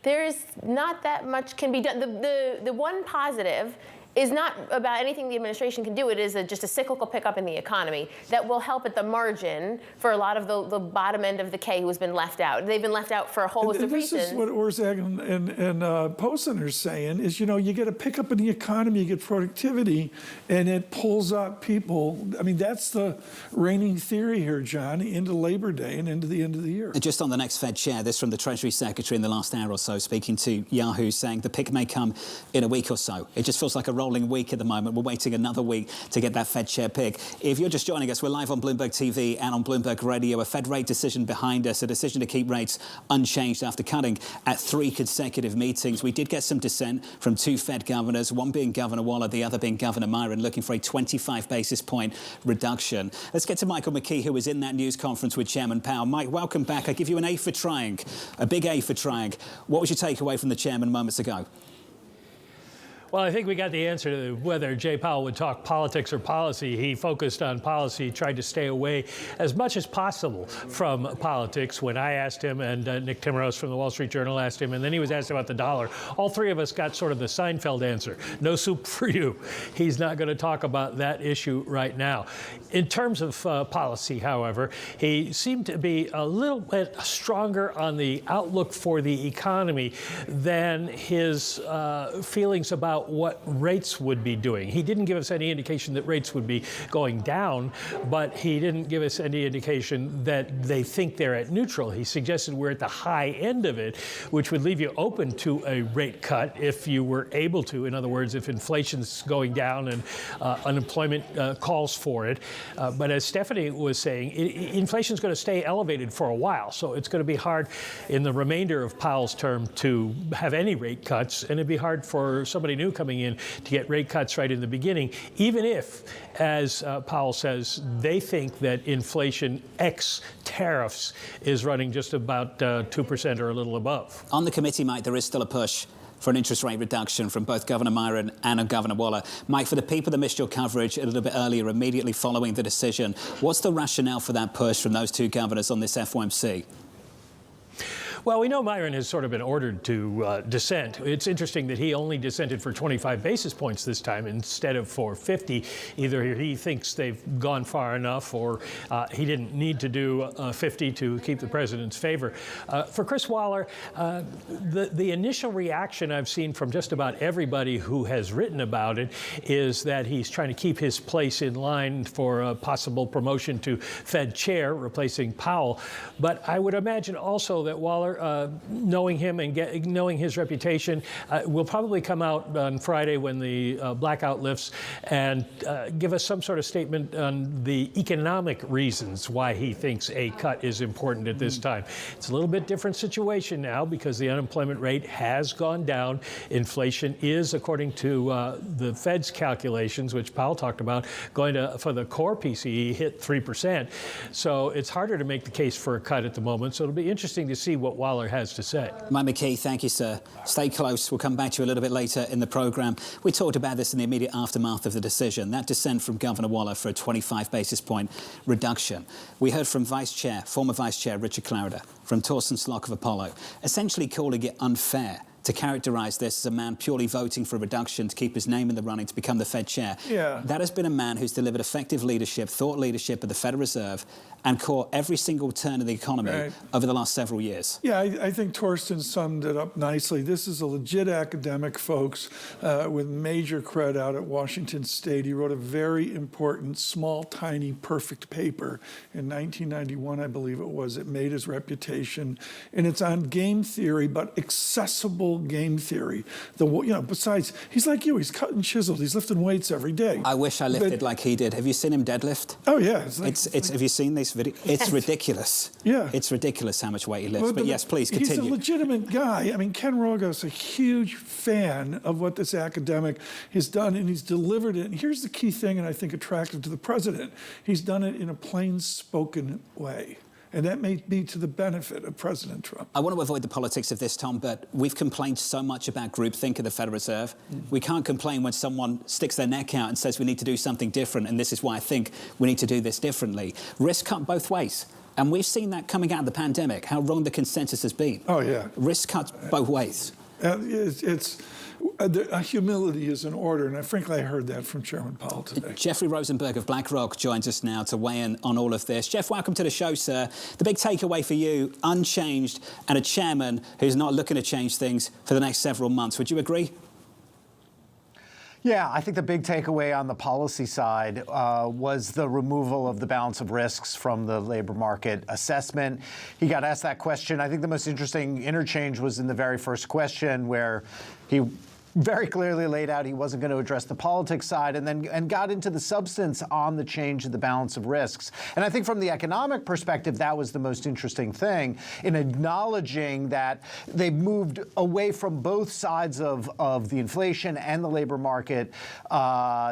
There is not that much can be done. The one positive is not about anything the administration can do. It is just a cyclical pickup in the economy that will help at the margin for a lot of the bottom end of the K who has been left out. They've been left out for a whole host of reasons. This is what Orszag and Posen are saying is, you get a pickup in the economy, you get productivity, and it pulls up people. I mean, that's the reigning theory here, John, into Labor Day and into the end of the year. And just on the next Fed chair, this from the Treasury Secretary in the last hour or so, speaking to Yahoo, saying the pick may come in a week or so. It just feels like a rolling week at the moment. We're waiting another week to get that Fed chair pick. If you're just joining us, we're live on Bloomberg TV and on Bloomberg Radio. A Fed rate decision behind us, a decision to keep rates unchanged after cutting at 3 consecutive meetings. We did get some dissent from 2 Fed governors, one being Governor Waller, the other being Governor Myron, looking for a 25 basis point reduction. Let's get to Michael McKee, who was in that news conference with Chairman Powell. Mike, welcome back. I give you an A for trying, a big A for trying. What was your takeaway from the chairman moments ago? Well, I think we got the answer to whether Jay Powell would talk politics or policy. He focused on policy, tried to stay away as much as possible from politics. When I asked him, and Nick Timmeros from the Wall Street Journal asked him, and then he was asked about the dollar, all three of us got sort of the Seinfeld answer. No soup for you. He's not going to talk about that issue right now. In terms of policy, however, he seemed to be a little bit stronger on the outlook for the economy than his feelings about what rates would be doing. He didn't give us any indication that rates would be going down, but he didn't give us any indication that they think they're at neutral. He suggested we're at the high end of it, which would leave you open to a rate cut if you were able to. In other words, if inflation's going down and unemployment calls for it. But as Stephanie was saying, inflation's going to stay elevated for a while, so it's going to be hard in the remainder of Powell's term to have any rate cuts, and it'd be hard for somebody new knew coming in to get rate cuts right in the beginning, even if, as Powell says, they think that inflation ex tariffs is running just about 2% or a little above. On the committee, Mike, there is still a push for an interest rate reduction from both Governor Myron and Governor Waller. Mike, for the people that missed your coverage a little bit earlier, immediately following the decision, what's the rationale for that push from those two governors on this FOMC? Well, we know Myron has sort of been ordered to dissent. It's interesting that he only dissented for 25 basis points this time instead of for 50. Either he thinks they've gone far enough or he didn't need to do 50 to keep the president's favor. For Chris Waller, the initial reaction I've seen from just about everybody who has written about it is that he's trying to keep his place in line for a possible promotion to Fed chair, replacing Powell. But I would imagine also that Waller, knowing him and knowing his reputation, will probably come out on Friday when the blackout lifts and give us some sort of statement on the economic reasons why he thinks a cut is important at this time. It's a little bit different situation now because the unemployment rate has gone down. Inflation is, according to the Fed's calculations, which Powell talked about, going to, for the core PCE, hit 3%. So it's harder to make the case for a cut at the moment. So it'll be interesting to see what Waller has to say. Mike McKee, thank you, sir. Stay close. We'll come back to you a little bit later in the programme. We talked about this in the immediate aftermath of the decision, that dissent from Governor Waller for a 25 basis point reduction. We heard from former Vice Chair Richard Clarida, from Torsten Slock of Apollo, essentially calling it unfair to characterise this as a man purely voting for a reduction to keep his name in the running to become the Fed chair. Yeah. That has been a man who's delivered effective leadership, thought leadership of the Federal Reserve and caught every single turn of the economy over the last several years. Yeah, I think Torsten summed it up nicely. This is a legit academic, folks, with major cred out at Washington State. He wrote a very important, small, tiny, perfect paper in 1991, I believe it was. It made his reputation. And it's on game theory, but accessible game theory. Besides, he's like you. He's cut and chiseled. He's lifting weights every day. I wish I lifted like he did. Have you seen him deadlift? Oh, yeah. Have you seen these videos? It's ridiculous. Yeah. It's ridiculous how much weight he lifts. But yes, please continue. He's a legitimate guy. I mean, Ken Rogo's a huge fan of what this academic has done, and he's delivered it. And here's the key thing, and I think attractive to the president. He's done it in a plain-spoken way. And that may be to the benefit of President Trump. I want to avoid the politics of this, Tom, but we've complained so much about groupthink of the Federal Reserve. We can't complain when someone sticks their neck out and says we need to do something different, and this is why I think we need to do this differently. Risk cut both ways. And we've seen that coming out of the pandemic, how wrong the consensus has been. Oh, yeah. Risk cuts both ways. Humility is in order, and frankly, I heard that from Chairman Powell today. Jeffrey Rosenberg of BlackRock joins us now to weigh in on all of this. Jeff, welcome to the show, sir. The big takeaway for you, unchanged, and a chairman who's not looking to change things for the next several months. Would you agree? Yeah, I think the big takeaway on the policy side was the removal of the balance of risks from the labor market assessment. He got asked that question. I think the most interesting interchange was in the very first question where he very clearly laid out he wasn't going to address the politics side and got into the substance on the change of the balance of risks. And I think from the economic perspective, that was the most interesting thing in acknowledging that they moved away from both sides of the inflation and the labor market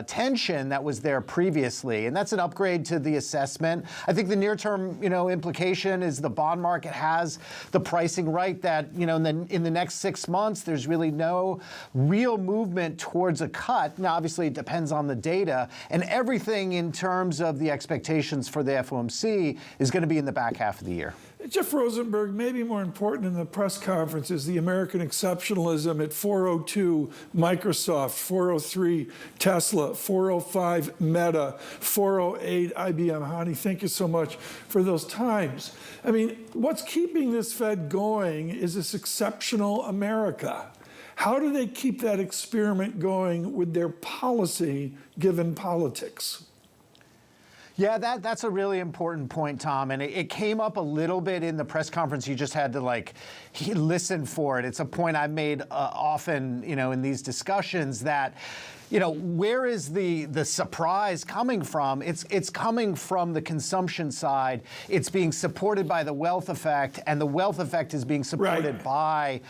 tension that was there previously. And that's an upgrade to the assessment. I think the near-term, implication is the bond market has the pricing right that, in the next 6 months, there's really no real movement towards a cut. Now, obviously, it depends on the data, and everything in terms of the expectations for the FOMC is going to be in the back half of the year. Jeff Rosenberg, maybe more important in the press conference is the American exceptionalism at 402 Microsoft, 403 Tesla, 405 Meta, 408 IBM. Honey, thank you so much for those times. I mean, what's keeping this Fed going is this exceptional America. How do they keep that experiment going with their policy, given politics? Yeah, that's a really important point, Tom. And it came up a little bit in the press conference. You just had to listen for it. It's a point I've made often, in these discussions that, where is the surprise coming from? It's coming from the consumption side. It's being supported by the wealth effect, and the wealth effect is being supported by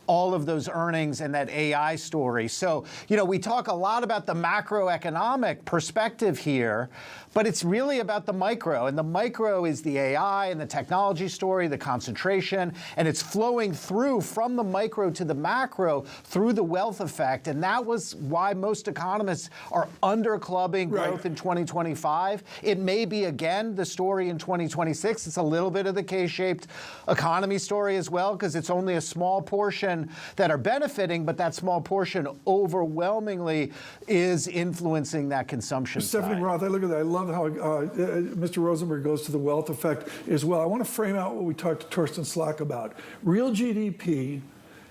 all of those earnings and that AI story. So, we talk a lot about the macroeconomic perspective here, but it's really about the micro. And the micro is the AI and the technology story, the concentration, and it's flowing through from the micro to the macro through the wealth effect. And that was why most economists are underclubbing growth in 2025. It may be, again, the story in 2026. It's a little bit of the K-shaped economy story as well, because it's only a small portion that are benefiting, but that small portion overwhelmingly is influencing that consumption Stephanie side. Roth, I look at that. I love how Mr. Rosenberg goes to the wealth effect as well. I want to frame out what we talked to Torsten Slok about. Real GDP,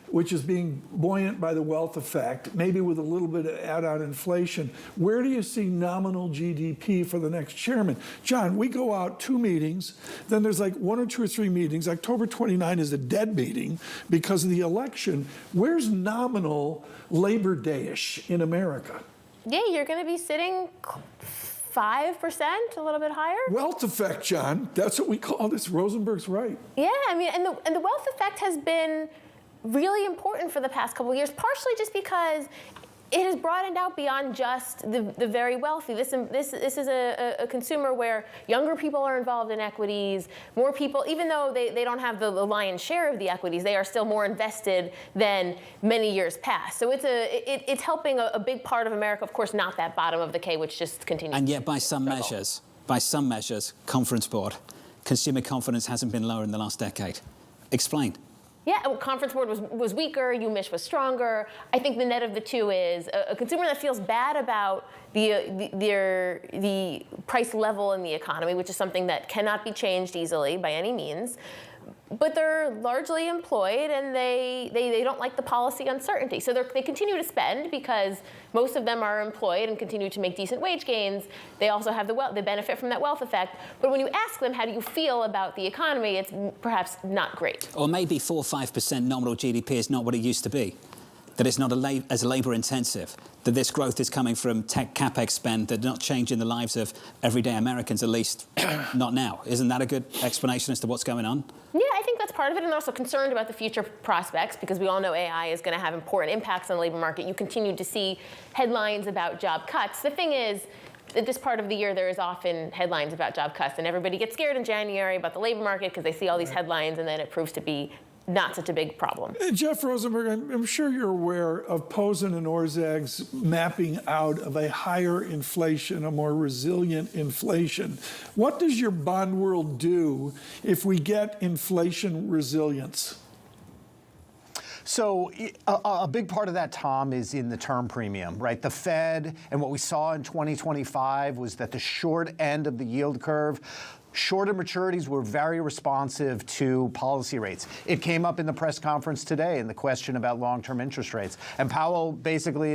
which is being buoyant by the wealth effect, maybe with a little bit of add-on inflation. Where do you see nominal GDP for the next chairman? John, we go out 2 meetings, then there's like 1 or 2 or 3 meetings. October 29 is a dead meeting because of the election. Where's nominal Labor Day-ish in America? Yeah, you're going to be sitting 5%, a little bit higher. Wealth effect, John. That's what we call this. Rosenberg's right. Yeah, I mean, and the wealth effect has been really important for the past couple of years, partially just because it has broadened out beyond just the very wealthy. This is a consumer where younger people are involved in equities, more people, even though they don't have the lion's share of the equities, they are still more invested than many years past. So it's helping a big part of America, of course, not that bottom of the K, which just continues. And yet, by some measures, Conference Board, consumer confidence hasn't been lower in the last decade. Explain. Yeah, Conference Board was weaker, UMich was stronger. I think the net of the two is a consumer that feels bad about the price level in the economy, which is something that cannot be changed easily by any means. But they're largely employed, and they don't like the policy uncertainty. So they continue to spend because most of them are employed and continue to make decent wage gains. They also have they benefit from that wealth effect. But when you ask them, how do you feel about the economy, it's perhaps not great. Or maybe 4 or 5% nominal GDP is not what it used to be. That it's not as labour intensive, that this growth is coming from tech capex spend that not changing the lives of everyday Americans, at least not now. Isn't that a good explanation as to what's going on? Yeah, I think that's part of it, and they're also concerned about the future prospects because we all know AI is going to have important impacts on the labor market. You continue to see headlines about job cuts. The thing is, at this part of the year, there is often headlines about job cuts, and everybody gets scared in January about the labor market because they see all these headlines, and then it proves to be not such a big problem. Jeff Rosenberg, I'm sure you're aware of Posen and Orszag's mapping out of a higher inflation, a more resilient inflation. What does your bond world do if we get inflation resilience? So a big part of that, Tom, is in the term premium, right? The Fed and what we saw in 2025 was that the short end of the yield curve, shorter maturities were very responsive to policy rates. It came up in the press conference today in the question about long-term interest rates. And Powell basically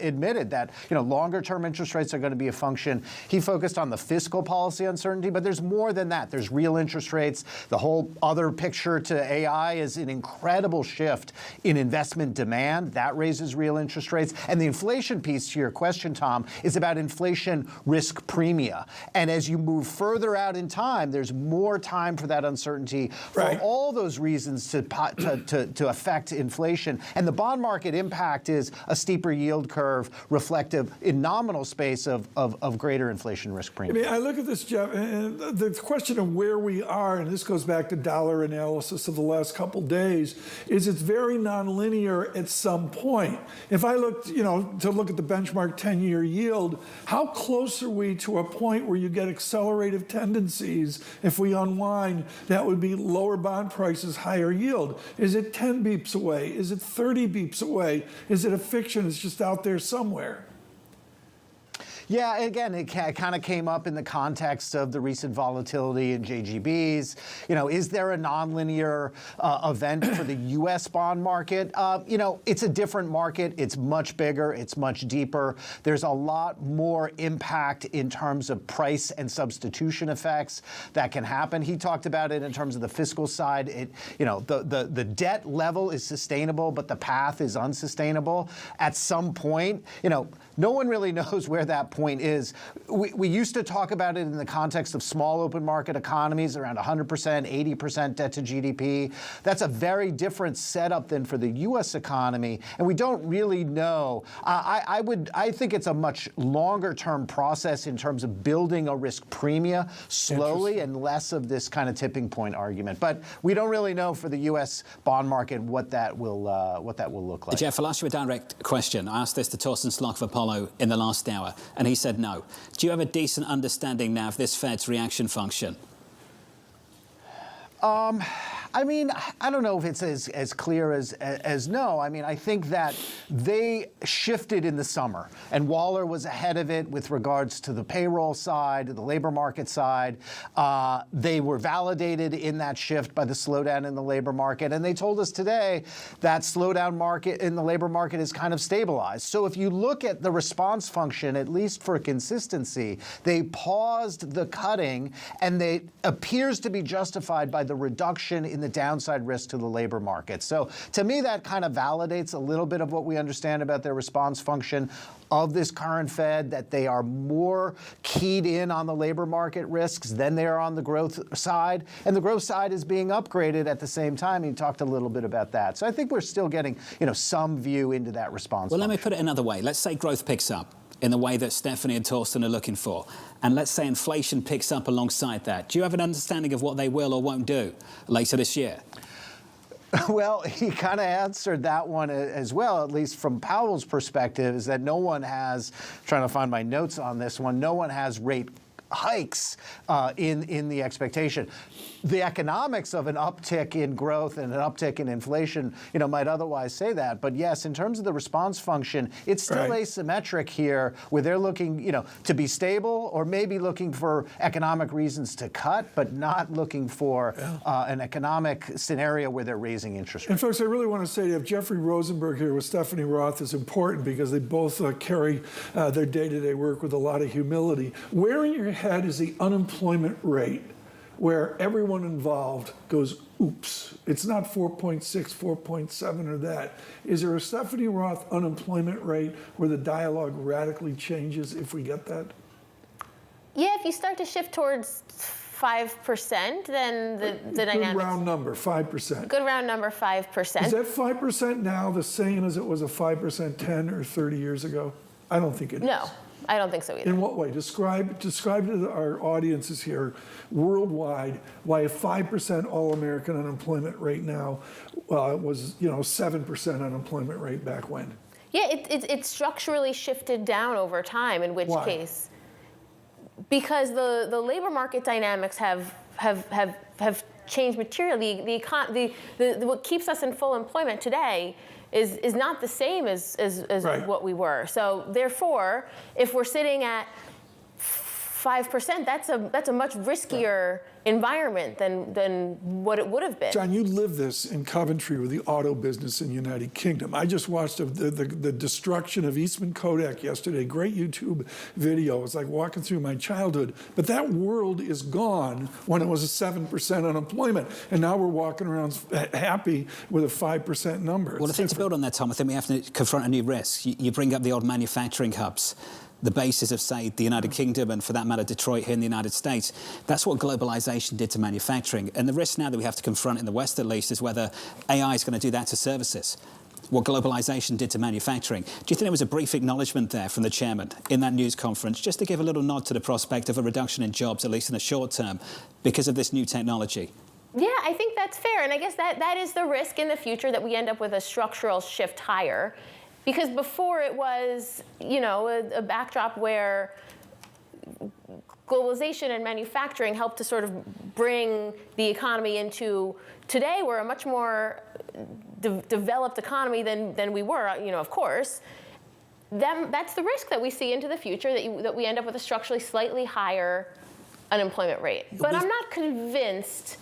admitted that, longer-term interest rates are going to be a function. He focused on the fiscal policy uncertainty, but there's more than that. There's real interest rates. The whole other picture to AI is an incredible shift in investment demand. That raises real interest rates. And the inflation piece to your question, Tom, is about inflation risk premia. And as you move further out in time, there's more time for that uncertainty for all those reasons to affect inflation. And the bond market impact is a steeper yield curve reflective in nominal space of greater inflation risk premium. I mean, I look at this, Jeff, and the question of where we are, and this goes back to dollar analysis of the last couple days, is it's very nonlinear at some point. If I looked, to look at the benchmark 10-year yield, how close are we to a point where you get accelerative tendencies? If we unwind, that would be lower bond prices, higher yield. Is it 10 beeps away? Is it 30 beeps away? Is it a fiction? It's just out there somewhere. Yeah, again, it kind of came up in the context of the recent volatility in JGBs. Is there a nonlinear event for the U.S. bond market? It's a different market. It's much bigger. It's much deeper. There's a lot more impact in terms of price and substitution effects that can happen. He talked about it in terms of the fiscal side. The debt level is sustainable, but the path is unsustainable. At some point, no one really knows where that point is we used to talk about it in the context of small open market economies, around 100%, 80% debt to GDP. That's a very different setup than for the U.S. economy, and we don't really know. I think it's a much longer-term process in terms of building a risk premia slowly and less of this kind of tipping point argument. But we don't really know for the U.S. bond market what that will look like. Jeff, I'll ask you a direct question. I asked this to Torsten Slok of Apollo in the last hour, and he said no. Do you have a decent understanding now of this Fed's reaction function? I mean, I don't know if it's as clear as no. I mean, I think that they shifted in the summer, and Waller was ahead of it with regards to the payroll side, the labor market side. They were validated in that shift by the slowdown in the labor market, and they told us today that slowdown market in the labor market is kind of stabilized. So if you look at the response function, at least for consistency, they paused the cutting, and they appears to be justified by the reduction in the downside risk to the labor market. So to me, that kind of validates a little bit of what we understand about their response function of this current Fed, that they are more keyed in on the labor market risks than they are on the growth side. And the growth side is being upgraded at the same time. You talked a little bit about that. So I think we're still getting, some view into that response function. Let me put it another way. Let's say growth picks up in the way that Stephanie and Torsten are looking for. And let's say inflation picks up alongside that. Do you have an understanding of what they will or won't do later this year? Well, he kind of answered that one as well, at least from Powell's perspective, is that no one has, trying to find my notes on this one, no one has rate hikes in the expectation. The economics of an uptick in growth and an uptick in inflation, might otherwise say that. But yes, in terms of the response function, it's still asymmetric here, where they're looking, to be stable, or maybe looking for economic reasons to cut, but not looking for an economic scenario where they're raising interest rates. And folks, I really want to say to have Jeffrey Rosenberg here with Stephanie Roth is important, because they both carry their day-to-day work with a lot of humility. Where in your head is the unemployment rate where everyone involved goes, oops, it's not 4.6, 4.7 or that? Is there a Stephanie Roth unemployment rate where the dialogue radically changes if we get that? Yeah, if you start to shift towards 5%, then the dynamics. Good round number, 5%. Good round number, 5%. Is that 5% now the same as it was a 5% 10 or 30 years ago? I don't think it is. No. I don't think so either. In what way? Describe to our audiences here worldwide why a 5% all-American unemployment rate now was 7% unemployment rate back when. Yeah, it's structurally shifted down over time. In which case, because the labor market dynamics have changed materially. What keeps us in full employment today is not the same as what we were. So therefore, if we're sitting at 5%, that's a much riskier environment than what it would have been. John, you live this in Coventry with the auto business in the United Kingdom. I just watched the destruction of Eastman Kodak yesterday. Great YouTube video. It's like walking through my childhood. But that world is gone when it was a 7% unemployment. And now we're walking around happy with a 5% number. Well, I think to build on that, Tom, I think we have to confront a new risk. You bring up the old manufacturing hubs, the basis of, say, the United Kingdom and, for that matter, Detroit here in the United States. That's what globalization did to manufacturing. And the risk now that we have to confront, in the West at least, is whether AI is going to do that to services. What globalization did to manufacturing. Do you think there was a brief acknowledgement there from the chairman in that news conference, just to give a little nod to the prospect of a reduction in jobs, at least in the short term, because of this new technology? Yeah, I think that's fair. And I guess that is the risk in the future, that we end up with a structural shift higher. Because before it was, a backdrop where globalization and manufacturing helped to sort of bring the economy into, today we're a much more developed economy than we were, of course. That's the risk that we see into the future, that we end up with a structurally slightly higher unemployment rate. But I'm not convinced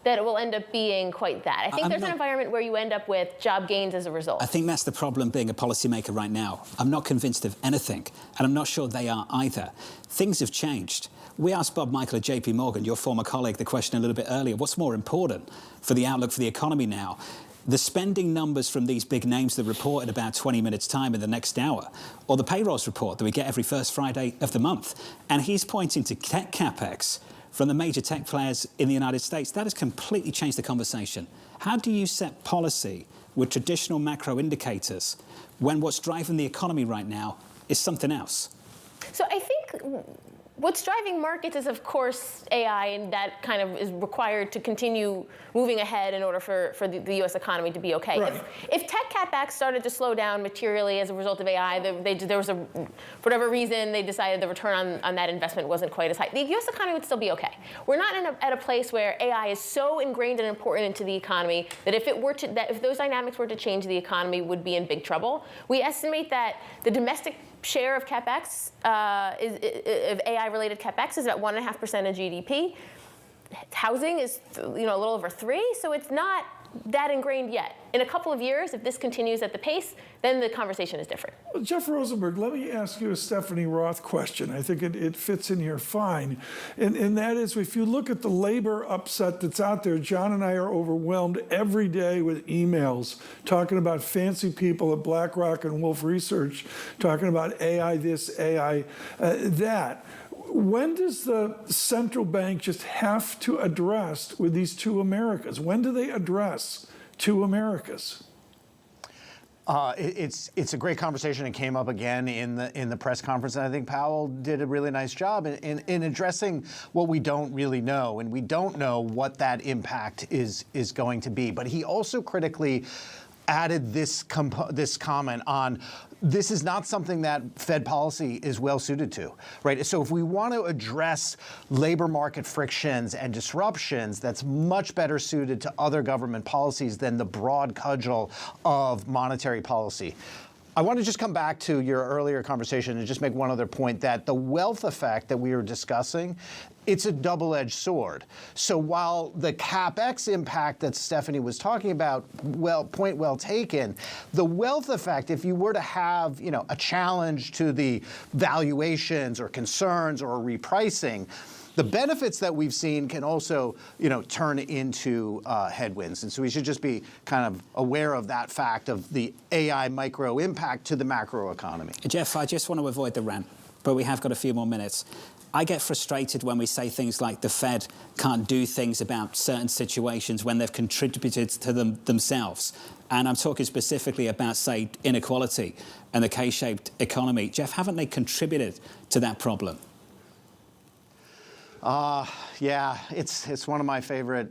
that it will end up being quite that. I think there's an environment where you end up with job gains as a result. I think that's the problem being a policymaker right now. I'm not convinced of anything, and I'm not sure they are either. Things have changed. We asked Bob Michael at JP Morgan, your former colleague, the question a little bit earlier, what's more important for the outlook for the economy now? the spending numbers from these big names that report in about 20 minutes' time in the next hour, or the payrolls report that we get every first Friday of the month. And he's pointing to tech capex from the major tech players in the United States. That has completely changed the conversation. How do you set policy with traditional macro indicators when what's driving the economy right now is something else? So I think what's driving markets is, of course, AI, and that kind of is required to continue moving ahead in order for the U.S. economy to be okay. Right. If tech capex started to slow down materially as a result of AI, there was for whatever reason, they decided the return on that investment wasn't quite as high. The U.S. economy would still be okay. We're not at a place where AI is so ingrained and important into the economy that if those dynamics were to change, the economy would be in big trouble. We estimate that the domestic share of capex, of AI-related capex, is about 1.5% of GDP. Housing is, a little over 3%, so it's not that ingrained yet. In a couple of years, if this continues at the pace, then the conversation is different. Well, Jeff Rosenberg, let me ask you a Stephanie Roth question. I think it fits in here fine. And that is, if you look at the labor upset that's out there, John and I are overwhelmed every day with emails talking about fancy people at BlackRock and Wolf Research, talking about AI this, AI that. When does the central bank just have to address with these two Americas? When do they address two Americas? It's a great conversation. It came up again in the press conference, and I think Powell did a really nice job in addressing what we don't really know, and we don't know what that impact is going to be. But he also critically added this comment on, this is not something that Fed policy is well suited to, right? So if we want to address labor market frictions and disruptions, that's much better suited to other government policies than the broad cudgel of monetary policy. I want to just come back to your earlier conversation and just make one other point, that the wealth effect that we were discussing, it's a double-edged sword. So while the capex impact that Stephanie was talking about, point well taken, the wealth effect, if you were to have, a challenge to the valuations or concerns or repricing, the benefits that we've seen can also, turn into headwinds. And so we should just be kind of aware of that fact of the AI micro impact to the macro economy. Jeff, I just want to avoid the rant, but we have got a few more minutes. I get frustrated when we say things like the Fed can't do things about certain situations when they've contributed to them themselves. And I'm talking specifically about, say, inequality and the K-shaped economy. Jeff, haven't they contributed to that problem? Yeah, it's one of my favorite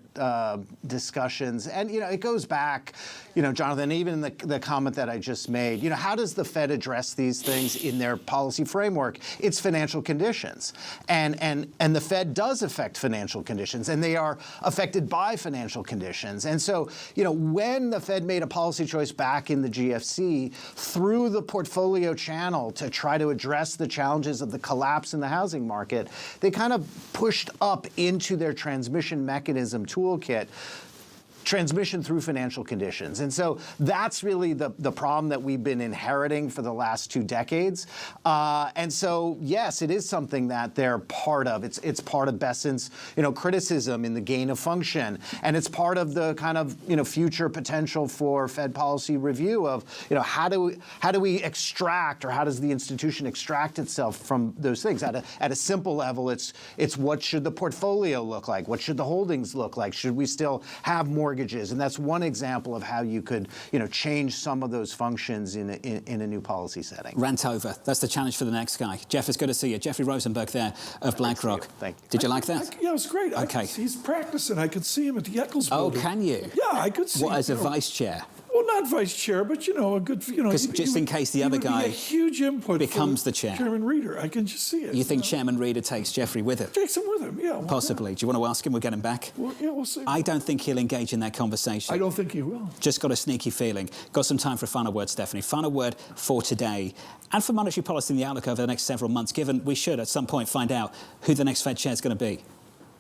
discussions. And, it goes back, Jonathan, even the comment that I just made, how does the Fed address these things in their policy framework? It's financial conditions. And the Fed does affect financial conditions, and they are affected by financial conditions. And so, when the Fed made a policy choice back in the GFC through the portfolio channel to try to address the challenges of the collapse in the housing market, they kind of pushed up into their transmission mechanism toolkit, transmission through financial conditions. And so that's really the problem that we've been inheriting for the last 2 decades. And so, yes, it is something that they're part of. It's part of Besant's, criticism in the gain of function. And it's part of the kind of, future potential for Fed policy review of, how do we extract, or how does the institution extract itself from those things? At a simple level, it's what should the portfolio look like? What should the holdings look like? Should we still have mortgages? And that's one example of how you could, change some of those functions in a new policy setting. Rant over. That's the challenge for the next guy. Jeff, it's good to see you. Jeffrey Rosenberg there of BlackRock. Thank you. Did you like that? Yeah, it was great. Okay. He's practicing. I could see him at the Eccles Oh, building. can you? Yeah, I could see him. What, as a vice chair? Well, not vice chair, but, a good, Because just in case the other guy a huge input becomes for the chair. Chairman Reeder. I can just see it. You think Chairman Reeder takes Jeffrey with him? Takes him with him, yeah. Possibly. Do you want to ask him? We'll get him back. Well, yeah, we'll see. I don't think he'll engage in that conversation. I don't think he will. Just got a sneaky feeling. Got some time for a final word, Stephanie. Final word for today and for monetary policy in the outlook over the next several months, given we should at some point find out who the next Fed chair is going to be.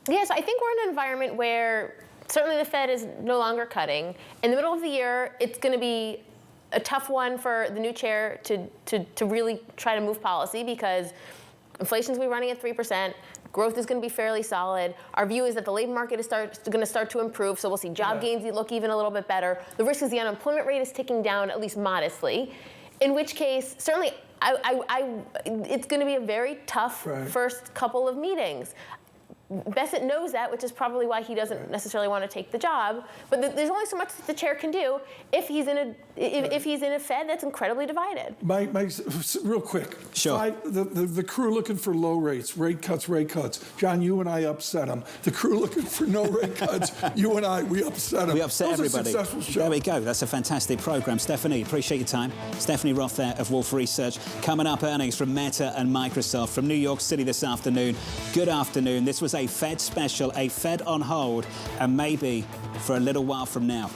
Yes, I think we're in an environment where certainly the Fed is no longer cutting. In the middle of the year, it's going to be a tough one for the new chair to really try to move policy, because inflation's going to be running at 3%. Growth is going to be fairly solid. Our view is that the labor market is going to start to improve, so we'll see job gains look even a little bit better. The risk is the unemployment rate is ticking down, at least modestly, in which case, certainly, it's going to be a very tough first couple of meetings. Bessent knows that, which is probably why he doesn't necessarily want to take the job. But there's only so much that the chair can do if he's in a Fed that's incredibly divided. Real quick. Sure. The crew looking for low rates, rate cuts. John, you and I upset them. The crew looking for no rate cuts. You and I, we upset them. We upset everybody. There we go. That's a fantastic program. Stephanie, appreciate your time. Stephanie Roth there of Wolf Research. Coming up, earnings from Meta and Microsoft from New York City this afternoon. Good afternoon. This was a Fed special, a Fed on hold, and maybe for a little while from now.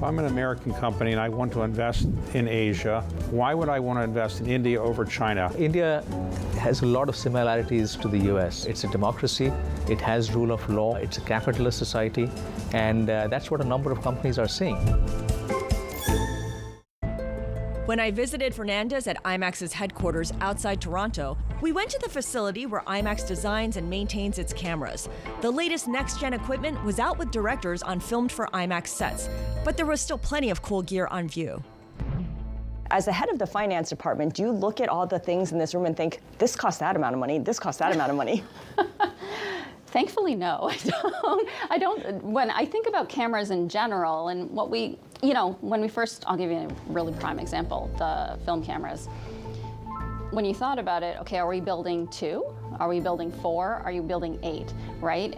I'm an American company and I want to invest in Asia. Why would I want to invest in India over China? India has a lot of similarities to the US. It's a democracy, it has rule of law, it's a capitalist society, and that's what a number of companies are seeing. When I visited Fernandez at IMAX's headquarters outside Toronto, we went to the facility where IMAX designs and maintains its cameras. The latest next-gen equipment was out with directors on filmed for IMAX sets, but there was still plenty of cool gear on view. As the head of the finance department, do you look at all the things in this room and think, this costs that amount of money, this costs that amount of money? Thankfully, no, I don't. When I think about cameras in general and what we, when we first, I'll give you a really prime example, the film cameras. When you thought about it, okay, are we building 2? Are we building 4? Are you building 8, right?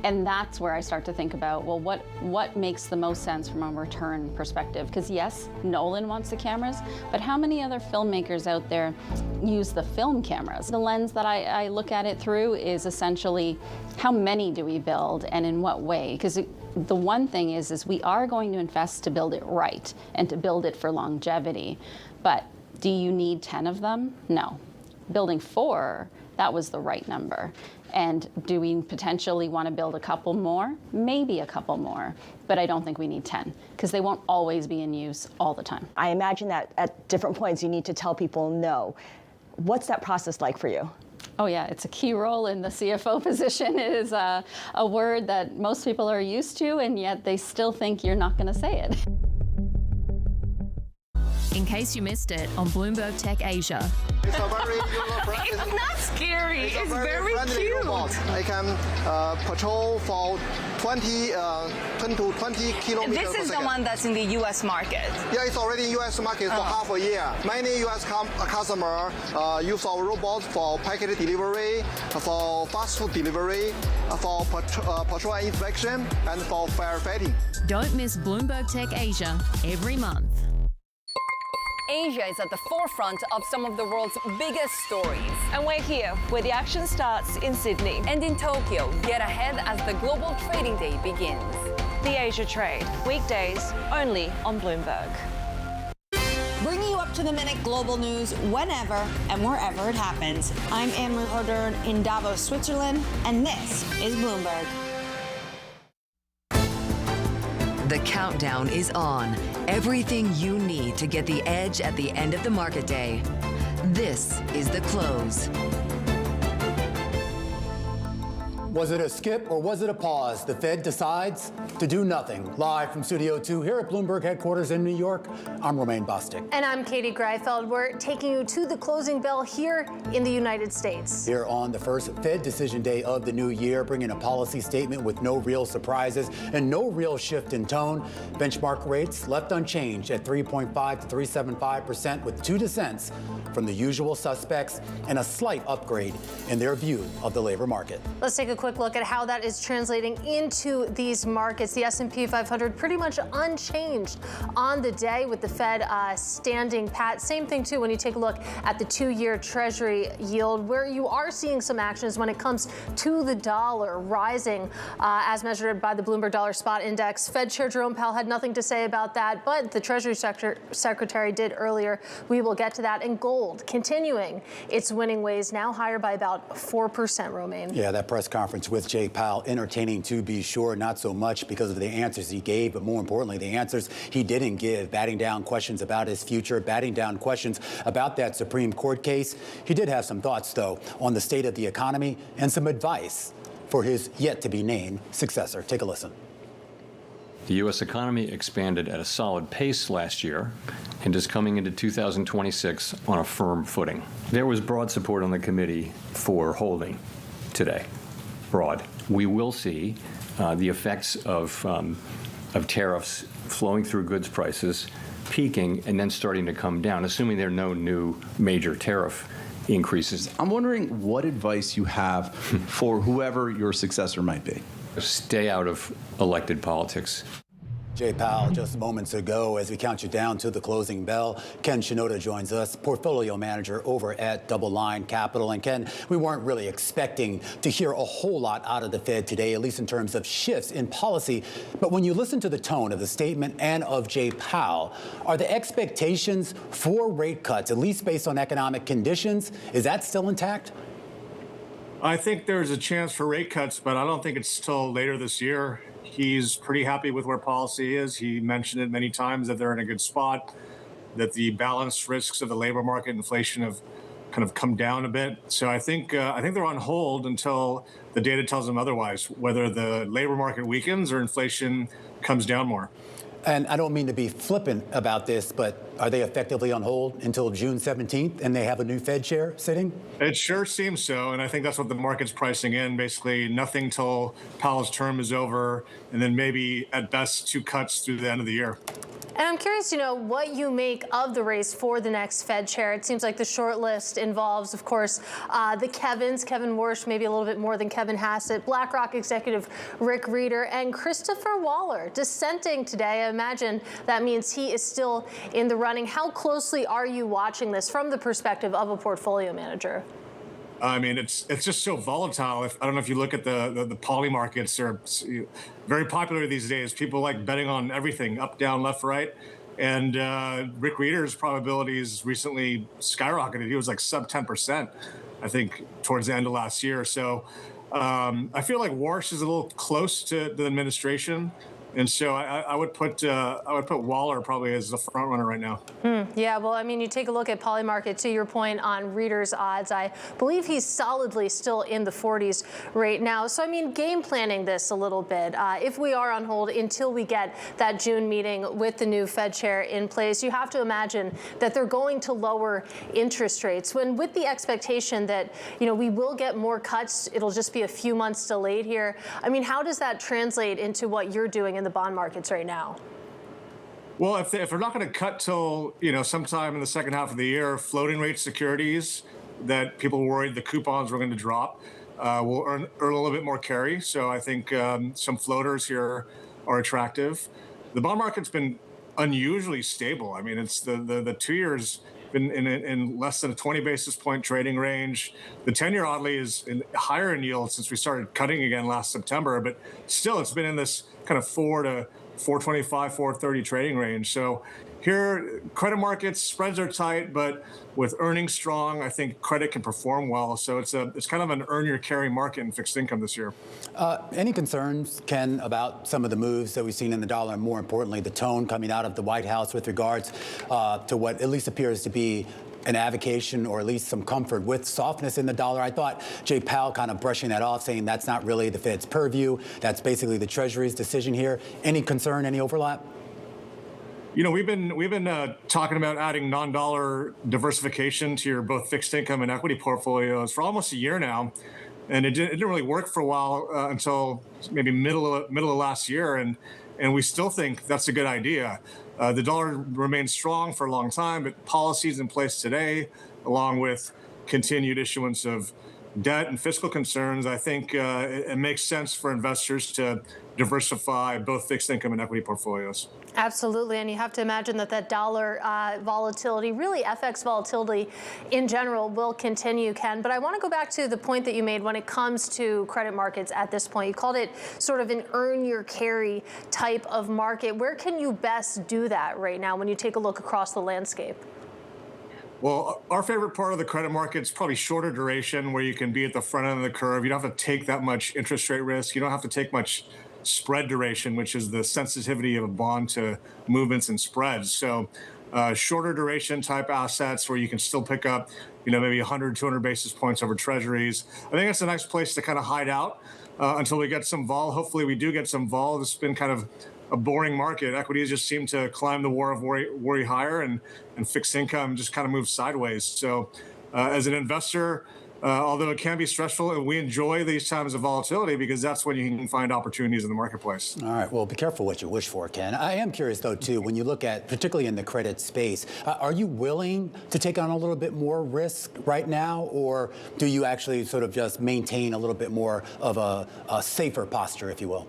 And that's where I start to think about, well, what makes the most sense from a return perspective? Because yes, Nolan wants the cameras, but how many other filmmakers out there use the film cameras? The lens that I look at it through is essentially, how many do we build and in what way? Because the one thing is we are going to invest to build it right and to build it for longevity. But do you need 10 of them? No. Building 4, that was the right number. And do we potentially want to build a couple more? Maybe a couple more, but I don't think we need 10 because they won't always be in use all the time. I imagine that at different points you need to tell people no. What's that process like for you? Oh yeah, it's a key role in the CFO position. It is a word that most people are used to, and yet they still think you're not going to say it. In case you missed it on Bloomberg Tech Asia. It's a very It's not scary. It's very cute. Robot. I can patrol for 10 to 20 kilometers This is per the second. one that's in the U.S. market. Yeah, it's already in U.S. market for half a year. Many U.S. customers use our robot for package delivery, for fast food delivery, for patrol and inspection, and for firefighting. Don't miss Bloomberg Tech Asia every month. Asia is at the forefront of some of the world's biggest stories. And we're here, where the action starts in Sydney. And in Tokyo, get ahead as the global trading day begins. The Asia Trade, weekdays only on Bloomberg. Bringing you up-to-the-minute global news whenever and wherever it happens. I'm Anne-Marie Hodern in Davos, Switzerland, and this is Bloomberg. The countdown is on. Everything you need to get the edge at the end of the market day. This is The Close. Was it a skip or was it a pause? The Fed decides to do nothing. Live from Studio 2 here at Bloomberg headquarters in New York, I'm Romaine Bostick. And I'm Katie Greifeld. We're taking you to the closing bell here in the United States. Here on the first Fed decision day of the new year, bringing a policy statement with no real surprises and no real shift in tone. Benchmark rates left unchanged at 3.5 to 3.75% with 2 dissents from the usual suspects and a slight upgrade in their view of the labor market. Let's take a quick look at how that is translating into these markets. The S&P 500 pretty much unchanged on the day with the Fed standing pat. Same thing, too, when you take a look at the 2-year Treasury yield, where you are seeing some actions when it comes to the dollar rising as measured by the Bloomberg Dollar Spot Index. Fed Chair Jerome Powell had nothing to say about that, but the Treasury Secretary did earlier. We will get to that. And gold continuing its winning ways, now higher by about 4%, Romaine. Yeah, that press conference with Jay Powell, entertaining to be sure, not so much because of the answers he gave, but more importantly, the answers he didn't give, batting down questions about his future, batting down questions about that Supreme Court case. He did have some thoughts, though, on the state of the economy and some advice for his yet-to-be-named successor. Take a listen. The U.S. economy expanded at a solid pace last year and is coming into 2026 on a firm footing. There was broad support on the committee for holding today. Broad. We will see the effects of tariffs flowing through goods prices, peaking, and then starting to come down, assuming there are no new major tariff increases. I'm wondering what advice you have for whoever your successor might be. Stay out of elected politics. Jay Powell just moments ago. As we count you down to the closing bell, Ken Shinoda joins us, portfolio manager over at DoubleLine Capital. And Ken, we weren't really expecting to hear a whole lot out of the Fed today, at least in terms of shifts in policy. But when you listen to the tone of the statement and of Jay Powell, are the expectations for rate cuts, at least based on economic conditions, is that still intact? I think there's a chance for rate cuts, but I don't think it's till later this year. He's pretty happy with where policy is. He mentioned it many times that they're in a good spot, that the balanced risks of the labor market inflation have kind of come down a bit. So I think they're on hold until the data tells them otherwise, whether the labor market weakens or inflation comes down more. And I don't mean to be flippant about this, but are they effectively on hold until June 17th and they have a new Fed chair sitting? It sure seems so. And I think that's what the market's pricing in. Basically, nothing till Powell's term is over, and then maybe at best 2 cuts through the end of the year. And I'm curious to know what you make of the race for the next Fed chair. It seems like the short list involves, of course, the Kevins, Kevin Warsh, maybe a little bit more than Kevin Hassett, BlackRock executive Rick Rieder, and Christopher Waller dissenting today. I imagine that means he is still in the running. How closely are you watching this from the perspective of a portfolio manager? I mean, it's just so volatile. I don't know if you look at the poly markets, they're very popular these days. People like betting on everything, up, down, left, right. And Rick Rieder's probabilities recently skyrocketed. He was like sub 10%, I think, towards the end of last year. So I feel like Warsh is a little close to the administration. And so I would put Waller probably as the front runner right now. Yeah, well, I mean, you take a look at Polymarket, to your point on Reader's odds. I believe he's solidly still in the 40s right now. So, I mean, game planning this a little bit. If we are on hold until we get that June meeting with the new Fed chair in place, you have to imagine that they're going to lower interest rates. When with the expectation that, you know, we will get more cuts, it'll just be a few months delayed here. I mean, how does that translate into what you're doing in the bond markets right now? Well, if they're not going to cut till, you know, sometime in the second half of the year, floating rate securities that people were worried the coupons were going to drop will earn a little bit more carry. So I think some floaters here are attractive. The bond market's been unusually stable. I mean, it's the 2 years been in less than a 20 basis point trading range. The 10-year oddly is higher in yield since we started cutting again last September, but still it's been in this kind of 4 to 425, 430 trading range. So here, credit markets, spreads are tight, but with earnings strong, I think credit can perform well. So it's kind of an earn your carry market in fixed income this year. Any concerns, Ken, about some of the moves that we've seen in the dollar, and more importantly, the tone coming out of the White House with regards to what at least appears to be an avocation or at least some comfort with softness in the dollar? I thought Jay Powell kind of brushing that off, saying that's not really the Fed's purview. That's basically the Treasury's decision here. Any concern, any overlap? You know, we've been talking about adding non-dollar diversification to your both fixed income and equity portfolios for almost a year now, and it didn't really work for a while until maybe middle of last year, and we still think that's a good idea. The dollar remains strong for a long time, but policies in place today, along with continued issuance of debt and fiscal concerns, I think it makes sense for investors to diversify both fixed income and equity portfolios. Absolutely, and you have to imagine that dollar volatility, really FX volatility in general, will continue, Ken. But I want to go back to the point that you made when it comes to credit markets at this point. You called it sort of an earn your carry type of market. Where can you best do that right now when you take a look across the landscape? Well, our favorite part of the credit market is probably shorter duration, where you can be at the front end of the curve. You don't have to take that much interest rate risk. You don't have to take much spread duration, which is the sensitivity of a bond to movements and spreads. So shorter duration type assets where you can still pick up, maybe 100, 200 basis points over treasuries. I think that's a nice place to kind of hide out until we get some vol. Hopefully we do get some vol. This has been kind of a boring market. Equities just seem to climb the wall of worry higher, and fixed income just kind of moves sideways. So as an investor, although it can be stressful, we enjoy these times of volatility because that's when you can find opportunities in the marketplace. All right. Well, be careful what you wish for, Ken. I am curious, though, too, when you look at, particularly in the credit space, are you willing to take on a little bit more risk right now, or do you actually sort of just maintain a little bit more of a safer posture, if you will?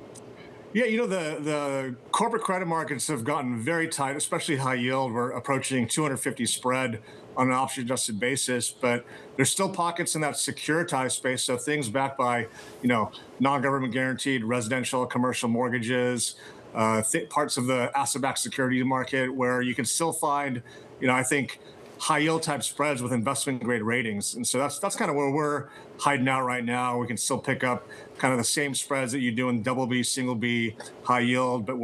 Yeah, the corporate credit markets have gotten very tight, especially high yield. We're approaching 250 spread on an option-adjusted basis, but there's still pockets in that securitized space. So things backed by, non-government guaranteed residential, commercial mortgages, parts of the asset-backed security market where you can still find, I think, high yield type spreads with investment grade ratings. And so that's kind of where we're hiding out right now. We can still pick up kind of the same spreads that you do in double B, single B, high yield, but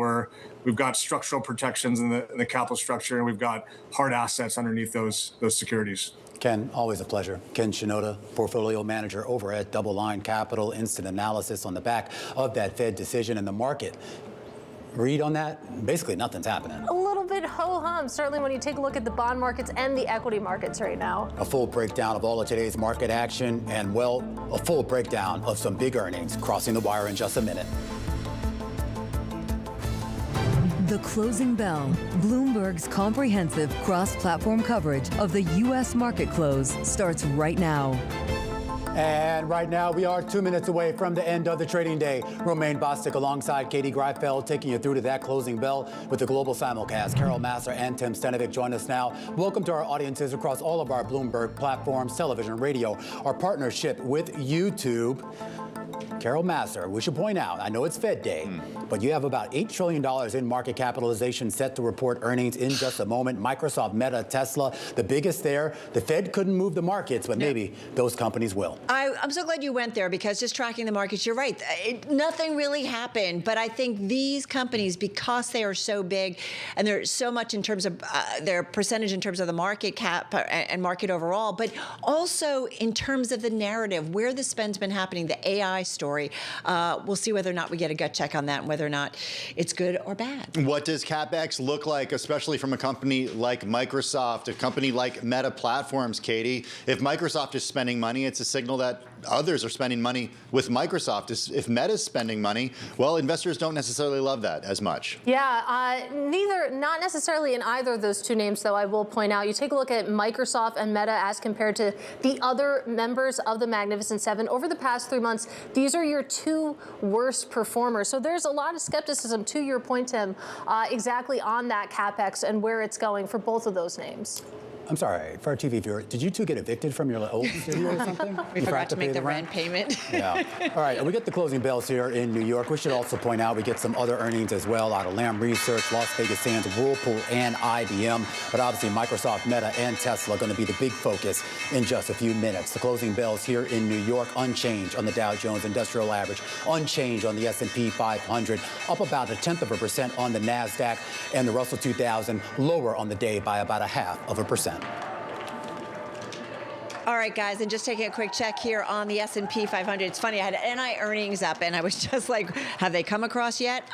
we've got structural protections in the capital structure, and we've got hard assets underneath those securities. Ken, always a pleasure. Ken Shinoda, portfolio manager over at Double Line Capital, instant analysis on the back of that Fed decision in the market. Read on that? Basically, nothing's happening. A little bit ho-hum, certainly when you take a look at the bond markets and the equity markets right now. A full breakdown of all of today's market action and, well, a full breakdown of some big earnings crossing the wire in just a minute. The Closing Bell, Bloomberg's comprehensive cross-platform coverage of the U.S. market close starts right now. And right now, we are 2 minutes away from the end of the trading day. Romaine Bostic alongside Katie Greifeld taking you through to that closing bell with the global simulcast. Carol Massar and Tim Stenovic join us now. Welcome to our audiences across all of our Bloomberg platforms, television, radio, our partnership with YouTube. Carol Massar, we should point out, I know it's Fed Day, but you have about $8 trillion in market capitalization set to report earnings in just a moment. Microsoft, Meta, Tesla, the biggest there. The Fed couldn't move the markets, but maybe those companies will. I'm so glad you went there, because just tracking the markets, you're right. Nothing really happened, but I think these companies, because they are so big and they're so much in terms of their percentage in terms of the market cap and market overall, but also in terms of the narrative, where the spend's been happening, the AI story. We'll see whether or not we get a gut check on that and whether or not it's good or bad. What does capex look like, especially from a company like Microsoft, a company like Meta Platforms, Katie? If Microsoft is spending money, it's a signal that others are spending money with Microsoft. If Meta's spending money, well, investors don't necessarily love that as much. Yeah, not necessarily in either of those two names, though, I will point out. You take a look at Microsoft and Meta as compared to the other members of the Magnificent Seven. Over the past 3 months, these are your two worst performers. So there's a lot of skepticism, to your point, Tim, exactly on that capex and where it's going for both of those names. I'm sorry, for our TV viewer, did you two get evicted from your old studio or something? We You forgot to pay make the rent payment. Yeah. All right, and we get the closing bells here in New York. We should also point out we get some other earnings as well out of Lam Research, Las Vegas Sands, Whirlpool, and IBM. But obviously, Microsoft, Meta, and Tesla are going to be the big focus in just a few minutes. The closing bells here in New York, unchanged on the Dow Jones Industrial Average, unchanged on the S&P 500, up about 0.1% on the NASDAQ, and the Russell 2000 lower on the day by about 0.5%. All right, guys, and just taking a quick check here on the S&P 500. It's funny, I had NI earnings up, and I was just like, have they come across yet?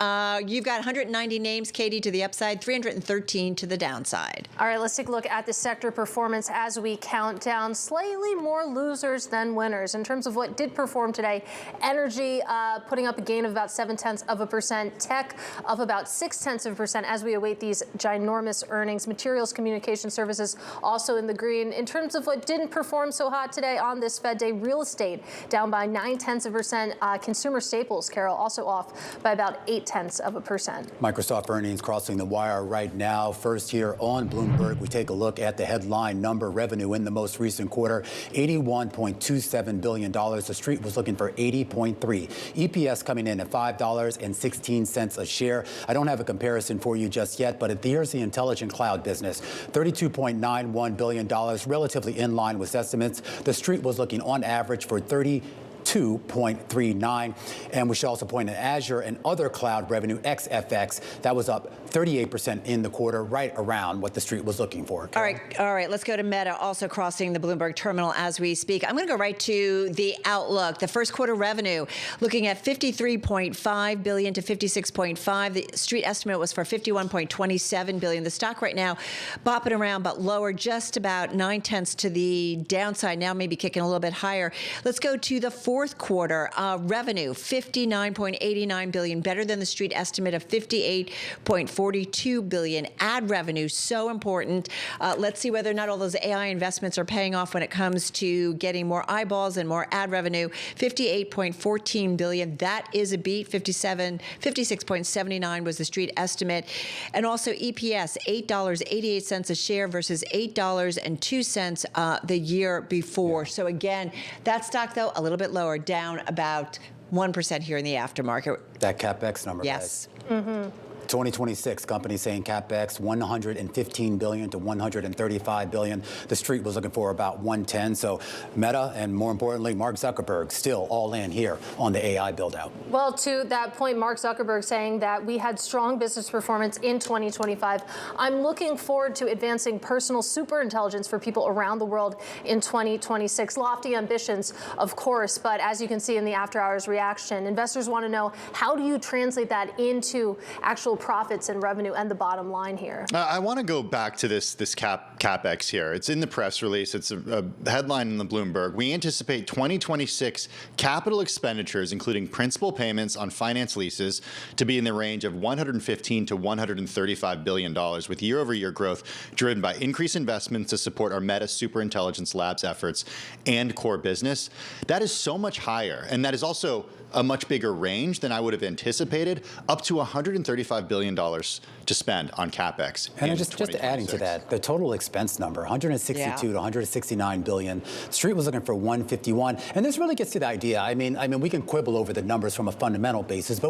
You've got 190 names, Katie, to the upside, 313 to the downside. All right, let's take a look at the sector performance as we count down. Slightly more losers than winners. In terms of what did perform today, energy putting up a gain of about 0.7%, tech up about 0.6% as we await these ginormous earnings. Materials, communication services also in the green. In terms of what didn't perform so hot today on this Fed day, real estate down by 0.9%. Consumer staples, Carol, also off by about 0.8%. Microsoft earnings crossing the wire right now. First here on Bloomberg, we take a look at the headline number. Revenue in the most recent quarter, $81.27 billion. The street was looking for 80.3. EPS coming in at $5.16 a share. I don't have a comparison for you just yet, but here's the intelligent cloud business. $32.91 billion, relatively in line with estimates. The street was looking on average for 32.39. And we should also point at Azure and other cloud revenue, ex-FX, that was up 38% in the quarter, right around what the street was looking for. All right, let's go to Meta, also crossing the Bloomberg terminal as we speak. I'm going to go right to the outlook. The first quarter revenue, looking at $53.5 billion to $56.5. The street estimate was for $51.27 billion. The stock right now bopping around, but lower, just about 0.9 to the downside. Now maybe kicking a little bit higher. Let's go to the fourth quarter revenue, $59.89 billion, better than the street estimate of $58.42 billion. Ad revenue, so important. Let's see whether or not all those AI investments are paying off when it comes to getting more eyeballs and more ad revenue. $58.14 billion. That is a beat. 56.79 was the street estimate. And also EPS, $8.88 a share versus $8.02 the year before. So again, that stock, though, a little bit lower, down about 1% here in the aftermarket. That capex number, yes. Guys. 2026, companies saying capex $115 billion to $135 billion. The street was looking for about 110. So Meta and, more importantly, Mark Zuckerberg still all in here on the AI build-out. Well, to that point, Mark Zuckerberg saying that we had strong business performance in 2025. I'm looking forward to advancing personal superintelligence for people around the world in 2026. Lofty ambitions, of course, but as you can see in the after-hours reaction, investors want to know, how do you translate that into actual profits and revenue and the bottom line here? I want to go back to this capex here. It's in the press release. It's a headline in the Bloomberg. We anticipate 2026 capital expenditures, including principal payments on finance leases, to be in the range of $115 to $135 billion, with year-over-year growth driven by increased investments to support our Meta Superintelligence Labs efforts and core business. That is so much higher, and that is also a much bigger range than I would have anticipated, up to $135 billion to spend on capex. And just adding to that, the total expense number, 162 to 169 billion. The street was looking for 151. And this really gets to the idea. I mean, we can quibble over the numbers from a fundamental basis, but